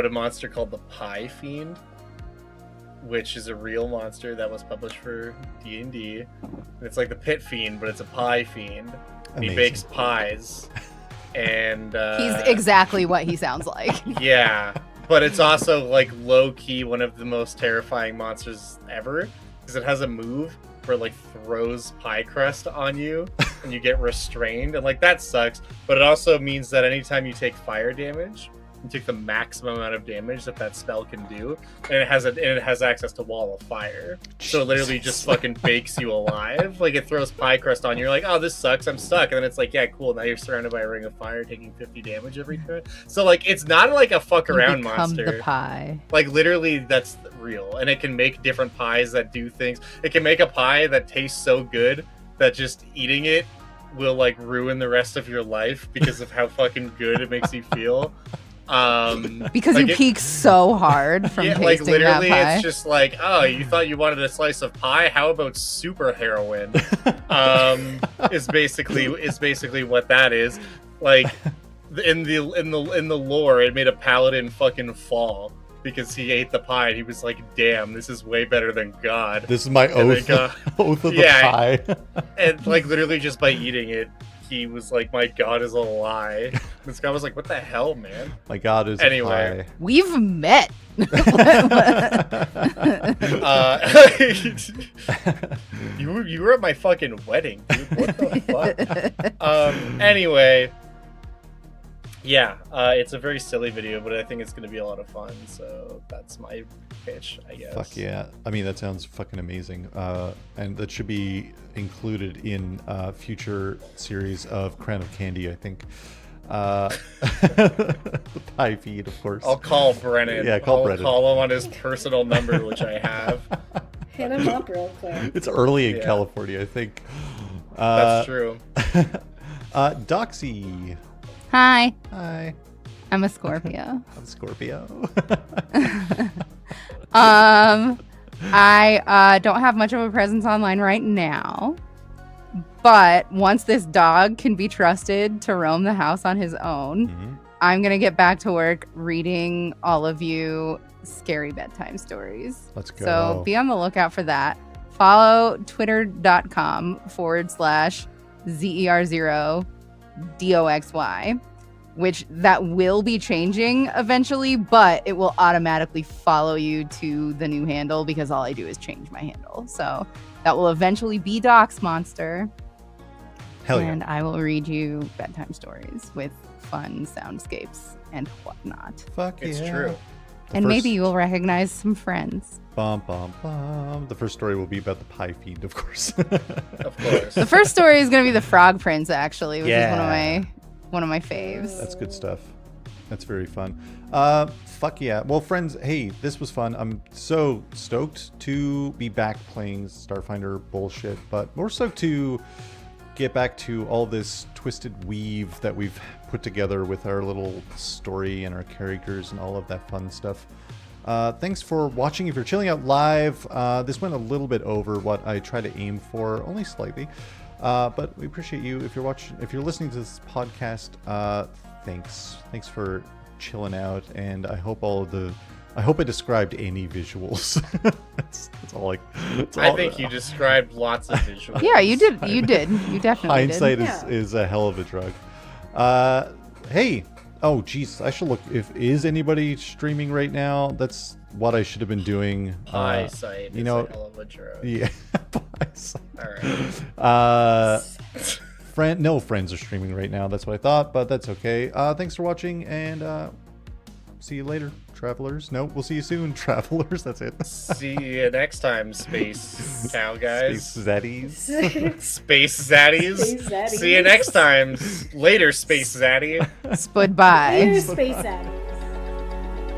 a monster called the Pie Fiend, which is a real monster that was published for D&D. It's like the Pit Fiend, but it's a pie fiend. And he bakes pies. And he's exactly what he sounds like. Yeah, but it's also like low-key one of the most terrifying monsters ever, because it has a move where it like throws pie crust on you and you get restrained, and like that sucks, but it also means that anytime you take fire damage, you take the maximum amount of damage that spell can do, and it has access to Wall of Fire. So it literally just fucking bakes you alive. Like it throws pie crust on you. You're like, oh, this sucks. I'm stuck. And then it's like, yeah, cool. Now you're surrounded by a ring of fire, taking 50 damage every turn. So like, it's not like a fuck around monster. The pie. Like literally, that's real, and it can make different pies that do things. It can make a pie that tastes so good that just eating it will like ruin the rest of your life because of how fucking good it makes you feel. Because like you peak so hard from tasting like literally that pie. It's just like, oh, you thought you wanted a slice of pie? How about super heroin? is basically what that is. Like in the lore, it made a paladin fucking fall because he ate the pie and he was like, damn, this is way better than God. This is my oath, oath of the pie. And like literally just by eating it, he was like, my God is a lie. This guy was like, what the hell, man? My God is a pie. We've met. You were at my fucking wedding, dude. What the fuck? Anyway, yeah, it's a very silly video, but I think it's going to be a lot of fun, so that's my pitch, I guess. Fuck yeah. I mean, that sounds fucking amazing. And that should be included in future series of Crown of Candy, I think. The pie feed, of course. I'll call Brennan. Yeah, Brennan. I'll call him on his personal number, which I have. Hit him up real quick. It's early in California, I think. That's true. Doxy. Hi. Hi. I'm a Scorpio. I'm Scorpio. I don't have much of a presence online right now, but once this dog can be trusted to roam the house on his own, I'm gonna get back to work reading all of you scary bedtime stories. Let's go. So be on the lookout for that. Follow twitter.com/ZER0DOXY, which that will be changing eventually, but it will automatically follow you to the new handle because all I do is change my handle. So that will eventually be Dox Monster. Hell yeah. And I will read you bedtime stories with fun soundscapes and whatnot. Fuck it's yeah. true. And maybe you will recognize some friends. Bum, bum, bum. The first story will be about the pie feed, of course. Of course. The first story is going to be the Frog Prince, actually, which is one of my faves. That's good stuff. That's very fun. Fuck yeah. Well, friends, hey, this was fun. I'm so stoked to be back playing Starfinder bullshit, but more stoked to get back to all this twisted weave that we've put together with our little story and our characters and all of that fun stuff. Thanks for watching. If you're chilling out live, this went a little bit over what I try to aim for, only slightly. But we appreciate you. If you're listening to this podcast, thanks for chilling out, and I hope I described any visuals. that's all. I think you described lots of visuals. Yeah, you did. You definitely Hindsight did. is a hell of a drug. Hey. Oh, geez. I should look. Is anybody streaming right now? That's what I should have been doing. Eyesight. You know, is a hell of a drug. yeah. All right. No friends are streaming right now. That's what I thought, but that's okay. Thanks for watching, and see you later, travelers. No, we'll see you soon, travelers. That's it. See you next time, space cow guys. Space zaddies. Space zaddies. Space zaddies. See you next time. Later, space zaddy. Goodbye. Space Zaddy.